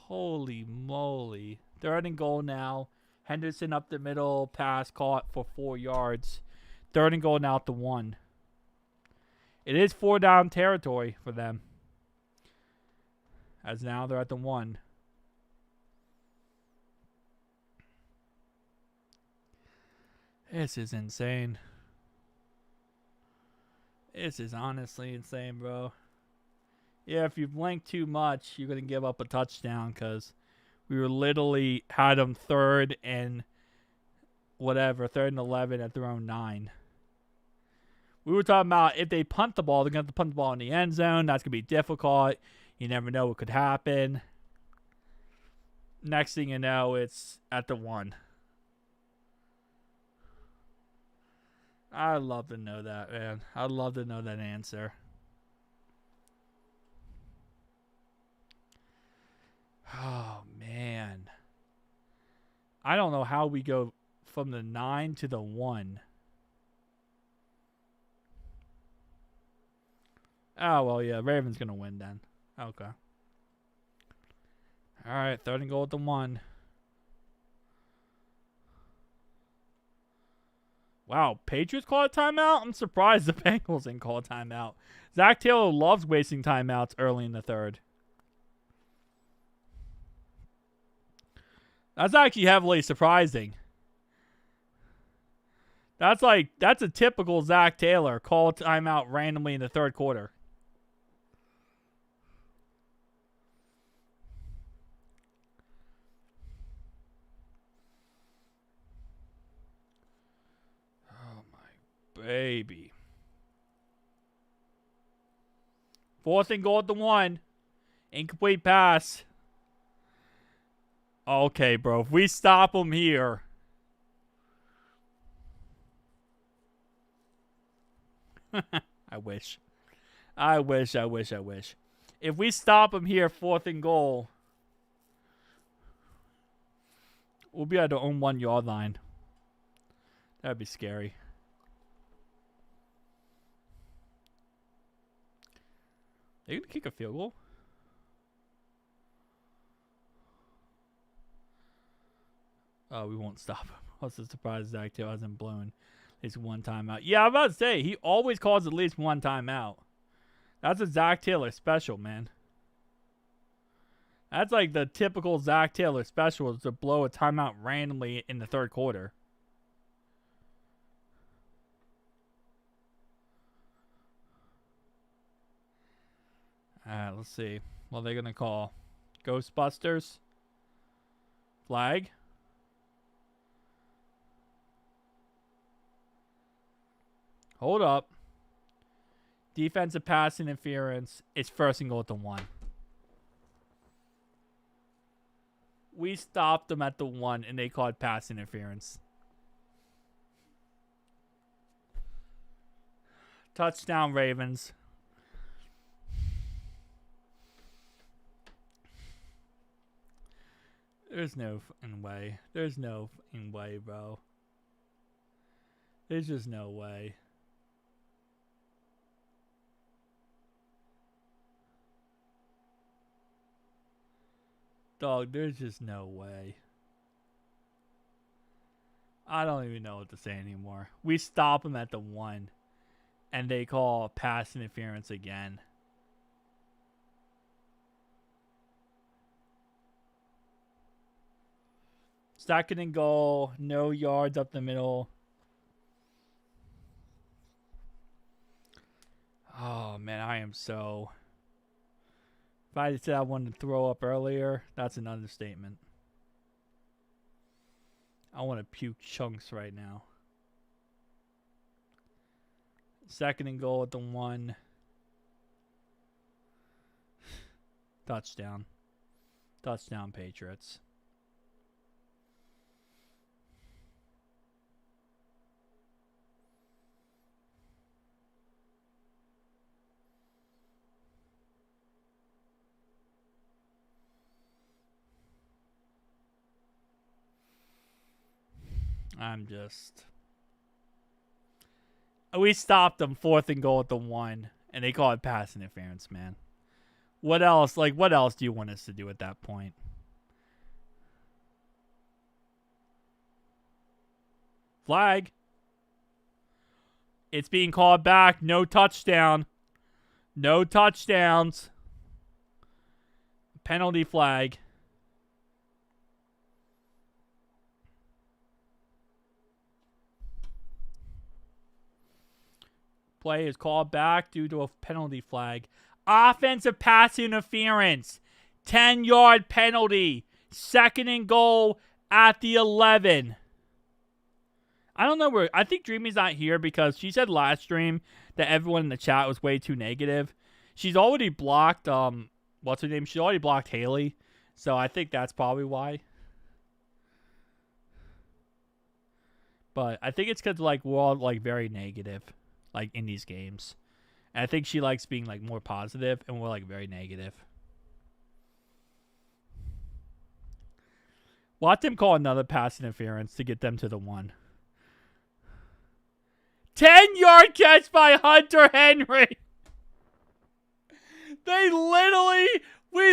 Holy moly. 3rd and goal now. Henderson up the middle. Pass caught for 4 yards. 3rd and goal now at the 1. It is 4 down territory for them. As now they're at the 1. This is insane. This is honestly insane, bro. Yeah, if you blink too much, you're going to give up a touchdown because we were literally had them 3rd and whatever, 3rd and 11 at their own 9. We were talking about if they punt the ball, they're going to have to punt the ball in the end zone. That's going to be difficult. You never know what could happen. Next thing you know, it's at the 1. I'd love to know that, man. I'd love to know that answer. Oh, man. I don't know how we go from the 9 to the 1. Oh, well, yeah. Ravens going to win then. Okay. All right. 3rd and goal at the 1. Wow. Patriots call a timeout? I'm surprised the Bengals didn't call a timeout. Zach Taylor loves wasting timeouts early in the 3rd. That's actually heavily surprising. That's a typical Zach Taylor. Call a timeout randomly in the 3rd quarter. Oh, my baby. 4th and goal at the 1. Incomplete pass. Okay, bro. If we stop them here. I wish. If we stop them here, 4th and goal, we'll be at our own 1-yard line. That'd be scary. They're going to kick a field goal? Oh, we won't stop him. I was so surprised Zach Taylor hasn't blown at least one timeout. Yeah, I'm about to say, he always calls at least one timeout. That's a Zach Taylor special, man. That's like the typical Zach Taylor special, is to blow a timeout randomly in the 3rd quarter. Alright, let's see. What are they going to call? Ghostbusters? Flag? Hold up. Defensive pass interference. It's 1st and goal at the 1. We stopped them at the 1, and they called pass interference. Touchdown, Ravens. There's no fucking way. There's no fucking way, bro. There's just no way. Dog, there's just no way. I don't even know what to say anymore. We stop them at the 1, and they call pass interference again. Second and goal, no yards up the middle. Oh, man, I am so... If I said I wanted to throw up earlier, that's an understatement. I want to puke chunks right now. Second and goal at the 1. Touchdown. Touchdown, Patriots. We stopped them 4th and goal at the 1, and they call it pass interference, man. What else? Like, what else do you want us to do at that point? Flag. It's being called back. No touchdown. No touchdowns. Penalty flag. Play is called back due to a penalty flag. Offensive pass interference. 10-yard penalty. 2nd and goal at the 11. I don't know where. I think Dreamy's not here because she said last stream that everyone in the chat was way too negative. She's already blocked, what's her name? She already blocked Haley. So I think that's probably why. But I think it's because, like, we're all, like, very negative, like, in these games. And I think she likes being, like, more positive, and we're, like, very negative. Watch them call another pass interference to get them to the 1. 10-yard catch by Hunter Henry. We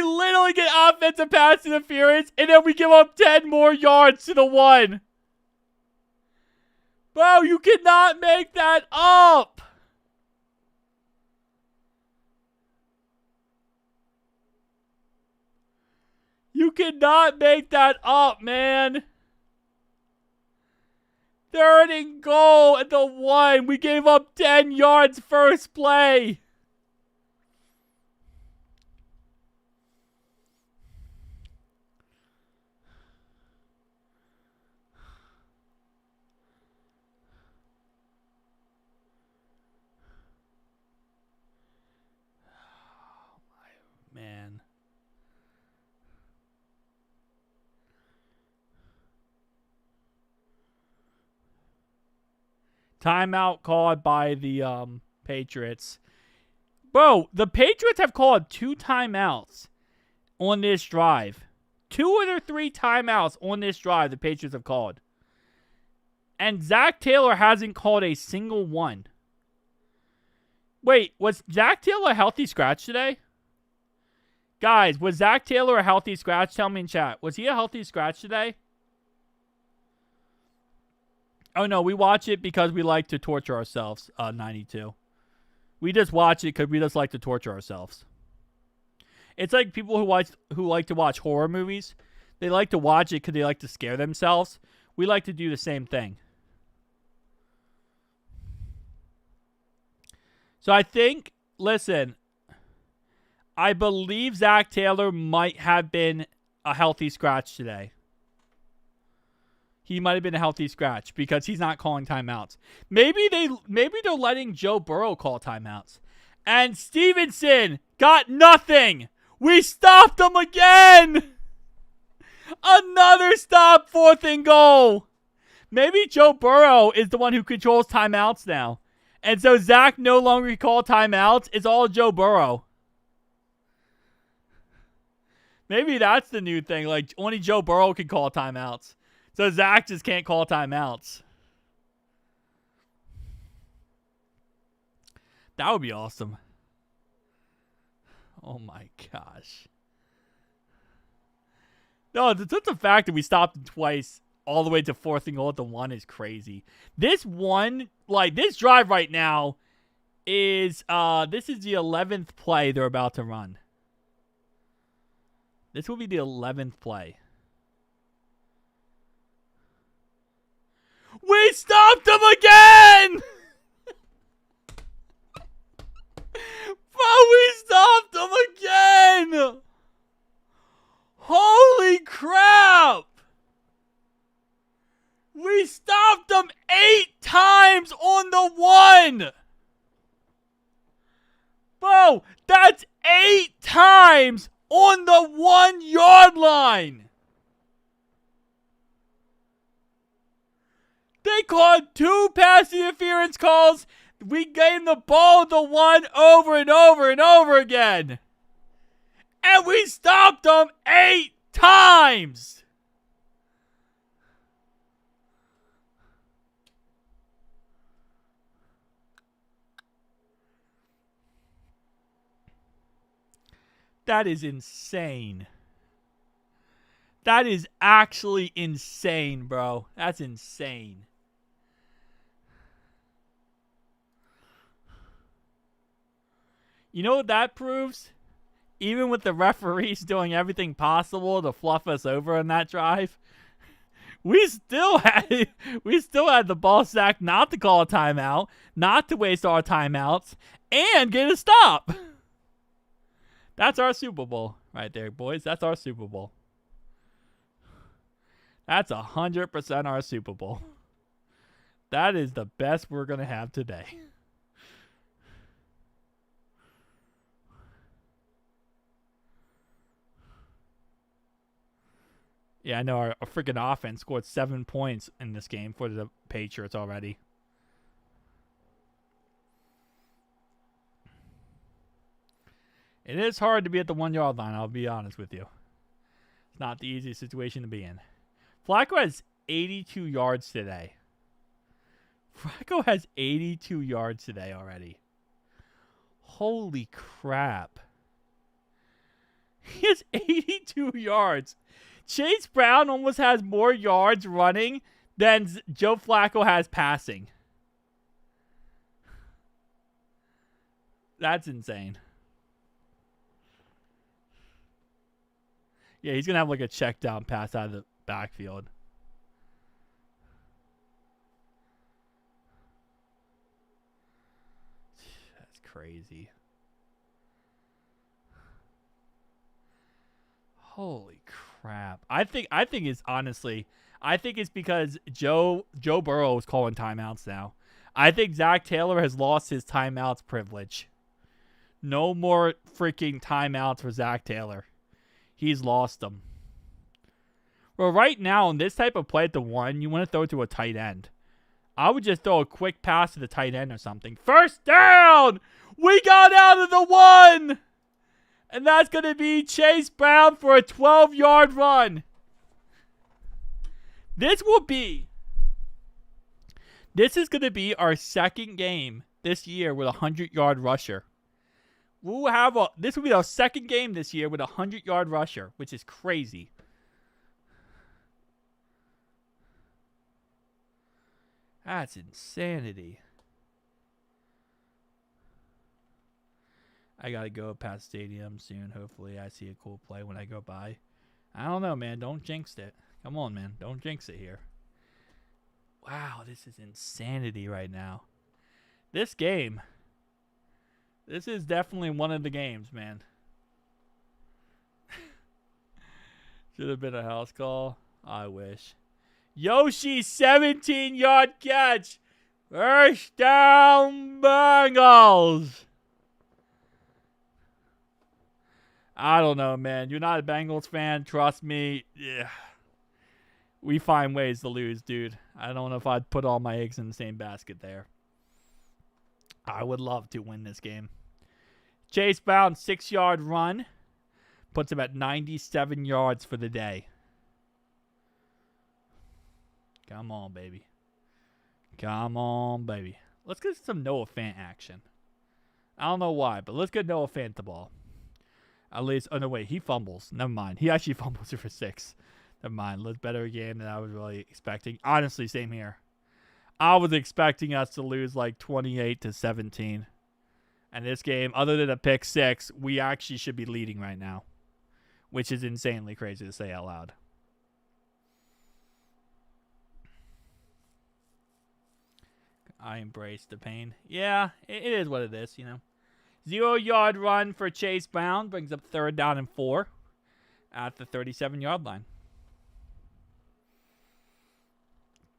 literally get offensive pass interference, and then we give up 10 more yards to the 1. Bro, you cannot make that up. You cannot make that up, man. 3rd and goal at the 1. We gave up 10 yards first play. Man. Timeout called by the Patriots. Bro, the Patriots have called 2 timeouts on this drive. 2 of their 3 timeouts on this drive the Patriots have called. And Zach Taylor hasn't called a single one. Wait, was Zach Taylor a healthy scratch today? Guys, was Zach Taylor a healthy scratch? Tell me in chat. Was he a healthy scratch today? Oh, no, we watch it because we like to torture ourselves, 92. We just watch it because we just like to torture ourselves. It's like people who like to watch horror movies. They like to watch it because they like to scare themselves. We like to do the same thing. So I think, listen, I believe Zach Taylor might have been a healthy scratch today. He might have been a healthy scratch because he's not calling timeouts. Maybe they're letting Joe Burrow call timeouts. And Stevenson got nothing. We stopped him again. Another stop, 4th and goal. Maybe Joe Burrow is the one who controls timeouts now. And so Zach no longer can call timeouts. It's all Joe Burrow. Maybe that's the new thing. Like, only Joe Burrow can call timeouts. So Zach just can't call timeouts. That would be awesome. Oh my gosh. No, just the fact that we stopped him twice all the way to 4th and goal at the 1 is crazy. This one, like this drive right now is this is the 11th play they're about to run. This will be the 11th play. We stopped him again! Bro, we stopped him again! Holy crap! We stopped him 8 times on the 1! Bro, that's 8 times on the 1 yard line. They called 2 pass interference calls. We gave the ball to 1 over and over and over again. And we stopped them 8 times. That is insane. That is actually insane, bro. That's insane. You know what that proves? Even with the referees doing everything possible to fluff us over on that drive, we still had the ball sack not to call a timeout, not to waste our timeouts, and get a stop. That's our Super Bowl right there, boys. That's our Super Bowl. That's 100% our Super Bowl. That is the best we're going to have today. Yeah, I know our freaking offense scored 7 points in this game for the Patriots already. It is hard to be at the 1 yard line, I'll be honest with you. It's not the easiest situation to be in. Flacco has 82 yards today. Flacco has 82 yards today already. Holy crap. He has 82 yards. Chase Brown almost has more yards running than Joe Flacco has passing. That's insane. Yeah, he's going to have like a check down pass out of the backfield. That's crazy. Holy crap. I think it's honestly, I think it's because Joe Burrow is calling timeouts now. I think Zach Taylor has lost his timeouts privilege. No more freaking timeouts for Zach Taylor. He's lost them. Well, right now, in this type of play at the 1, you want to throw it to a tight end. I would just throw a quick pass to the tight end or something. First down! We got out of the 1! And that's going to be Chase Brown for a 12-yard run. This is going to be our second game this year with a 100-yard rusher. This will be our second game this year with a 100-yard rusher, which is crazy. That's insanity. I got to go past stadium soon. Hopefully I see a cool play when I go by. I don't know, man. Don't jinx it. Come on, man. Don't jinx it here. Wow, this is insanity right now. This game... This is definitely one of the games, man. Should have been a house call. I wish. Yoshi's 17-yard catch. First down, Bengals. I don't know, man. You're not a Bengals fan. Trust me. Yeah. We find ways to lose, dude. I don't know if I'd put all my eggs in the same basket there. I would love to win this game. Chase Brown, 6-yard run. Puts him at 97 yards for the day. Come on, baby. Come on, baby. Let's get some Noah Fant action. I don't know why, but let's get Noah Fant the ball. At least, oh no, wait, he fumbles. Never mind. He actually fumbles it for 6. Never mind. Let's better game than I was really expecting. Honestly, same here. I was expecting us to lose like 28-17. And this game, other than a pick 6, we actually should be leading right now. Which is insanely crazy to say out loud. I embrace the pain. Yeah, it is what it is, you know. 0-yard run for Chase Brown brings up 3rd down and 4 at the 37-yard line.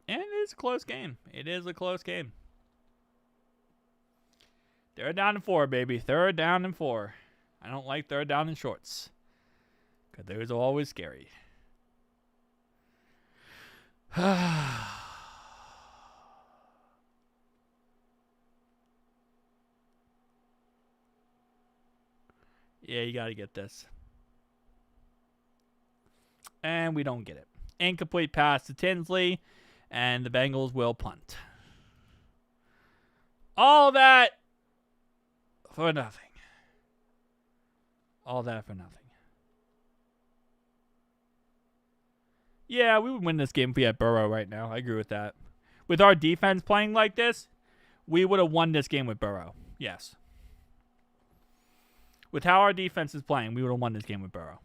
And it is a close game. It is a close game. 3rd down and 4, baby. 3rd down and 4. I don't like 3rd down and shorts. Because those are always scary. Yeah, you got to get this. And we don't get it. Incomplete pass to Tinsley, and the Bengals will punt. All that for nothing. All that for nothing. Yeah, we would win this game if we had Burrow right now. I agree with that. With our defense playing like this, we would have won this game with Burrow. Yes. With how our defense is playing, we would have won this game with Burrow.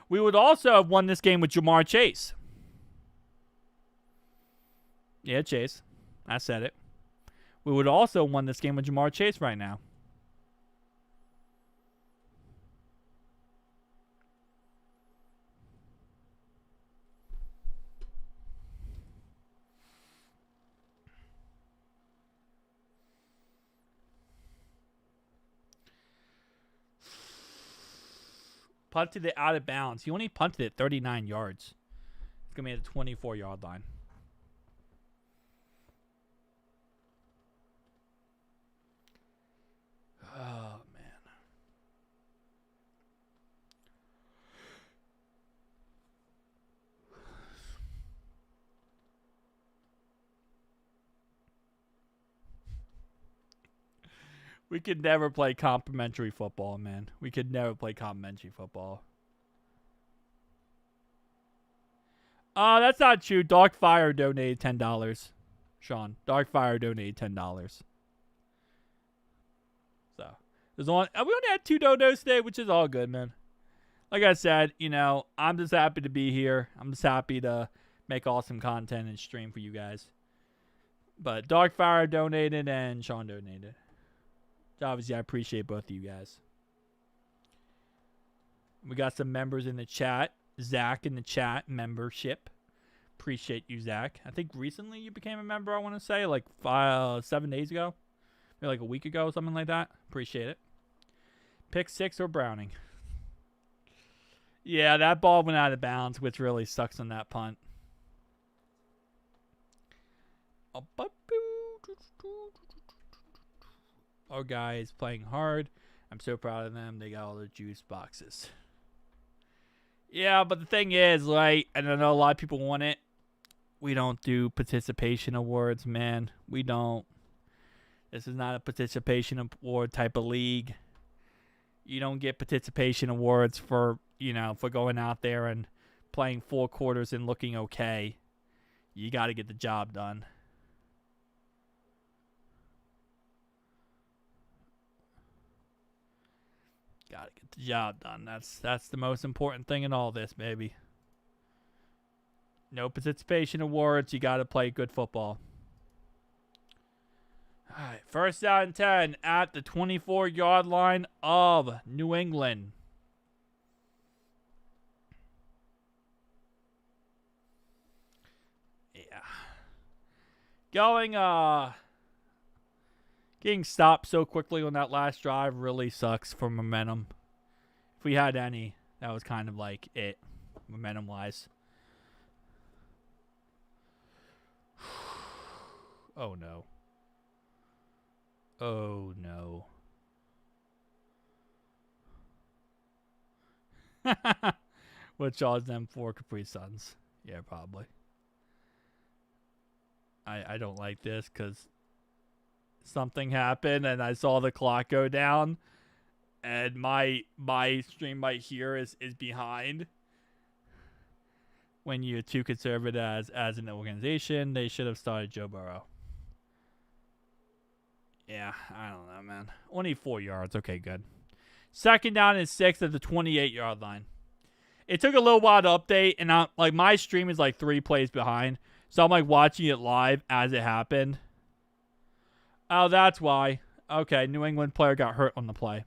We would also have won this game with Jamar Chase. Yeah, Chase. I said it. We would also have won this game with Jamar Chase right now. Punted it out of bounds. He only punted it 39 yards. It's going to be at the 24-yard line. Oh, man. We could never play complimentary football, man. We could never play complimentary football. That's not true. Darkfire donated $10. Sean, Darkfire donated $10. So, we only had 2 donos today, which is all good, man. Like I said, I'm just happy to be here. I'm just happy to make awesome content and stream for you guys. But Darkfire donated and Sean donated. So obviously, I appreciate both of you guys. We got some members in the chat. Zach in the chat, membership. Appreciate you, Zach. I think recently you became a member, I want to say, like 7 days ago. Maybe like a week ago, something like that. Appreciate it. Pick 6 or Browning. Yeah, that ball went out of bounds, which really sucks on that punt. Our guy is playing hard. I'm so proud of them. They got all the juice boxes. Yeah, but the thing is, and I know a lot of people want it. We don't do participation awards, man. We don't. This is not a participation award type of league. You don't get participation awards for going out there and playing 4 quarters and looking okay. You got to get the job done. Gotta get the job done. That's the most important thing in all this, baby. No participation awards. You gotta play good football. All right, 1st down and 10 at the 24-yard line of New England. Yeah. Getting stopped so quickly on that last drive really sucks for momentum. If we had any, that was kind of like it, momentum-wise. Oh, no. Oh, no. What charge them for Capri Suns? Yeah, probably. I don't like this because something happened and I saw the clock go down and my stream right here is behind. When you're too conservative as an organization, they should have started Joe Burrow. Yeah, I don't know, man. Only 4 yards. Okay, good. 2nd down and 6 at the 28-yard line. It took a little while to update, and my stream is 3 plays behind, so I'm watching it live as it happened. Oh, that's why. Okay, New England player got hurt on the play.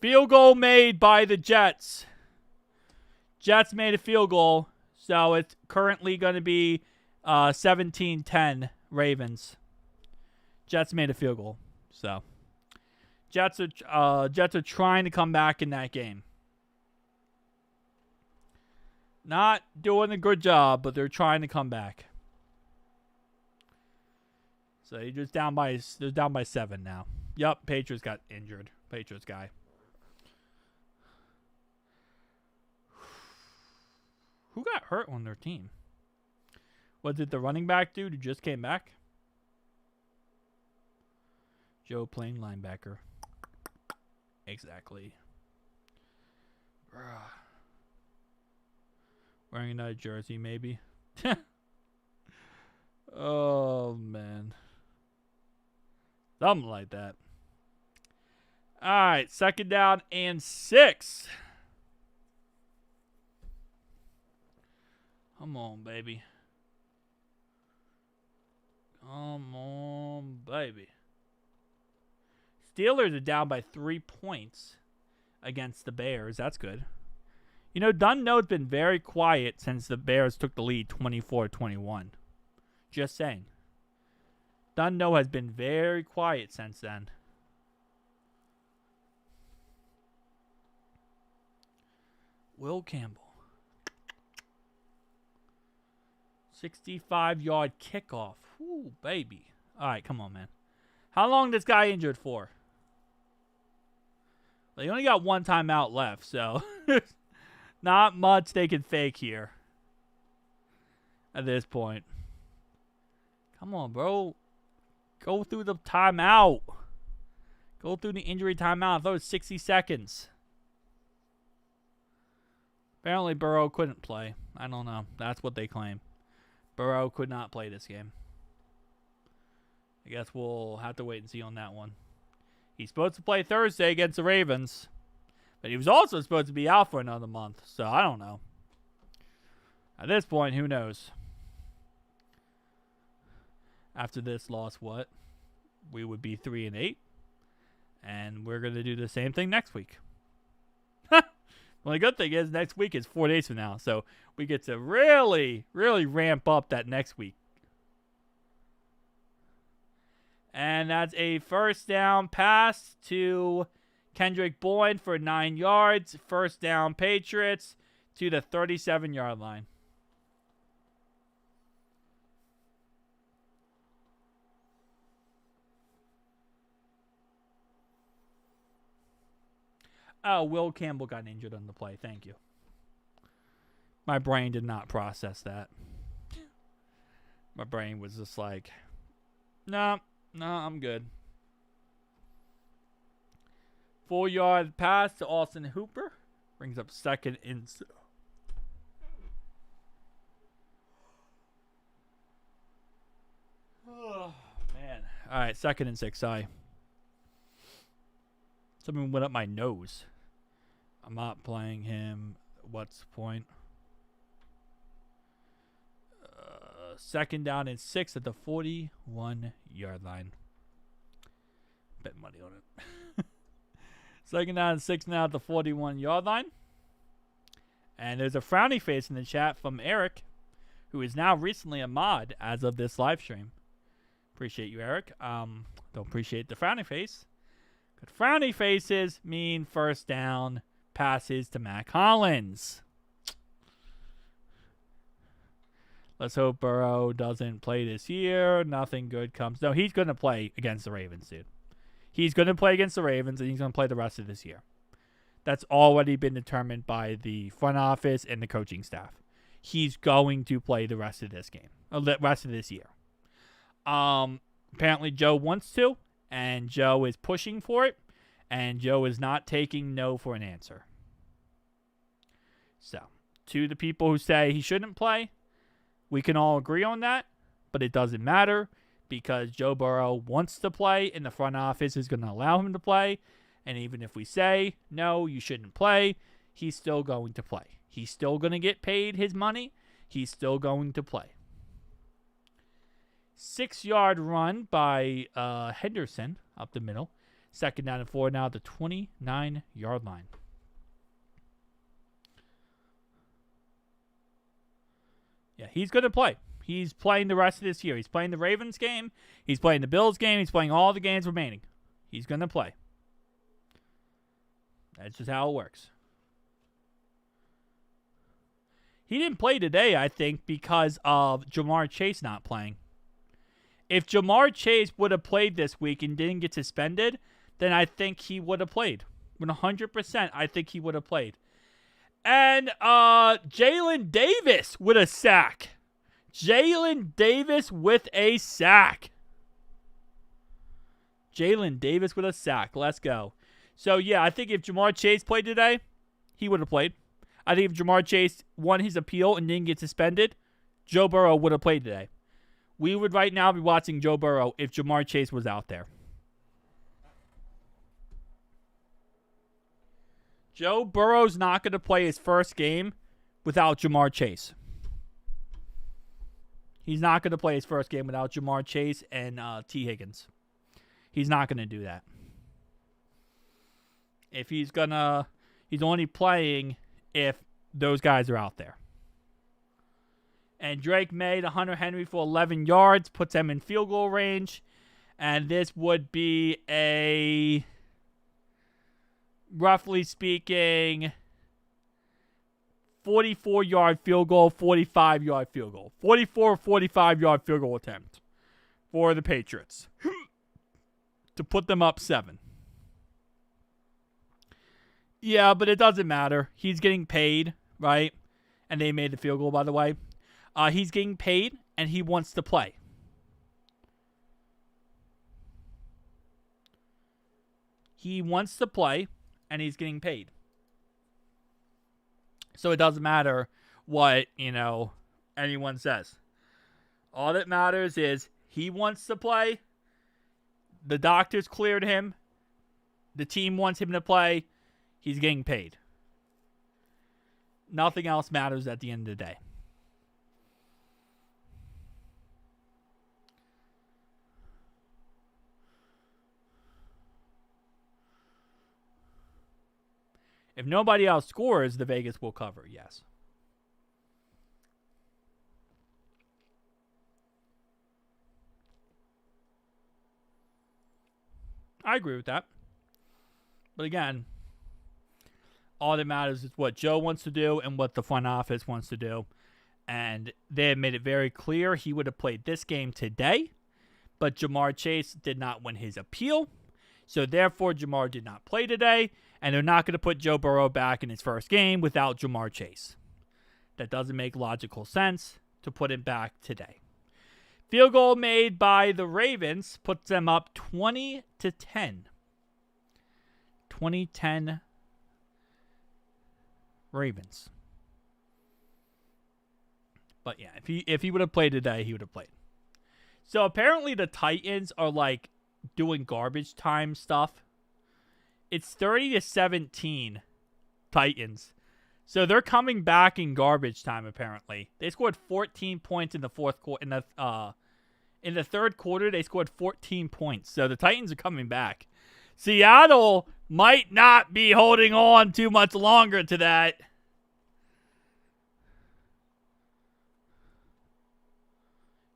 Field goal made by the Jets. Jets made a field goal, so it's currently going to be 17-10 Ravens. Jets made a field goal, so Jets are trying to come back in that game. Not doing a good job, but they're trying to come back. So they're down by 7 now. Yup, Patriots got injured. Patriots guy. Who got hurt on their team? Was it the running back dude who just came back? Joe playing linebacker. Exactly. Wearing another jersey, maybe. Oh, man. Something like that. All right, 2nd down and 6. Come on, baby. Come on, baby. Steelers are down by 3 points against the Bears. That's good. You know, Dunno's been very quiet since the Bears took the lead 24-21. Just saying. Dunno has been very quiet since then. Will Campbell. 65-yard kickoff. Ooh, baby. All right, come on, man. How long this guy injured for? They only got 1 timeout left, so not much they can fake here at this point. Come on, bro. Go through the timeout. Go through the injury timeout. I thought it was 60 seconds. Apparently, Burrow couldn't play. I don't know. That's what they claim. Burrow could not play this game. I guess we'll have to wait and see on that one. He's supposed to play Thursday against the Ravens. But he was also supposed to be out for another month. So, I don't know. At this point, who knows? After this loss, what? We would be 3-8. And we're going to do the same thing next week. Well, the good thing is next week is 4 days from now. So we get to really, really ramp up that next week. And that's a 1st down pass to Kendrick Boyd for 9 yards. 1st down Patriots to the 37-yard line. Oh, Will Campbell got injured on the play. Thank you. My brain did not process that. My brain was just like, no, I'm good. 4-yard pass to Austin Hooper. Brings up 2nd and... Oh, man. All right, 2nd and 6. Sorry. Something went up my nose. I'm not playing him. What's the point? 2nd down and 6 at the 41-yard line. Bet money on it. 2nd down and 6 now at the 41-yard line. And there's a frowny face in the chat from Eric, who is now recently a mod as of this live stream. Appreciate you, Eric. Don't appreciate the frowny face. But frowny faces mean 1st down passes to Mac Hollins. Let's hope Burrow doesn't play this year. Nothing good comes. No, he's going to play against the Ravens, dude. He's going to play against the Ravens, and he's going to play the rest of this year. That's already been determined by the front office and the coaching staff. He's going to play the rest of this game, the rest of this year. Apparently, Joe wants to, and Joe is pushing for it, and Joe is not taking no for an answer. So, to the people who say he shouldn't play, we can all agree on that, but it doesn't matter because Joe Burrow wants to play and the front office is going to allow him to play. And even if we say, no, you shouldn't play, he's still going to play. He's still going to get paid his money. He's still going to play. 6-yard run by Henderson up the middle. 2nd down and 4 now at the 29-yard line. Yeah, he's going to play. He's playing the rest of this year. He's playing the Ravens game. He's playing the Bills game. He's playing all the games remaining. He's going to play. That's just how it works. He didn't play today, I think, because of Jamar Chase not playing. If Jamar Chase would have played this week and didn't get suspended, then I think he would have played. 100%, I think he would have played. And Jalen Davis with a sack. Jalen Davis with a sack. Jalen Davis with a sack. Let's go. So, yeah, I think if Jamar Chase played today, he would have played. I think if Jamar Chase won his appeal and didn't get suspended, Joe Burrow would have played today. We would right now be watching Joe Burrow if Jamar Chase was out there. Joe Burrow's not going to play his first game without Jamar Chase. He's not going to play his first game without Jamar Chase and T. Higgins. He's not going to do that. If he's only playing if those guys are out there. And Drake May to Hunter Henry for 11 yards, puts them in field goal range. And this would be a, roughly speaking, 44-yard field goal, 45-yard field goal. 45-yard field goal attempt for the Patriots to put them up 7. Yeah, but it doesn't matter. He's getting paid, right? And they made the field goal, by the way. He's getting paid, and he wants to play. He wants to play, and he's getting paid. So it doesn't matter what, anyone says. All that matters is he wants to play. The doctors cleared him. The team wants him to play. He's getting paid. Nothing else matters at the end of the day. If nobody else scores, the Vegas will cover, yes. I agree with that. But again, all that matters is what Joe wants to do and what the front office wants to do. And they have made it very clear he would have played this game today. But Jamar Chase did not win his appeal. So therefore, Jamar did not play today. And they're not going to put Joe Burrow back in his first game without Jamar Chase. That doesn't make logical sense to put him back today. Field goal made by the Ravens puts them up 20-10. 20-10 Ravens. But yeah, if he would have played today, he would have played. So apparently the Titans are like doing garbage time stuff. It's 30-17 Titans. So they're coming back in garbage time apparently. They scored 14 points in the fourth quarter. In the third quarter, they scored 14 points. So the Titans are coming back. Seattle might not be holding on too much longer to that.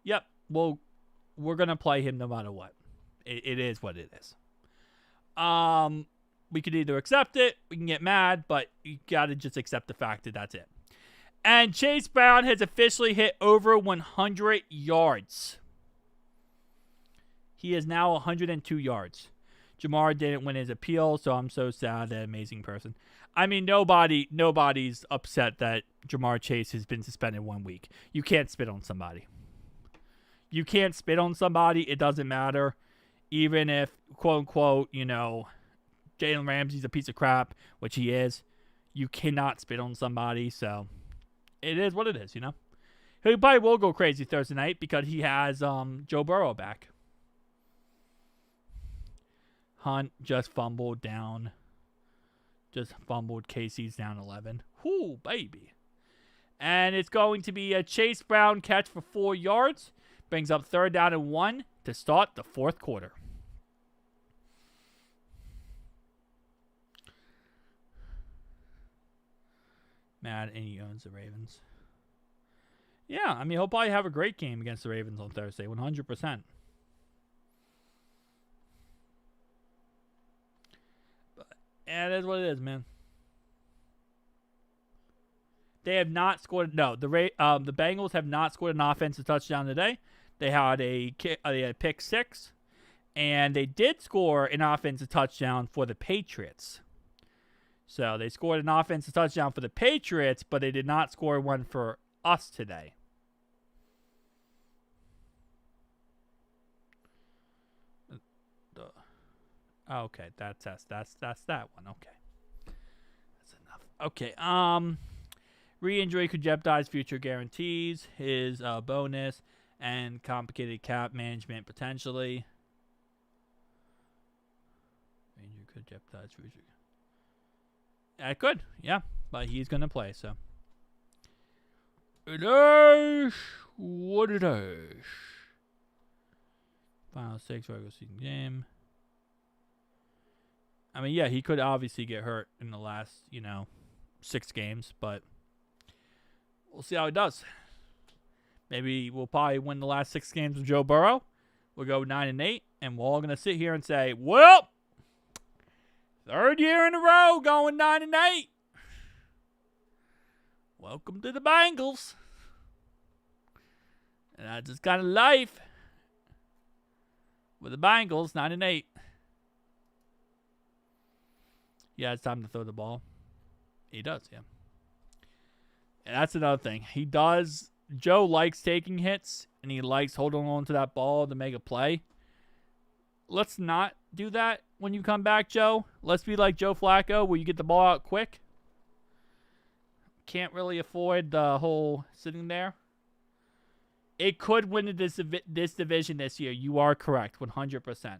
Yep. Well, we're going to play him no matter what. It is what it is. We could either accept it, we can get mad, but you got to just accept the fact that that's it. And Chase Brown has officially hit over 100 yards. He is now 102 yards. Jamar didn't win his appeal, so I'm so sad. That amazing person. I mean, nobody's upset that Jamar Chase has been suspended 1 week. You can't spit on somebody. You can't spit on somebody. It doesn't matter. Even if, quote unquote, Jalen Ramsey's a piece of crap, which he is, you cannot spit on somebody. So it is what it is, He probably will go crazy Thursday night because he has Joe Burrow back. Hunt just fumbled down. Just fumbled. Casey's down 11. Whoo, baby. And it's going to be a Chase Brown catch for 4 yards. Brings up 3rd down and 1 to start the fourth quarter. Mad, and he owns the Ravens. Yeah, I mean, he'll probably have a great game against the Ravens on Thursday, 100%. Yeah, that is what it is, man. They have not scored. No, the Bengals have not scored an offensive touchdown today. They had a pick six, and they did score an offensive touchdown for the Patriots. So they scored an offensive touchdown for the Patriots, but they did not score one for us today. Okay, that's that one. Okay, that's enough. Okay, re-injury could jeopardize future guarantees, his bonus, and complicated cap management potentially. Re-injury could jeopardize future. It could, yeah, but he's gonna play. So it is what it is. Final 6 regular season game. I mean, yeah, he could obviously get hurt in the last, 6 games, but we'll see how he does. Maybe we'll probably win the last 6 games with Joe Burrow. We'll go 9-8, and we're all going to sit here and say, well, 3rd year in a row going 9-8. Welcome to the Bengals. And that's just kind of life with the Bengals, 9-8. Yeah, it's time to throw the ball. He does, yeah. And that's another thing. Joe likes taking hits, and he likes holding on to that ball to make a play. Let's not do that when you come back, Joe. Let's be like Joe Flacco, where you get the ball out quick. Can't really afford the whole sitting there. It could win this division this year. You are correct, 100%.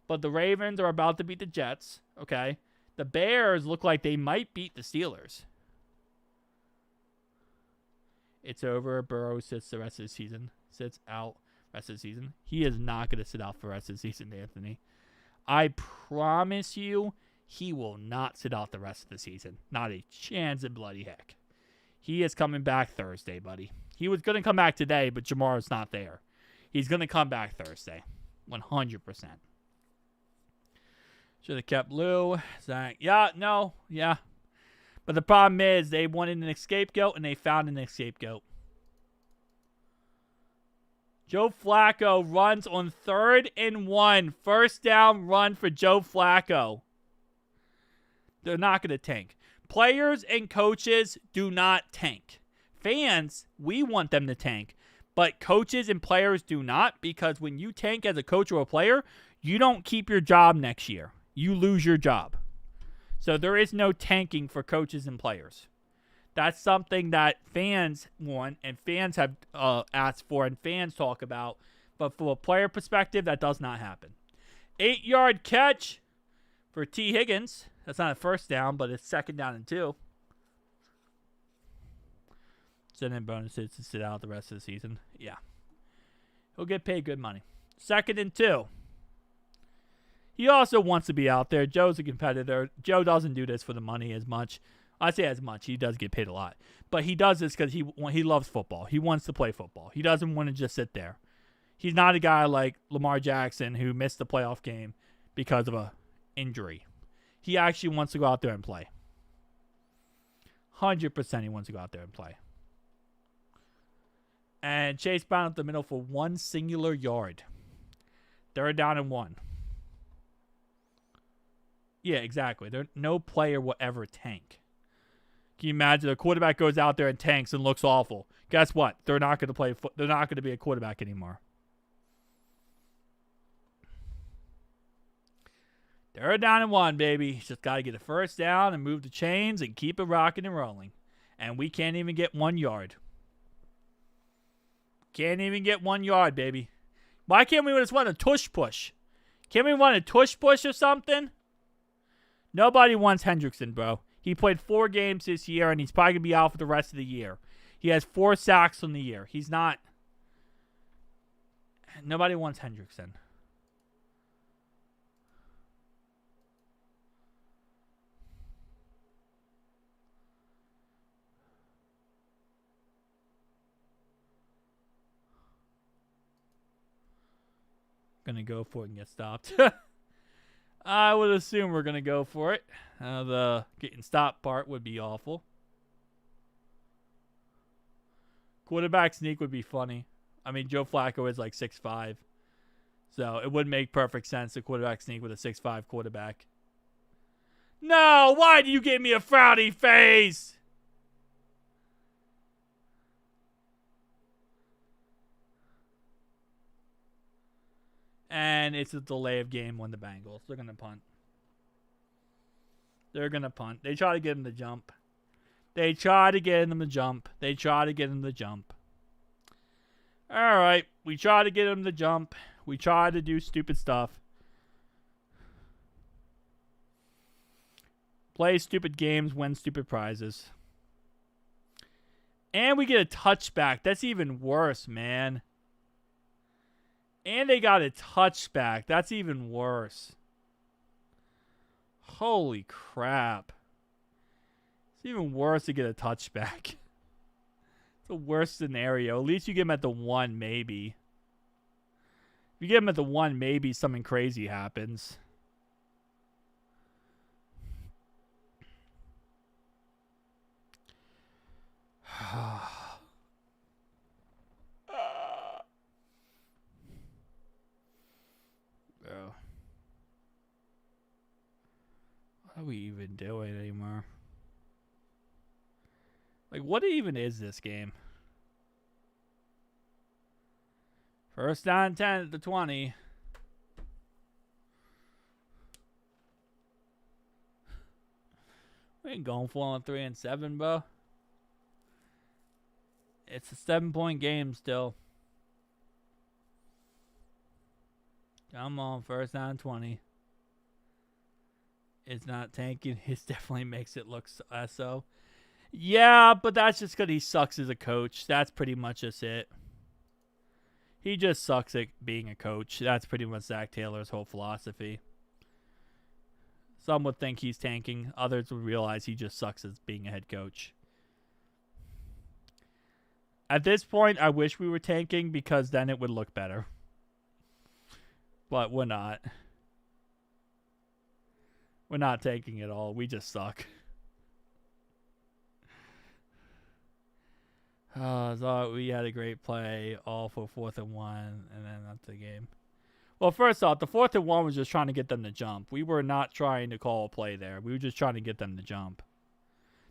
But the Ravens are about to beat the Jets, okay? The Bears look like they might beat the Steelers. It's over. Burrow sits the rest of the season. Sits out rest of the season. He is not going to sit out for the rest of the season, Anthony. I promise you, he will not sit out the rest of the season. Not a chance in bloody heck. He is coming back Thursday, buddy. He was going to come back today, but Jamar's not there. He's going to come back Thursday. 100%. Should have kept Lou. Zach. Yeah. But the problem is they wanted an scapegoat, and they found an scapegoat. Joe Flacco runs on 3rd and 1. First down run for Joe Flacco. They're not going to tank. Players and coaches do not tank. Fans, we want them to tank. But coaches and players do not, because when you tank as a coach or a player, you don't keep your job next year. You lose your job. So there is no tanking for coaches and players. That's something that fans want and fans have asked for and fans talk about. But from a player perspective, that does not happen. 8-yard catch for T. Higgins. That's not a first down, but it's 2nd down and 2. Send in bonuses to sit out the rest of the season. Yeah. He'll get paid good money. 2nd and 2. He also wants to be out there. Joe's a competitor. Joe doesn't do this for the money as much. I say as much. He does get paid a lot. But he does this because he loves football. He wants to play football. He doesn't want to just sit there. He's not a guy like Lamar Jackson who missed the playoff game because of an injury. He actually wants to go out there and play. 100% he wants to go out there and play. And Chase Brown up the middle for 1 singular yard. 3rd down and 1. Yeah, exactly. No player will ever tank. Can you imagine a quarterback goes out there and tanks and looks awful? Guess what? They're not going to play. They're not going to be a quarterback anymore. 3rd down and 1, baby. Just got to get a first down and move the chains and keep it rocking and rolling. And we can't even get 1 yard. Can't even get 1 yard, baby. Why can't we just run a tush push? Can't we run a tush push or something? Nobody wants Hendrickson, bro. He played 4 games this year, and he's probably going to be out for the rest of the year. He has 4 sacks on the year. He's not. Nobody wants Hendrickson. Gonna go for it and get stopped. I would assume we're going to go for it. The getting stopped part would be awful. Quarterback sneak would be funny. I mean, Joe Flacco is like 6'5". So it would make perfect sense to quarterback sneak with a 6'5" quarterback. No, why do you give me a frowny face? And it's a delay of game on the Bengals. They're going to punt. They're going to punt. They try to get him to jump. They try to get him to jump. They try to get him to jump. All right. We try to get him to jump. We try to do stupid stuff. Play stupid games, win stupid prizes. And we get a touchback. That's even worse, man. And they got a touchback. That's even worse. Holy crap. It's even worse to get a touchback. It's the worst scenario. At least you get him at the 1, maybe. If you get him at the 1, maybe something crazy happens. Bro. What are we even doing anymore? Like, what even is this game? First down 10 at the 20. We ain't going full on 3 and 7, bro. It's a 7-point game still. Come on, first down 20. It's not tanking. It definitely makes it look so. Yeah, but that's just because he sucks as a coach. That's pretty much just it. He just sucks at being a coach. That's pretty much Zach Taylor's whole philosophy. Some would think he's tanking. Others would realize he just sucks as being a head coach. At this point, I wish we were tanking because then it would look better. But we're not. We're not tanking at all. We just suck. So we had a great play, all for 4th and 1, and then that's the game. Well, first off, the 4th and 1 was just trying to get them to jump. We were not trying to call a play there. We were just trying to get them to jump.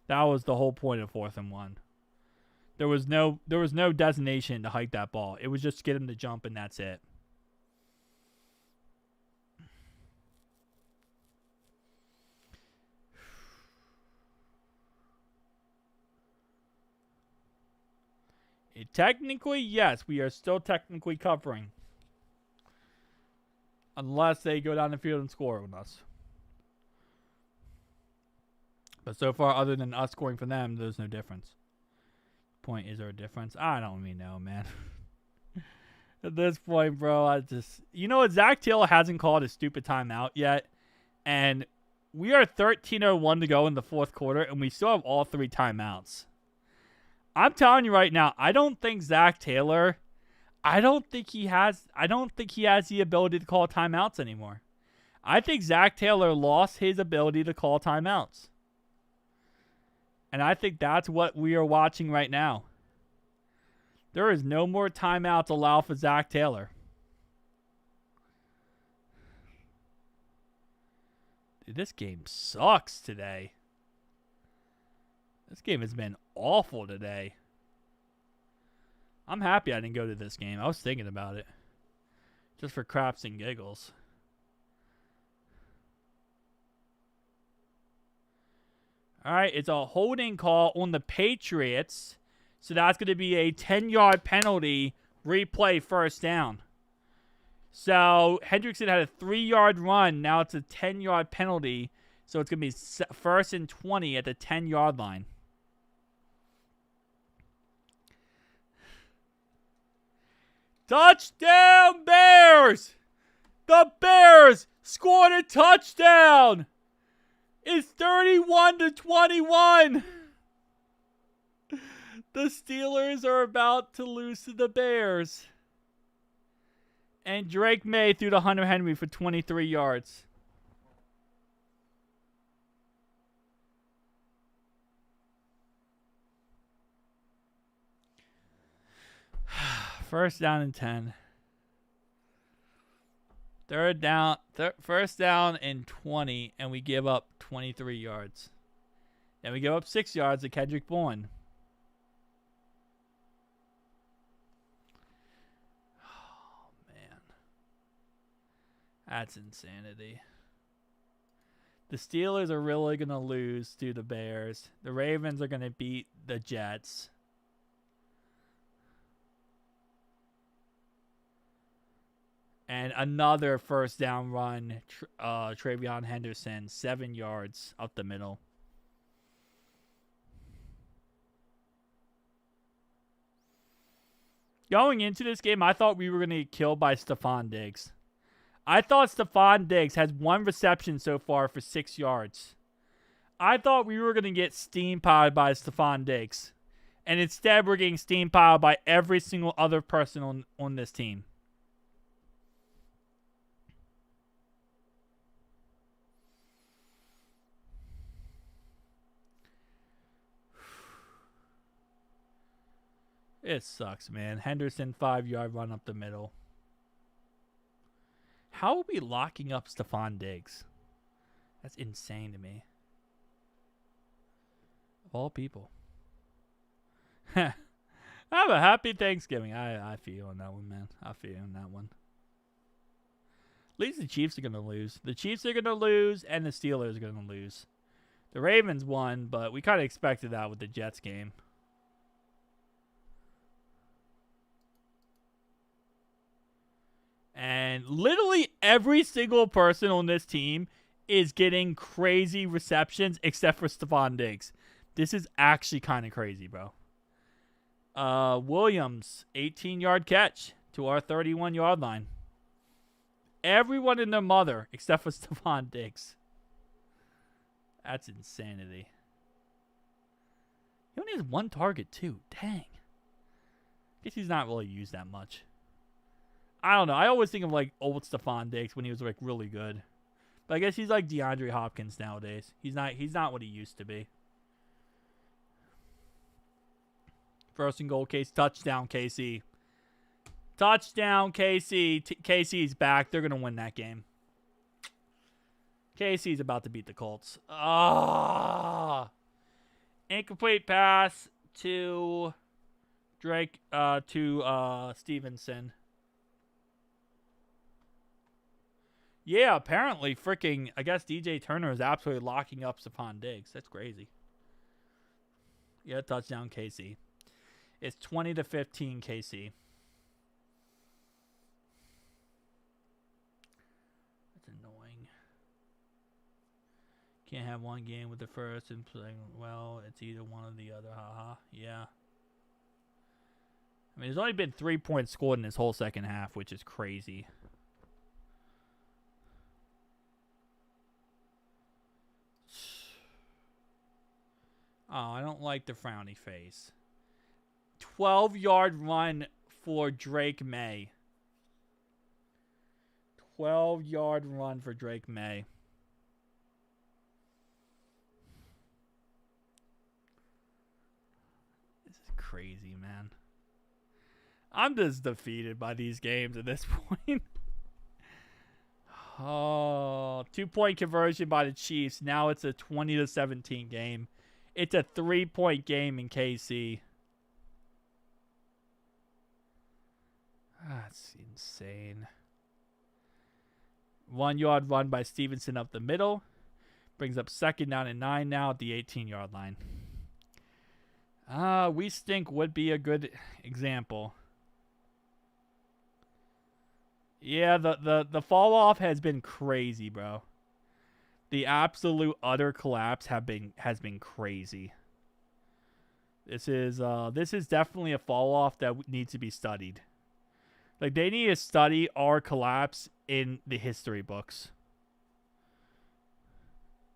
That was the whole point of 4th and 1. There was no designation to hike that ball. It was just get him to jump, and that's it. Technically, yes, we are still technically covering. Unless they go down the field and score on us. But so far, other than us scoring for them, there's no difference. Point, is there a difference? I don't even know, man. At this point, bro, I just... You know what? Zach Taylor hasn't called a stupid timeout yet. And we are 13:01 to go in the 4th quarter, and we still have all 3 timeouts. I'm telling you right now, I don't think Zach Taylor... I don't think he has the ability to call timeouts anymore. I think Zach Taylor lost his ability to call timeouts. And I think that's what we are watching right now. There is no more timeouts allowed for Zach Taylor. Dude, this game sucks today. This game has been awful today. I'm happy I didn't go to this game. I was thinking about it. Just for craps and giggles. Alright, it's a holding call on the Patriots. So that's going to be a 10-yard penalty. Replay first down. So Hendrickson had a 3-yard run. Now it's a 10-yard penalty. So it's going to be 1st and 20 at the 10-yard line. Touchdown, Bears! The Bears scored a touchdown! It's 31-21! The Steelers are about to lose to the Bears. And Drake May threw to Hunter Henry for 23 yards. First down and 10. First down and 20, and we give up 23 yards. And we give up 6 yards to Kendrick Bourne. Oh, man. That's insanity. The Steelers are really going to lose to the Bears. The Ravens are going to beat the Jets. And another first down run, Travion Henderson, 7 yards up the middle. Going into this game, I thought we were going to get killed by Stephon Diggs. I thought Stephon Diggs has 1 reception so far for 6 yards. I thought we were going to get steam-piled by Stephon Diggs. And instead, we're getting steam-piled by every single other person on this team. It sucks, man. Henderson, 5-yard run up the middle. How are we locking up Stephon Diggs? That's insane to me. Of all people. Have a happy Thanksgiving. I feel you on that one, man. I feel you on that one. At least the Chiefs are going to lose. The Chiefs are going to lose, and the Steelers are going to lose. The Ravens won, but we kind of expected that with the Jets game. And literally every single person on this team is getting crazy receptions except for Stephon Diggs. This is actually kind of crazy, bro. Williams, 18-yard catch to our 31-yard line. Everyone and their mother except for Stephon Diggs. That's insanity. He only has 1 target, too. Dang. Guess he's not really used that much. I don't know. I always think of, like, old Stephon Diggs when he was, like, really good. But I guess he's like DeAndre Hopkins nowadays. He's not what he used to be. First and goal, Case. Touchdown, KC. Touchdown, KC. KC's back. They're going to win that game. KC's about to beat the Colts. Incomplete pass to Drake, to Stevenson. Yeah, apparently freaking, I guess DJ Turner is absolutely locking up Stephon Diggs. That's crazy. Yeah, touchdown KC. It's 20-15 KC. That's annoying. Can't have one game with the first and playing well. It's either one or the other. Haha. Yeah. I mean, there's only been 3 points scored in this whole second half, which is crazy. Oh, I don't like the frowny face. 12-yard run for Drake May. 12-yard run for Drake May. This is crazy, man. I'm just defeated by these games at this point. Oh, 2-point conversion by the Chiefs. Now it's a 20-17 game. It's a 3-point game in KC. That's insane. 1-yard run by Stevenson up the middle. Brings up second down and 9 now at the 18-yard line. We stink would be a good example. Yeah, the fall off has been crazy, bro. The absolute utter collapse has been crazy. This is definitely a fall off that needs to be studied. Like, they need to study our collapse in the history books.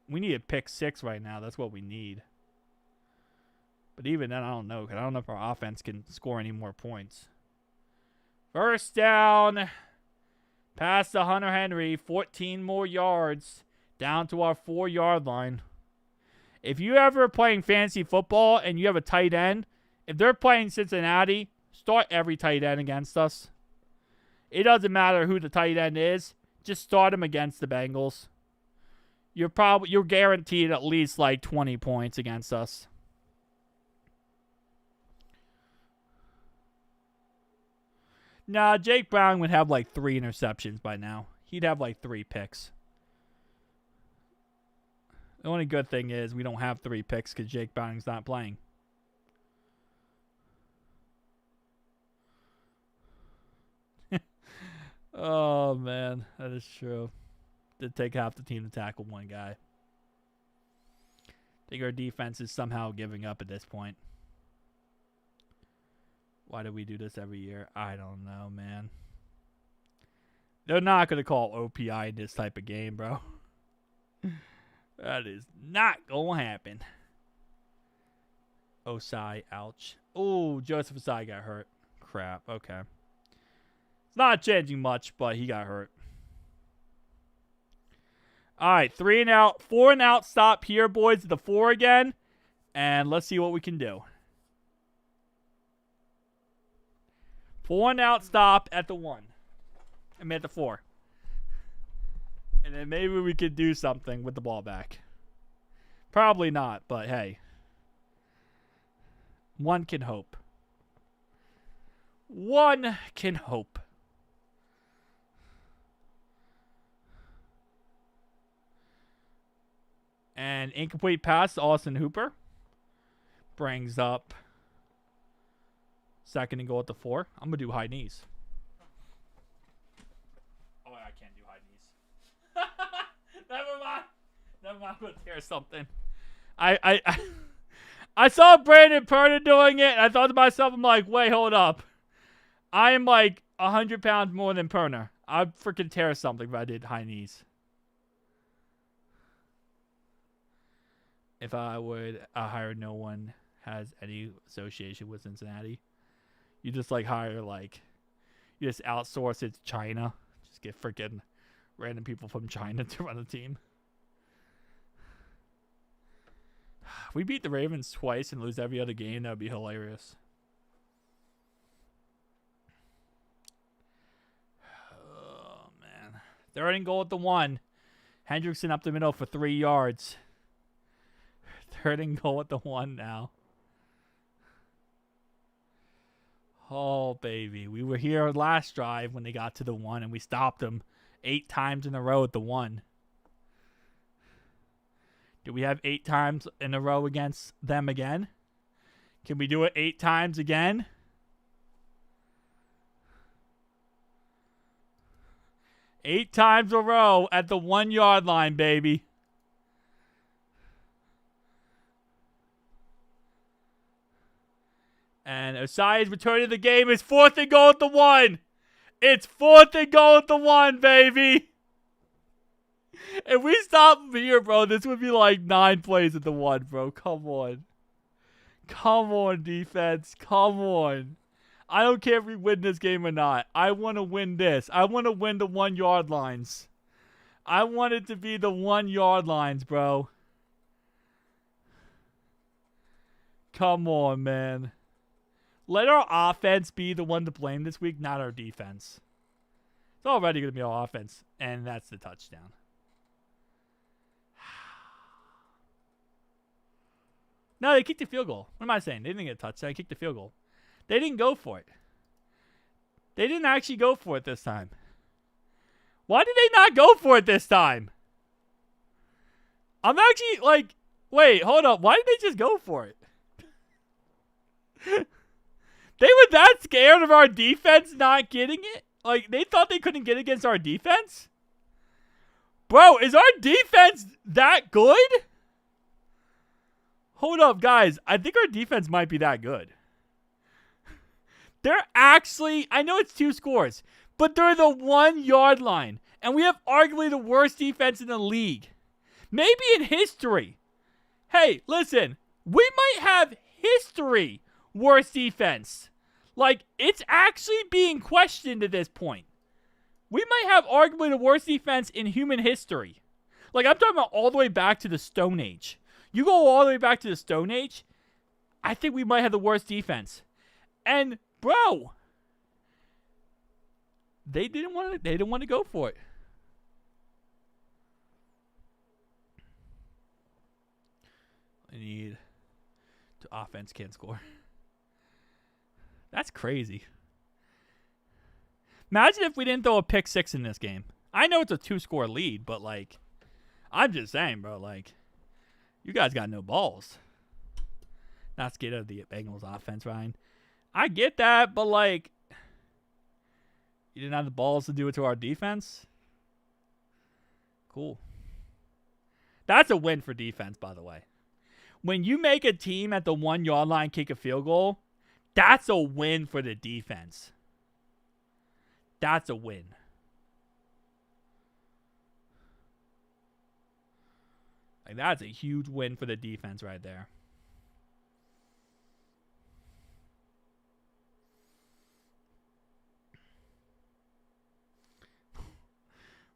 We need a pick 6 right now. That's what we need. But even then, I don't know. 'Cause I don't know if our offense can score any more points. First down. Pass to Hunter Henry. 14 more yards. Down to our 4-yard line. If you ever playing fantasy football and you have a tight end, if they're playing Cincinnati, start every tight end against us. It doesn't matter who the tight end is. Just start him against the Bengals. You're guaranteed at least like 20 points against us. Nah, Jake Brown would have like 3 interceptions by now. He'd have like 3 picks. The only good thing is we don't have 3 picks because Jake Browning's not playing. Oh, man. That is true. Did take half the team to tackle one guy. I think our defense is somehow giving up at this point. Why do we do this every year? I don't know, man. They're not going to call OPI in this type of game, bro. That is not going to happen. Osai, ouch. Oh, Joseph Osai got hurt. Crap, okay. It's not changing much, but he got hurt. All right, 3 and out. 4 and out stop here, boys. The 4 again. And let's see what we can do. 4 and out stop at the 1. I mean at the 4. And then maybe we could do something with the ball back. Probably not, but hey. One can hope. One can hope. And incomplete pass to Austin Hooper. Brings up 2nd and goal at the 4. I'm going to do high knees. Oh, I can't do high knees. Never mind. I'm going to tear something. I saw Brandon Perna doing it, and I thought to myself, I'm like, wait, hold up. I am like 100 pounds more than Perna. I'd freaking tear something if I did high knees. If I would hire no one has any association with Cincinnati. You just like hire like, you just outsource it to China. Just get freaking random people from China to run the team. If we beat the Ravens twice and lose every other game, that would be hilarious. Oh, man. 3rd and goal at the 1. Hendrickson up the middle for 3 yards. 3rd and goal at the 1 now. Oh, baby. We were here last drive when they got to the 1, and we stopped them 8 times in a row at the 1. Do we have 8 times in a row against them again? Can we do it 8 times again? Eight times a row at the 1 yard line, baby. And Osai is returning to the game. It's 4th and goal at the 1. It's 4th and goal at the 1, baby. If we stop here, bro, this would be like 9 plays at the 1, bro. Come on. Come on, defense. Come on. I don't care if we win this game or not. I want to win this. I want to win the 1 yard lines. I want it to be the 1 yard lines, bro. Come on, man. Let our offense be the one to blame this week, not our defense. It's already going to be our offense, and that's the touchdown. No, they kicked the field goal. What am I saying? They didn't get a touchdown. They kicked the field goal. They didn't go for it. They didn't actually go for it this time. Why did they not go for it this time? I'm actually like, wait, hold up. Why did they just go for it? They were that scared of our defense not getting it? Like, they thought they couldn't get against our defense? Bro, is our defense that good? Hold up, guys. I think our defense might be that good. They're actually, I know it's 2 scores, but they're the 1 yard line. And we have arguably the worst defense in the league. Maybe in history. Hey, listen, we might have history worst defense. Like, it's actually being questioned at this point. We might have arguably the worst defense in human history. Like, I'm talking about all the way back to the Stone Age. You go all the way back to the Stone Age, I think we might have the worst defense. And Bro. They didn't want to go for it. I need to offense can't score. That's crazy. Imagine if we didn't throw a pick 6 in this game. I know it's a 2-score lead, but like, I'm just saying, bro, like, you guys got no balls. Not scared of the Bengals offense, Ryan. I get that, but like, you didn't have the balls to do it to our defense? Cool. That's a win for defense, by the way. When you make a team at the 1-yard line kick a field goal, that's a win for the defense. That's a win. Like, that's a huge win for the defense right there.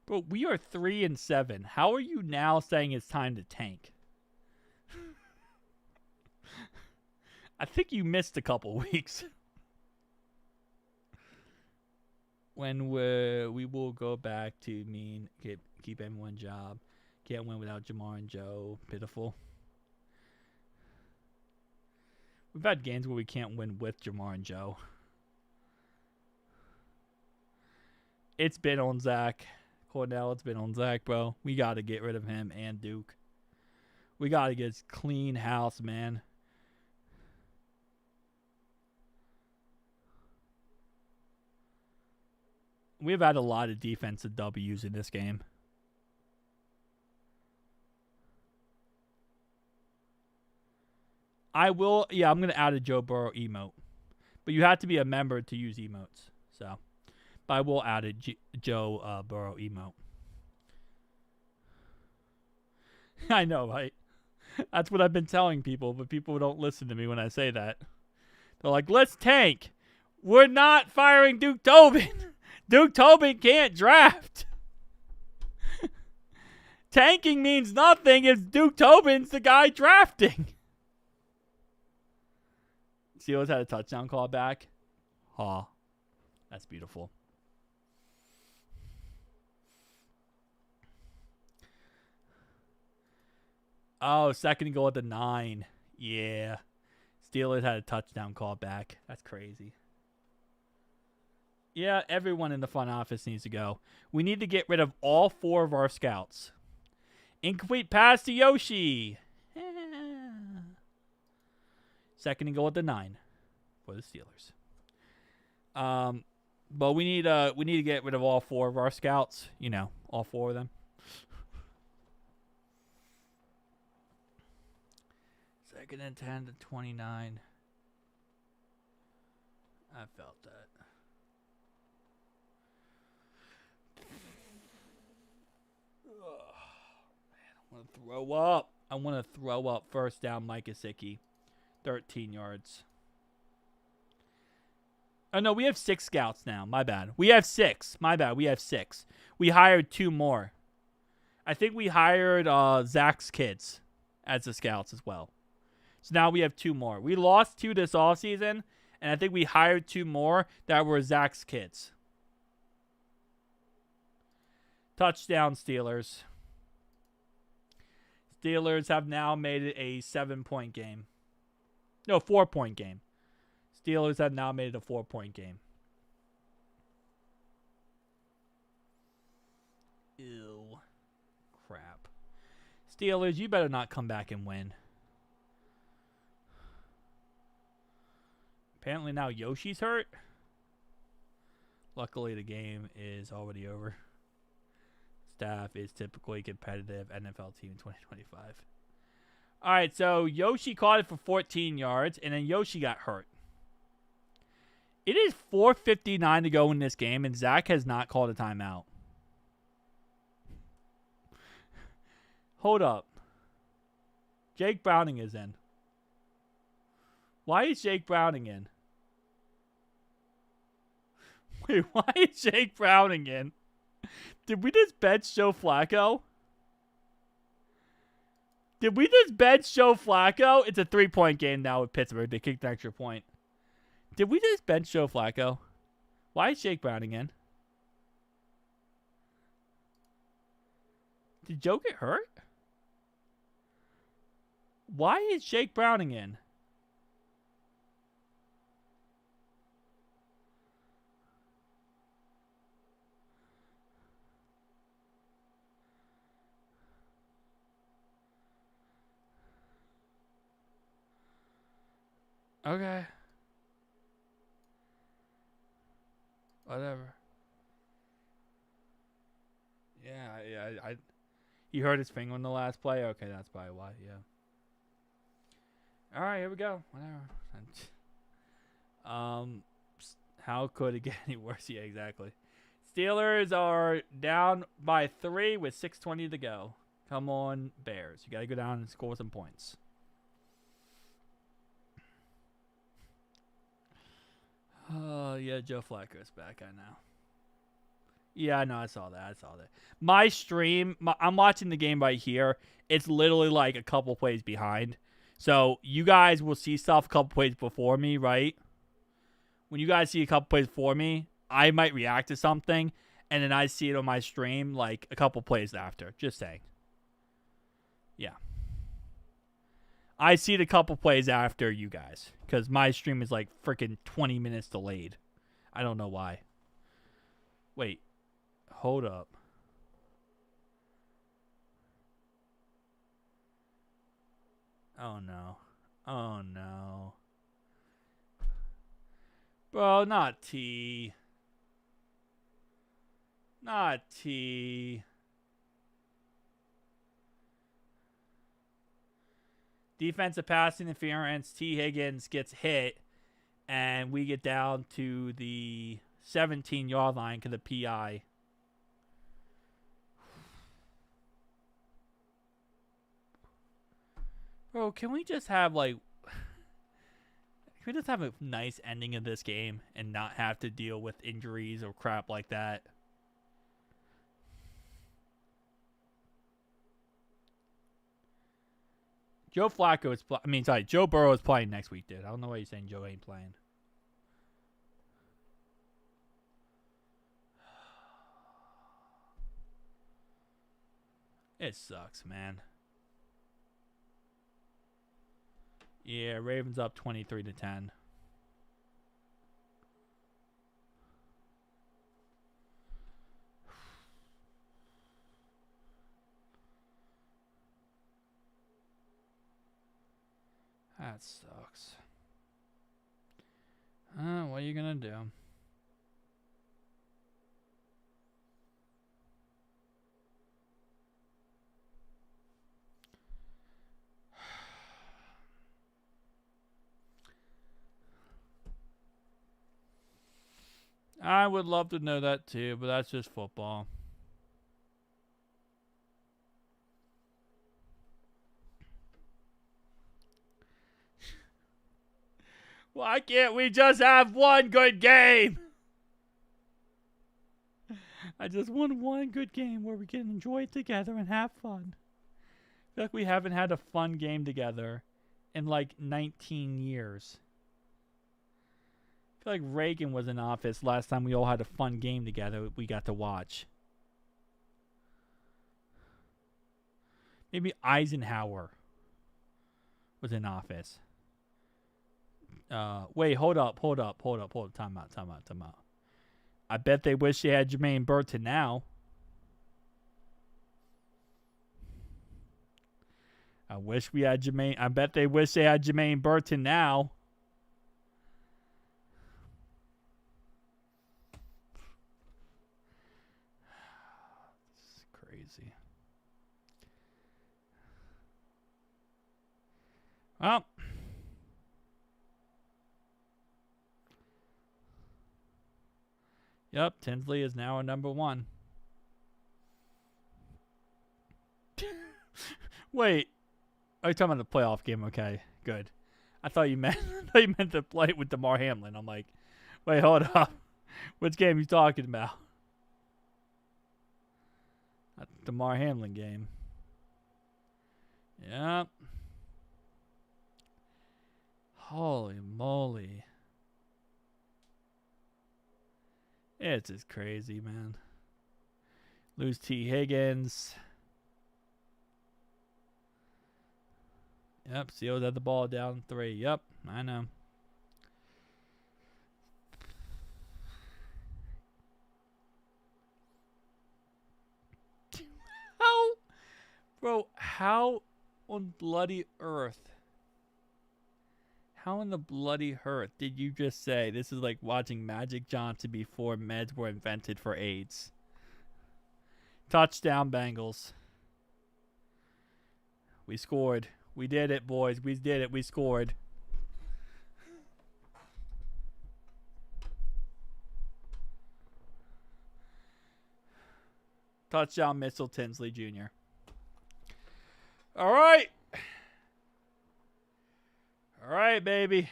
Bro, we are 3-7. How are you now saying it's time to tank? I think you missed a couple weeks. When we will go back to keep everyone job. Can't win without Jamar and Joe. Pitiful. We've had games where we can't win with Jamar and Joe. It's been on Zach. Cordell, it's been on Zach, bro. We got to get rid of him and Duke. We got to get a clean house, man. We've had a lot of defensive W's in this game. I'm going to add a Joe Burrow emote. But you have to be a member to use emotes. So, but I will add a Joe Burrow emote. I know, right? That's what I've been telling people, but people don't listen to me when I say that. They're like, let's tank. We're not firing Duke Tobin. Duke Tobin can't draft. Tanking means nothing if Duke Tobin's the guy drafting. Steelers had a touchdown call back. Aw, that's beautiful. Oh, second and goal at the 9. Yeah. Steelers had a touchdown call back. That's crazy. Yeah, everyone in the front office needs to go. We need to get rid of all 4 of our scouts. Incomplete pass to Yoshi. Second and goal at the 9 for the Steelers. But we need to get rid of all 4 of our scouts. You know, all 4 of them. Second and 10 to 29. I felt that. I want to throw up. First down, Mike Gesicki. 13 yards. Oh, no, we have 6 scouts now. My bad. We have 6. My bad. We have 6. We hired 2 more. I think we hired Zach's kids as the scouts as well. So now we have 2 more. We lost 2 this offseason, and I think we hired 2 more that were Zach's kids. Touchdown, Steelers. Steelers have now made it a 7-point game. No, 4-point game. Steelers have now made it a 4-point game. Ew. Crap. Steelers, you better not come back and win. Apparently now Yoshi's hurt. Luckily, the game is already over. Staff is typically competitive NFL team in 2025. All right, so Yoshi caught it for 14 yards, and then Yoshi got hurt. It is 4:59 to go in this game, and Zach has not called a timeout. Hold up. Jake Browning is in. Why is Jake Browning in? Wait, why is Jake Browning in? Did we just bench Joe Flacco? Did we just bench Joe Flacco? It's a 3-point game now with Pittsburgh. They kicked an extra point. Did we just bench Joe Flacco? Why is Jake Browning in? Did Joe get hurt? Why is Jake Browning in? Okay. Whatever. Yeah. He hurt his finger in the last play. Okay, that's probably why. Yeah. All right, here we go. Whatever. How could it get any worse? Yeah, exactly. Steelers are down by 3 with 6:20 to go. Come on, Bears. You got to go down and score some points. Oh, yeah, Joe Flacco's back, I know. Yeah, I know, I saw that. My stream, I'm watching the game right here. It's literally like a couple plays behind. So you guys will see stuff a couple plays before me, right? When you guys see a couple plays before me, I might react to something, and then I see it on my stream like a couple plays after. Just saying. Yeah. I see it a couple plays after you guys, because my stream is like freaking 20 minutes delayed. I don't know why. Wait. Hold up. Oh, no. Oh, no. Bro, not T. Not T. Defensive pass interference. T. Higgins gets hit, and we get down to the 17-yard line to the PI. Bro, can we just have a nice ending of this game and not have to deal with injuries or crap like that? Joe Burrow is playing next week, dude. I don't know why you're saying Joe ain't playing. It sucks, man. Yeah, Ravens up 23-10. That sucks. What are you gonna do? I would love to know that too, but that's just football. Why can't we just have one good game? I just want one good game where we can enjoy it together and have fun. I feel like we haven't had a fun game together in like 19 years. I feel like Reagan was in office last time we all had a fun game together we got to watch. Maybe Eisenhower was in office. Wait, hold up. Time out. I bet they wish they had Jermaine Burton now. I bet they wish they had Jermaine Burton now. This is crazy. Well. Yep, Tinsley is now a number 1. Wait. Oh, you're talking about the playoff game. Okay, good. I thought you meant to play with DeMar Hamlin. I'm like, wait, hold up. Which game are you talking about? That's the DeMar Hamlin game. Yep. Holy moly. It's just crazy, man. Lose T. Higgins. Yep, Seals had the ball down 3. Yep, I know. How on bloody earth? How in the bloody earth did you just say this is like watching Magic Johnson before meds were invented for AIDS? Touchdown, Bengals. We scored. We did it, boys. We did it. We scored. Touchdown, Mitchell Tinsley Jr. All right. All right, baby.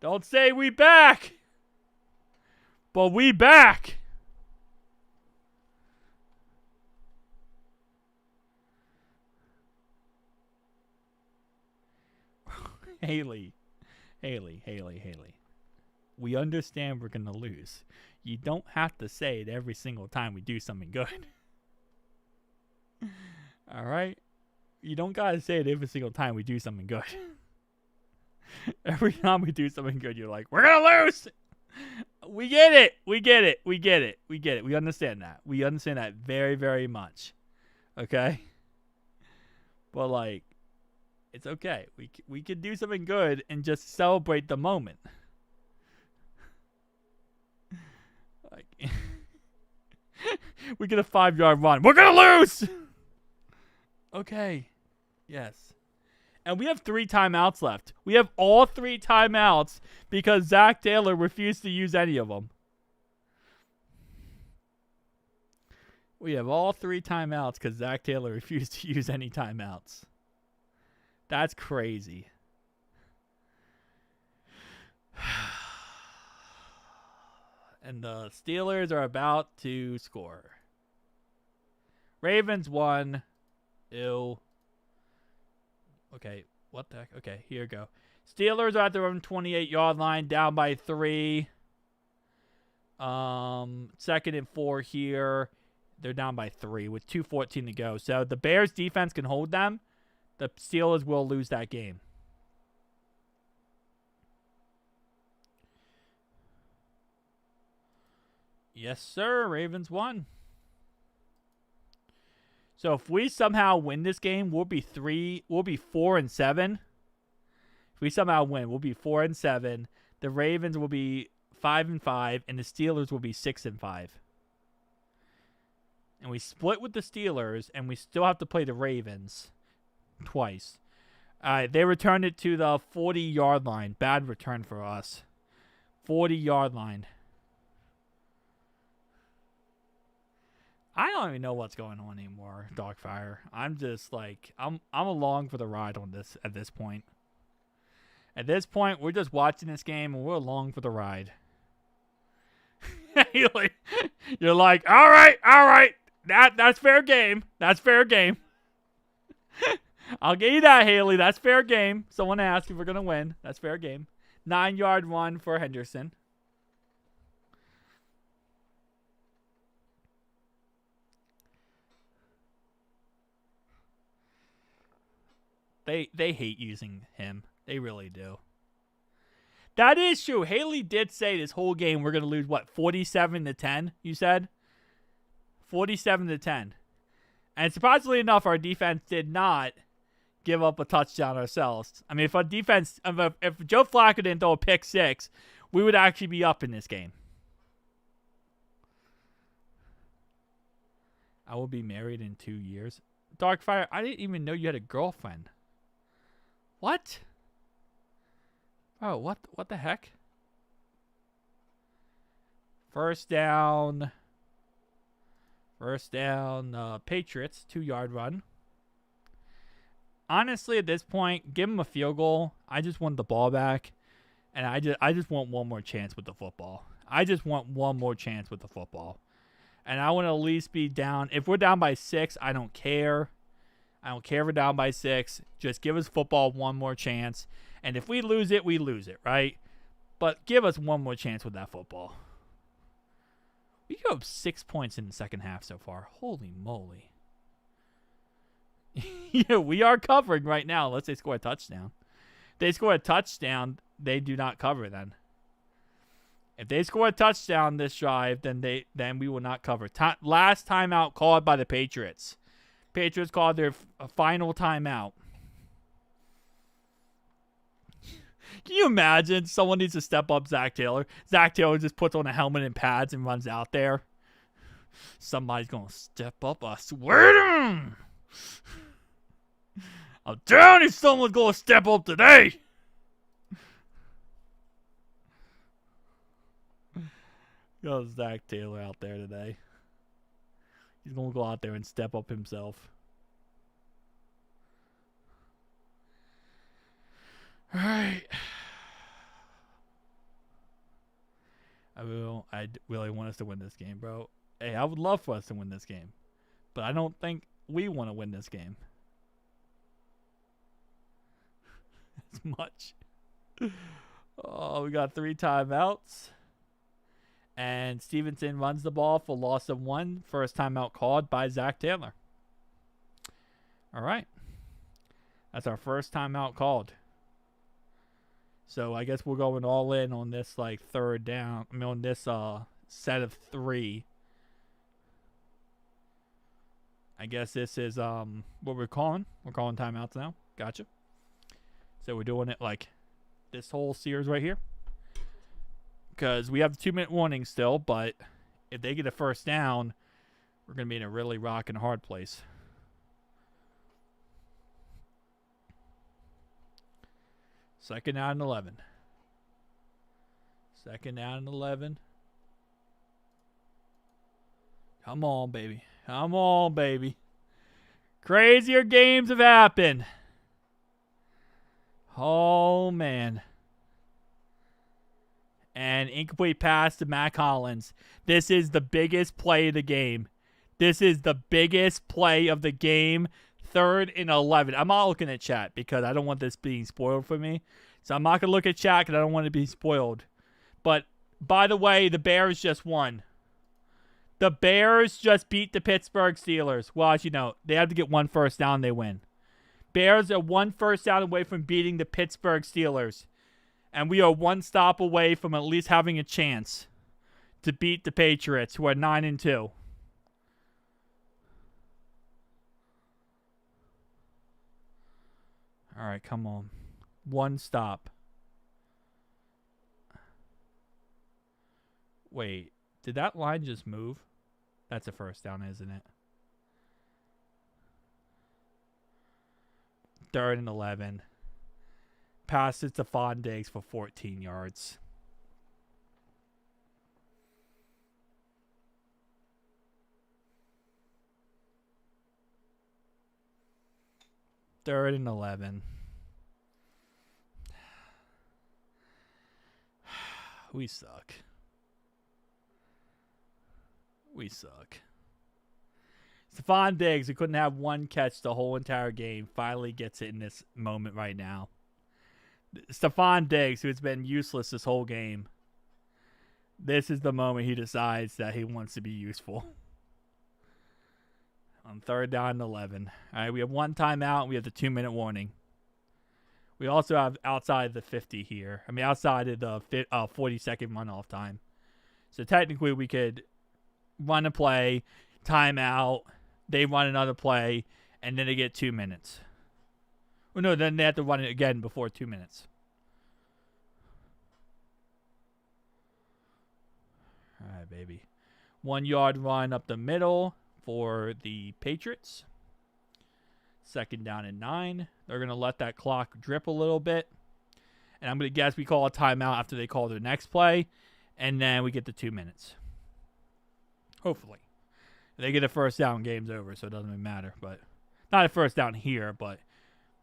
Don't say we back. But we back. Haley. We understand we're going to lose. You don't have to say it every single time we do something good. All right? You don't got to say it every single time we do something good. Every time we do something good, you're like, we're going to lose. We get it. We understand that. We understand that very, very much. Okay? But, like, it's okay. We could do something good and just celebrate the moment. Like, we get a 5-yard run. We're going to lose! Okay. Yes. And we have 3 timeouts left. We have all 3 timeouts because Zach Taylor refused to use any of them. We have all 3 timeouts because Zach Taylor refused to use any timeouts. That's crazy. And the Steelers are about to score. Ravens won. Ew. Okay, what the heck? Okay, here we go. Steelers are at their own 28-yard line, down by 3. 2nd and 4 here. They're down by 3 with 2:14 to go. So the Bears defense can hold them. The Steelers will lose that game. Yes, sir. Ravens won. So if we somehow win this game, we'll be 4-7. If we somehow win, we'll be 4-7. The Ravens will be 5-5, and the Steelers will be 6-5. And we split with the Steelers, and we still have to play the Ravens twice. They returned it to the 40-yard line. Bad return for us. 40-yard line. I don't even know what's going on anymore, Dogfire. I'm just like, I'm along for the ride on this at this point. At this point, we're just watching this game and we're along for the ride. You're like, all right. That's fair game. That's fair game. I'll give you that, Haley. That's fair game. Someone asked if we're going to win. That's fair game. 9-yard run for Henderson. They hate using him. They really do. That is true. Haley did say this whole game we're going to lose, 47-10, you said? 47-10. And surprisingly enough, our defense did not give up a touchdown ourselves. I mean, if Joe Flacco didn't throw a pick 6, we would actually be up in this game. I will be married in 2 years. Darkfire, I didn't even know you had a girlfriend. What? Oh, what the heck? First down, Patriots, 2-yard run. Honestly, at this point, give them a field goal. I just want the ball back, and I just want one more chance with the football. And I want to at least be down. If we're down by 6, I don't care. I don't care if we're down by 6. Just give us football one more chance. And if we lose it, we lose it, right? But give us one more chance with that football. We go up 6 points in the second half so far. Holy moly. Yeah, we are covering right now unless they score a touchdown. If they score a touchdown, they do not cover then. If they score a touchdown this drive, then we will not cover. Last timeout called by the Patriots. Patriots called their final timeout. Can you imagine someone needs to step up Zach Taylor? Zach Taylor just puts on a helmet and pads and runs out there. Somebody's going to step up. I swear to him. I'm down if someone's going to step up today. Got Zach Taylor out there today. He's going to go out there and step up himself. All right. I really want us to win this game, bro. Hey, I would love for us to win this game. But I don't think we want to win this game. As much. Oh, we got 3 timeouts. And Stevenson runs the ball for loss of 1. First timeout called by Zach Taylor. All right. That's our first timeout called. So I guess we're going all in on this third down. I mean, on this set of 3. I guess this is what we're calling. We're calling timeouts now. Gotcha. So we're doing it like this whole series right here. Because we have the 2-minute warning still, but if they get a first down, we're going to be in a really rock and hard place. Second down and 11. Second down and 11. Come on, baby. Come on, baby. Crazier games have happened. Oh, man. And incomplete pass to Matt Collins. This is the biggest play of the game. This is the biggest play of the game. 3rd and 11. I'm not looking at chat because I don't want this being spoiled for me. So I'm not going to look at chat because I don't want it to be spoiled. But, by the way, the Bears just won. The Bears just beat the Pittsburgh Steelers. Well, as you know, they have to get 1 first down, they win. Bears are 1 first down away from beating the Pittsburgh Steelers. And we are 1 stop away from at least having a chance to beat the Patriots, who are 9-2. All right, come on. 1 stop. Wait, did that line just move? That's a first down, isn't it? 3rd and 11. Passes to Stephon Diggs for 14 yards. Third and 11. We suck. We suck. Stephon Diggs, who couldn't have 1 catch the whole entire game, finally gets it in this moment right now. Stephon Diggs, who has been useless this whole game, this is the moment he decides that he wants to be useful. On 3rd down and 11. All right, we have 1 timeout, and we have the 2-minute warning. We also have outside the 50 here. I mean, outside of the 40-second runoff time. So technically, we could run a play, timeout, they run another play, and then they get 2 minutes. Well, no, then they have to run it again before 2 minutes. All right, baby. 1 yard run up the middle for the Patriots. Second down and 9. They're going to let that clock drip a little bit. And I'm going to guess we call a timeout after they call their next play. And then we get the 2 minutes. Hopefully. If they get a first down, game's over, so it doesn't really matter. But not a first down here, but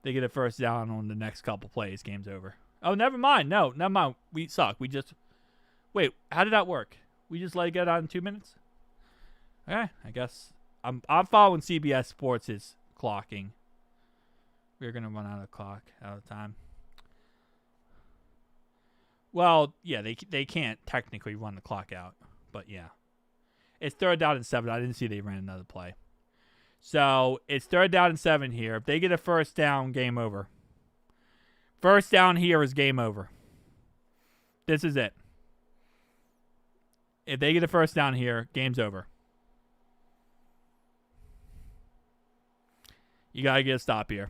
they get a first down on the next couple plays, game's over. Oh, never mind. No, never mind. We suck. We just... Wait, how did that work? We just let it get out in 2 minutes? Okay, I guess I'm following CBS Sports' clocking. We're going to run out of time. Well, yeah, they can't technically run the clock out, but yeah. It's 3rd down and 7. I didn't see they ran another play. So it's 3rd down and 7 here. If they get a first down, game over. First down here is game over. This is it. If they get a first down here, game's over. You got to get a stop here.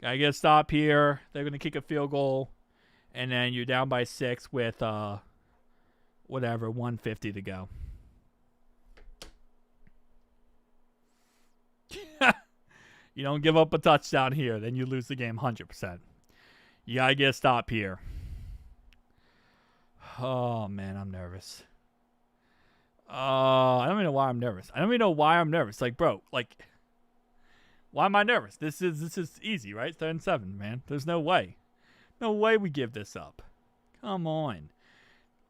Got to get a stop here. They're going to kick a field goal. And then you're down by 6 with, 150 to go. You don't give up a touchdown here, then you lose the game 100%. You got to get a stop here. Oh, man, I'm nervous. I don't even know why I'm nervous. Like, bro, like, why am I nervous? This is easy, right? 3rd and 7, man. There's no way. No way we give this up. Come on.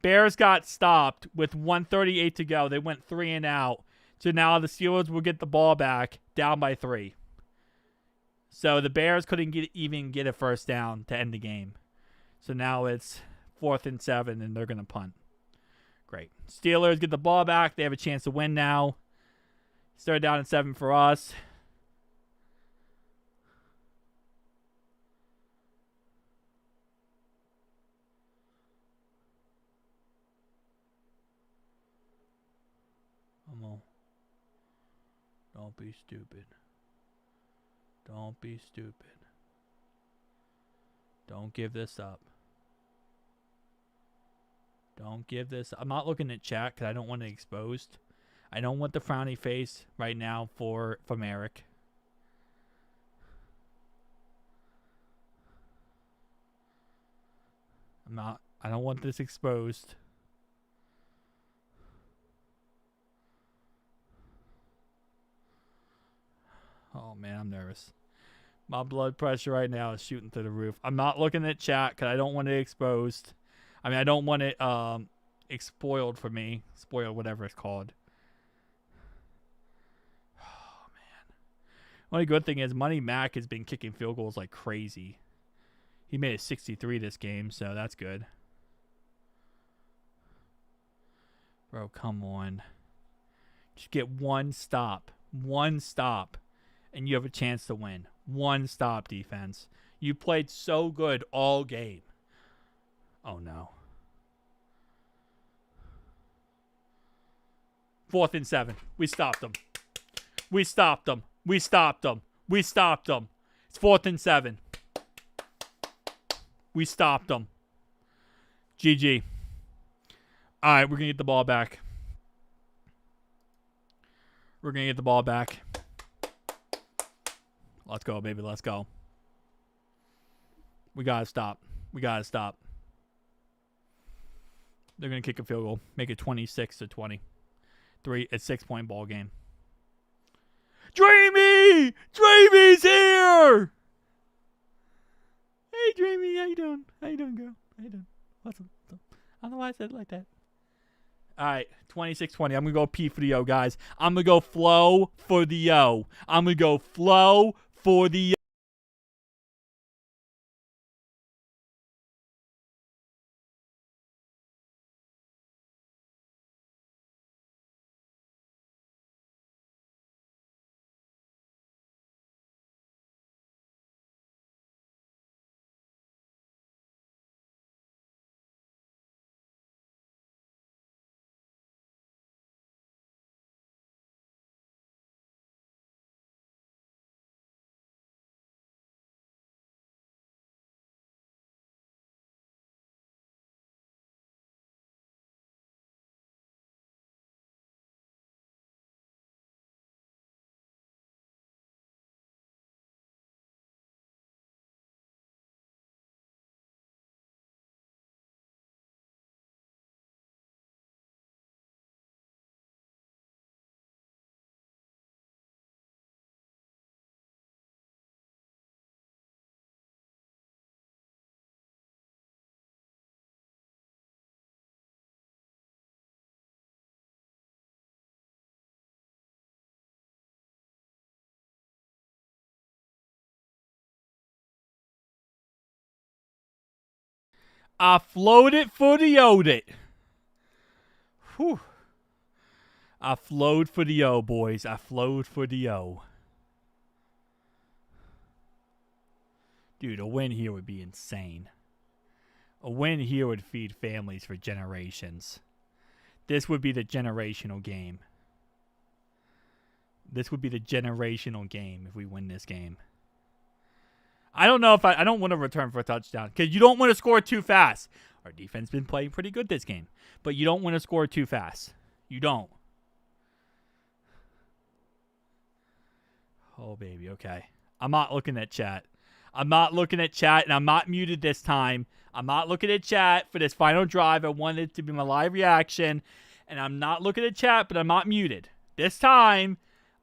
Bears got stopped with 1:38 to go. They went 3 and out. So now the Steelers will get the ball back, down by 3. So the Bears couldn't even get a first down to end the game. So now it's 4th and 7, and they're going to punt. Great. Steelers get the ball back. They have a chance to win now. 3rd down and 7 for us. Come on. Don't be stupid. Don't be stupid. Don't give this up. Don't give this. I'm not looking at chat because I don't want it exposed. I don't want the frowny face right now from Eric. I don't want this exposed. Oh, man, I'm nervous. My blood pressure right now is shooting through the roof. I'm not looking at chat because I don't want it exposed. I mean, I don't want it spoiled for me. Spoiled, whatever it's called. Oh, man. Only good thing is Money Mac has been kicking field goals like crazy. He made a 63 this game, so that's good. Bro, come on. Just get one stop. One stop. And you have a chance to win. One stop, defense. You played so good all game. Oh, no. 4th and 7. We stopped them. We stopped them. We stopped them. We stopped them. It's 4th and 7. We stopped them. GG. All right, we're going to get the ball back. We're going to get the ball back. Let's go, baby. Let's go. We got to stop. We got to stop. They're going to kick a field goal. Make it 26-20. A 6-point ball game. Dreamy! Dreamy's here! Hey, Dreamy. How you doing? How you doing, girl? How you doing? What's up? I don't know why I said it like that. All right, 26-20. I'm going to go P for the O, guys. I'm going to go flow for the O. I'm going to go flow for the I floated for the Odit. Whew. I flowed for the O, boys. I flowed for the O. Dude, a win here would be insane. A win here would feed families for generations. This would be the generational game. This would be the generational game if we win this game. I don't know if I don't want to return for a touchdown because you don't want to score too fast. Our defense been playing pretty good this game, but you don't want to score too fast. You don't. Oh, baby, okay. I'm not looking at chat. I'm not looking at chat, and I'm not muted this time. I'm not looking at chat for this final drive. I wanted it to be my live reaction, and I'm not looking at chat, but I'm not muted. This time,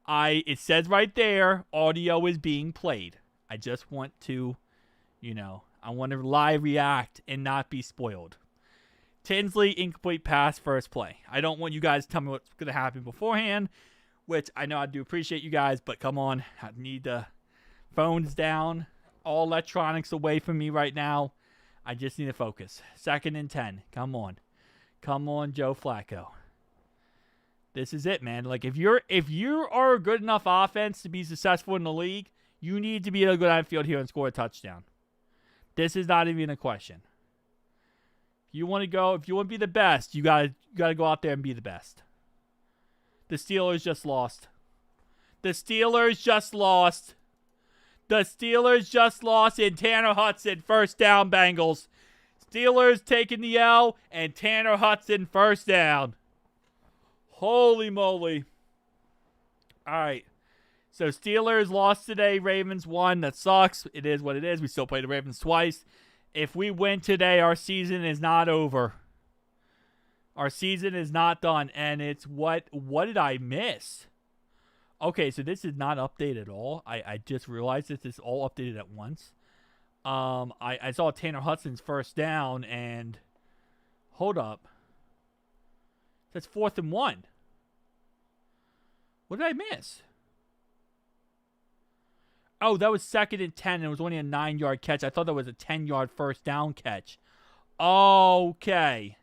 it says right there, audio is being played. I just want to, I want to live react and not be spoiled. Tinsley, incomplete pass, first play. I don't want you guys to tell me what's going to happen beforehand, which I know I do appreciate you guys, but come on. I need the phones down. All electronics away from me right now. I just need to focus. 2nd and 10. Come on. Come on, Joe Flacco. This is it, man. Like, if you are a good enough offense to be successful in the league, you need to be able to go downfield here and score a touchdown. This is not even a question. If you want to be the best, you gotta go out there and be the best. The Steelers just lost. The Steelers just lost. The Steelers just lost in Tanner Hudson. First down, Bengals. Steelers taking the L, and Tanner Hudson first down. Holy moly. All right. So Steelers lost today. Ravens won. That sucks. It is what it is. We still play the Ravens twice. If we win today, our season is not over. Our season is not done. And it's what did I miss? Okay, so this is not updated at all. I just realized this is all updated at once. I saw Tanner Hudson's first down, and hold up. That's 4th and 1. What did I miss? Oh, that was 2nd and 10, and it was only a 9-yard catch. I thought that was a 10-yard first down catch. Okay.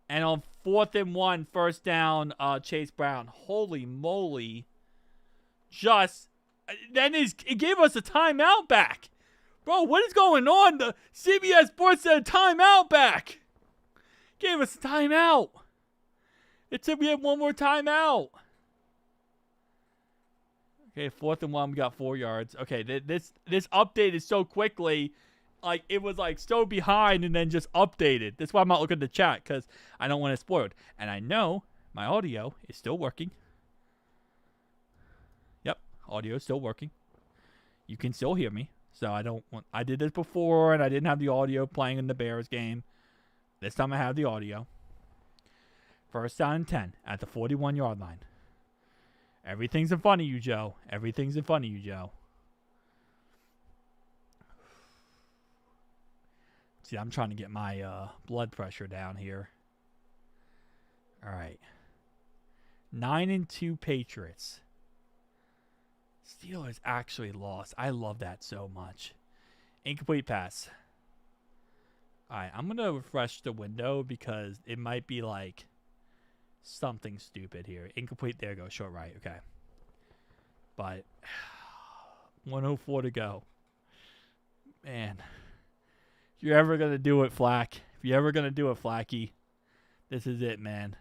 And on 4th and 1, first down, Chase Brown. Holy moly. It gave us a timeout back. Bro, what is going on? The CBS Sports said timeout back. Gave us a timeout. It said we had one more timeout. Okay, 4th and 1, we got 4 yards. Okay, this update is so quickly. Like, it was, like, so behind and then just updated. That's why I'm not looking at the chat, because I don't want it spoiled. And I know my audio is still working. Yep, audio is still working. You can still hear me. So I did this before, and I didn't have the audio playing in the Bears game. This time I have the audio. First down and 10 at the 41-yard line. Everything's in front of you, Joe. Everything's in front of you, Joe. See, I'm trying to get my blood pressure down here. All right. 9-2 Patriots. Steelers actually lost. I love that so much. Incomplete pass. All right, I'm going to refresh the window because it might be like something stupid here. Incomplete. There you go. Short right. Okay. But 104 to go. Man. If you're ever going to do it, Flack. If you're ever going to do it, Flacky, this is it, man.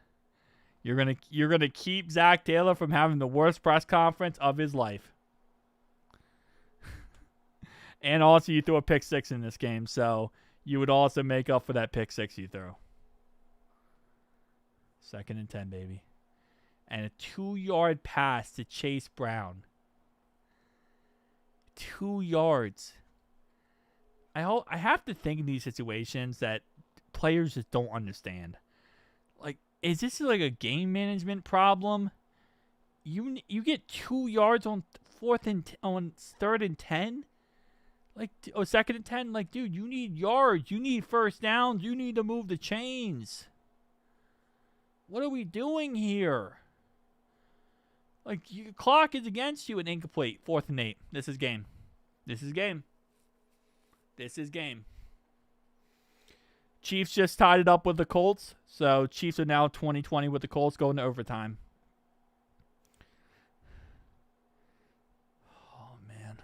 You're gonna keep Zach Taylor from having the worst press conference of his life. And also, you threw a pick 6 in this game, so you would also make up for that pick 6 you threw. 2nd and 10, baby. And a 2-yard pass to Chase Brown. 2 yards. I have to think in these situations that players just don't understand. Like, is this like a game management problem? You get 2 yards on 3rd and 10? Like, 2nd and 10? Like, dude, you need yards. You need first downs. You need to move the chains. What are we doing here? Like, your clock is against you and incomplete. 4th and 8. This is game. This is game. This is game. Chiefs just tied it up with the Colts. So Chiefs are now 20-20 with the Colts going to overtime. Oh, man.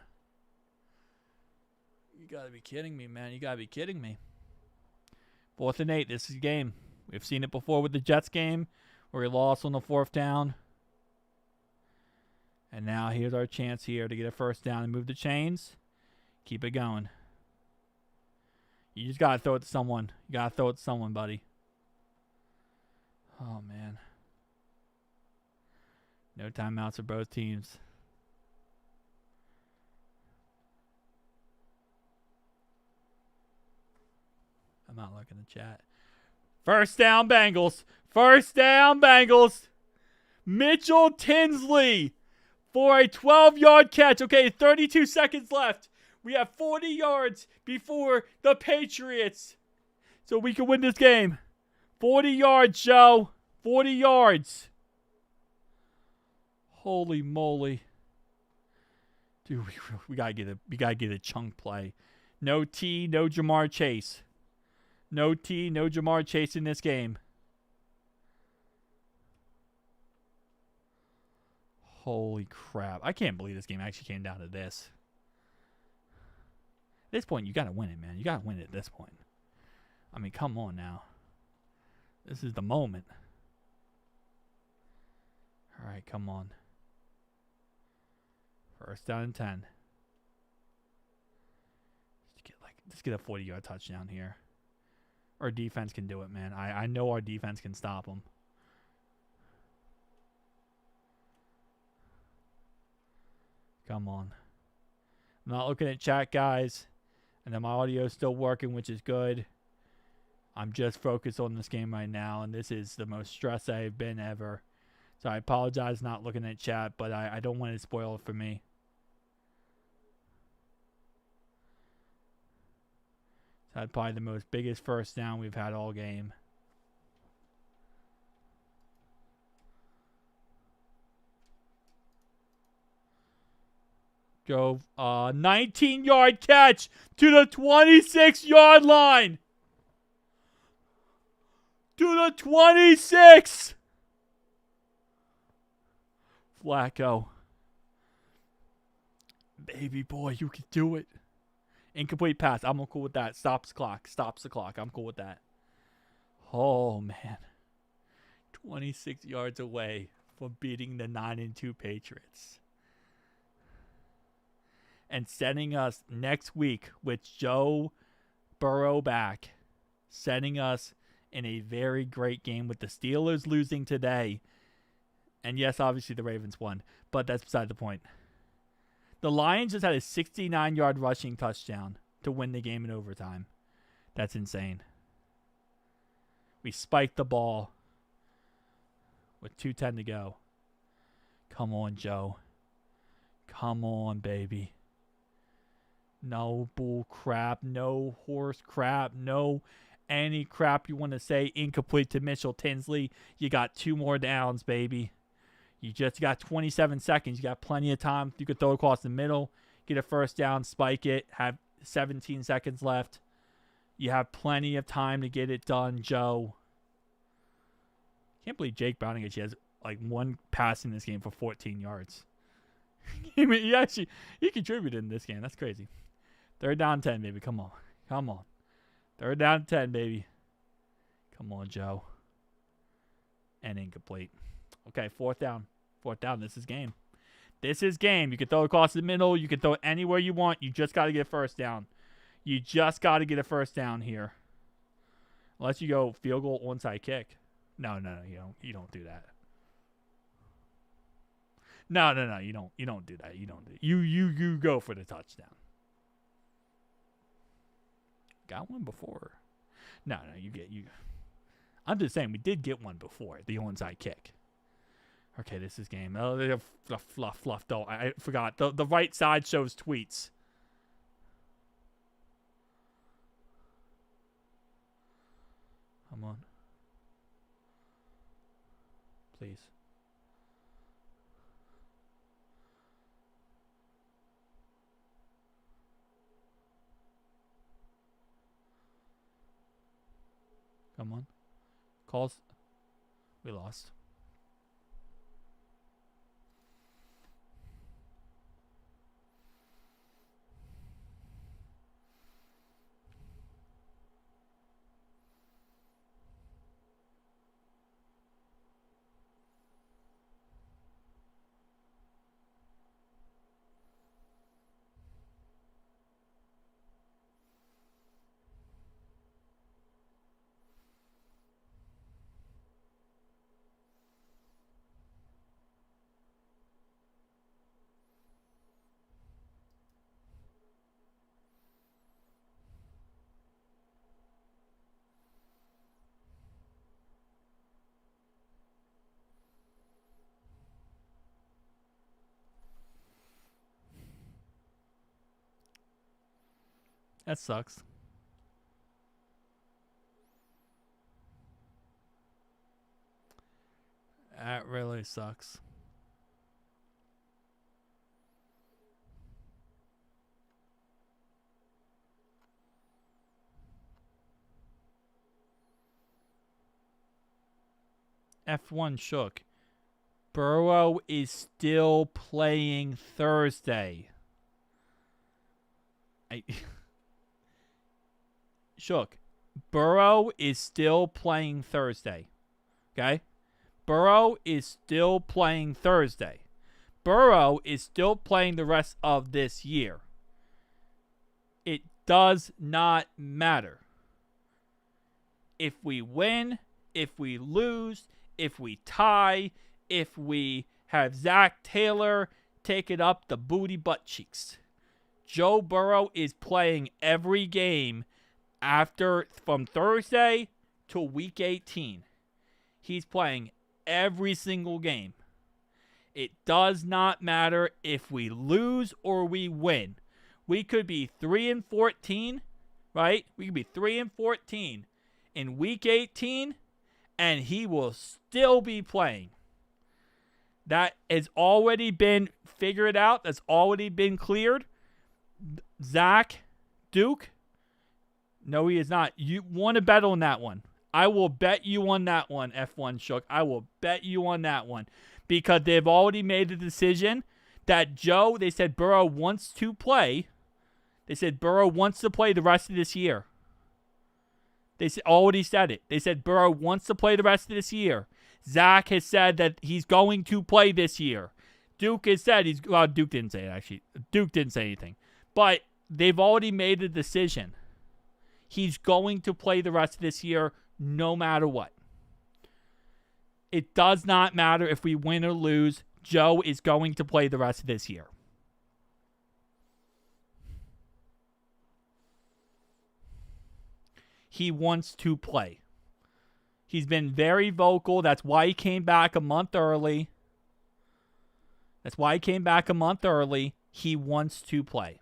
You got to be kidding me, man. You got to be kidding me. 4th and 8. This is a game. We've seen it before with the Jets game where we lost on the 4th down. And now here's our chance here to get a first down and move the chains. Keep it going. You just got to throw it to someone. You got to throw it to someone, buddy. Oh, man. No timeouts for both teams. I'm not looking at the chat. First down, Bengals. First down, Bengals. Mitchell Tinsley for a 12-yard catch. Okay, 32 seconds left. We have 40 yards before the Patriots. So we can win this game. 40 yards, Joe. 40 yards. Holy moly. Dude, we gotta get a chunk play. No T, no Jamar Chase. No T, no Jamar Chase in this game. Holy crap. I can't believe this game actually came down to this. At this point, you got to win it, man. You got to win it at this point. I mean, come on now. This is the moment. All right, come on. First down and 10. Just get a 40-yard touchdown here. Our defense can do it, man. I know our defense can stop them. Come on. I'm not looking at chat, guys. And then my audio is still working, which is good. I'm just focused on this game right now, and this is the most stressed I've been ever. So I apologize not looking at chat, but I don't want it to spoil it for me. So that's probably the most biggest first down we've had all game. Go 19-yard catch to the 26-yard line. To the 26. Flacco. Baby boy, you can do it. Incomplete pass. I'm cool with that. Stops the clock. Stops the clock. I'm cool with that. Oh, man. 26 yards away from beating the 9-2 Patriots. And setting us next week with Joe Burrow back. Setting us in a very great game with the Steelers losing today. And yes, obviously the Ravens won. But that's beside the point. The Lions just had a 69-yard rushing touchdown to win the game in overtime. That's insane. We spiked the ball with 2:10 to go. Come on, Joe. Come on, baby. No bull crap. No horse crap. No any crap you want to say. Incomplete to Mitchell Tinsley. You got 2 more downs, baby. You just got 27 seconds. You got plenty of time. You could throw across the middle, get a first down, spike it, have 17 seconds left. You have plenty of time to get it done, Joe. Can't believe Jake Browning actually has like 1 pass in this game for 14 yards. he contributed in this game. That's crazy. 3rd down 10, baby. Come on. Come on. 3rd down 10, baby. Come on, Joe. And incomplete. Okay, 4th down. 4th down. This is game. This is game. You can throw it across the middle. You can throw it anywhere you want. You just got to get a first down. You just got to get a first down here. Unless you go field goal, onside kick. No, you don't do that. No, you don't do that. You go for the touchdown. Got one before. No, you. I'm just saying we did get one before, the onside kick. Okay, this is game. Oh, they have fluff. Oh, I forgot. The right side shows tweets. Come on. Please. Come on. Calls. We lost. That sucks. That really sucks. F1 shook. Burrow is still playing Thursday. Shook. Burrow is still playing Thursday. Okay? Burrow is still playing Thursday. Burrow is still playing the rest of this year. It does not matter. If we win, if we lose, if we tie, if we have Zach Taylor take it up the booty butt cheeks. Joe Burrow is playing every game from Thursday to week 18. He's playing every single game. It does not matter if we lose or we win. We could be 3-14, right? We could be 3-14 in week 18, and he will still be playing. That has already been figured out. That's already been cleared. Zach, Duke, no, he is not. You want to bet on that one. I will bet you on that one, F1 Shook. I will bet you on that one. Because they've already made the decision that they said Burrow wants to play. They said Burrow wants to play the rest of this year. They already said it. They said Burrow wants to play the rest of this year. Zach has said that he's going to play this year. Duke has said Duke didn't say it, actually. Duke didn't say anything. But they've already made a decision. He's going to play the rest of this year no matter what. It does not matter if we win or lose. Joe is going to play the rest of this year. He wants to play. He's been very vocal. That's why he came back a month early. He wants to play.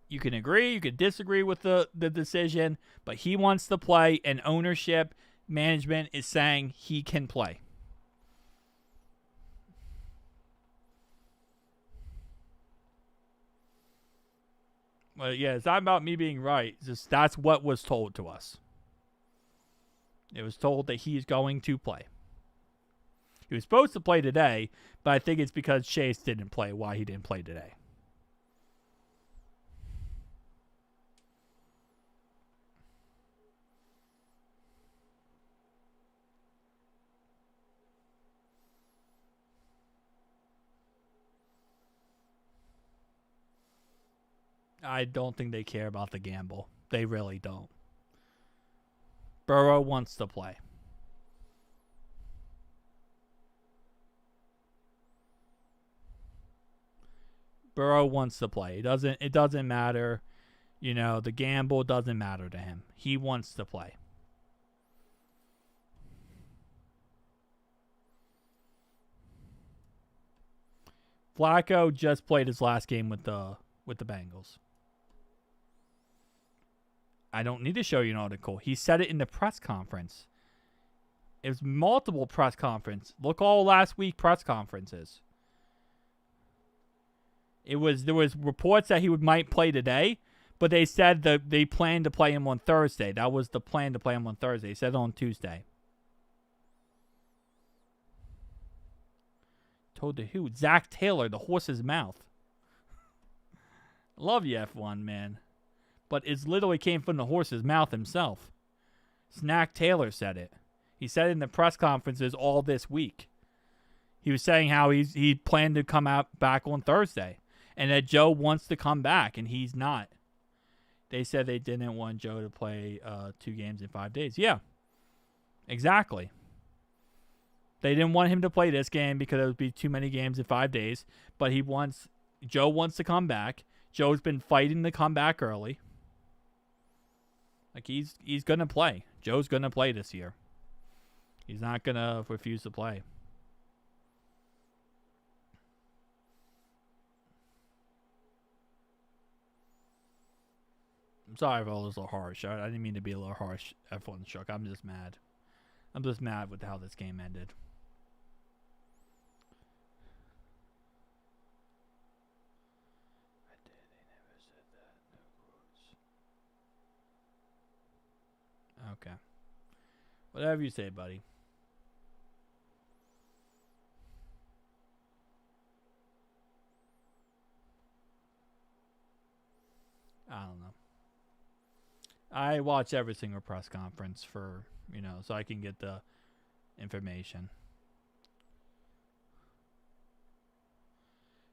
You can agree, you can disagree with the decision, but he wants to play, and ownership, management is saying he can play. Well, yeah, it's not about me being right. It's just that's what was told to us. It was told that he's going to play. He was supposed to play today, but I think it's because Chase didn't play why he didn't play today. I don't think they care about the gamble. They really don't. Burrow wants to play. Burrow wants to play. It doesn't matter. You know, the gamble doesn't matter to him. He wants to play. Flacco just played his last game with the Bengals. I don't need to show you an article. He said it in the press conference. It was multiple press conferences. Look all last week press conferences. There was reports that he might play today, But they said that they planned to play him on Thursday. That was the plan, to play him on Thursday. They said on Tuesday. Told to who? Zach Taylor, the horse's mouth. Love you, F1, man. But it literally came from the horse's mouth himself. Snack Taylor said it. He said it in the press conferences all this week. He was saying how he planned to come out back on Thursday. And that Joe wants to come back, and he's not. They said they didn't want Joe to play 2 games in 5 days. Yeah, exactly. They didn't want him to play this game because it would be too many games in 5 days. But Joe wants to come back. Joe's been fighting to come back early. Like he's gonna play. Joe's gonna play this year. He's not gonna refuse to play. I'm sorry if I was a little harsh. I didn't mean to be a little harsh. F1 Chuck. I'm just mad. I'm just mad with how this game ended. Okay. Whatever you say, buddy. I don't know. I watch every single press conference for, so I can get the information.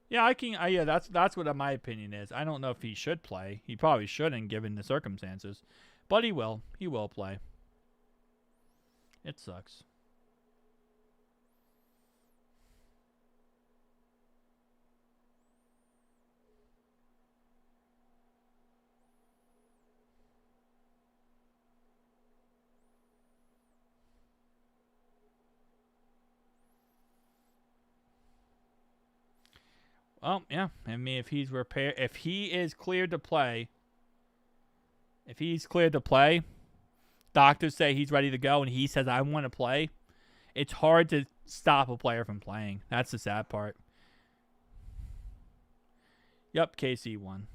Yeah, I can. Yeah, that's what my opinion is. I don't know if he should play. He probably shouldn't, given the circumstances, but he will. He will play. It sucks. Well, yeah. I mean, if he is cleared to play, doctors say he's ready to go, and he says, I want to play. It's hard to stop a player from playing. That's the sad part. Yep, KC won.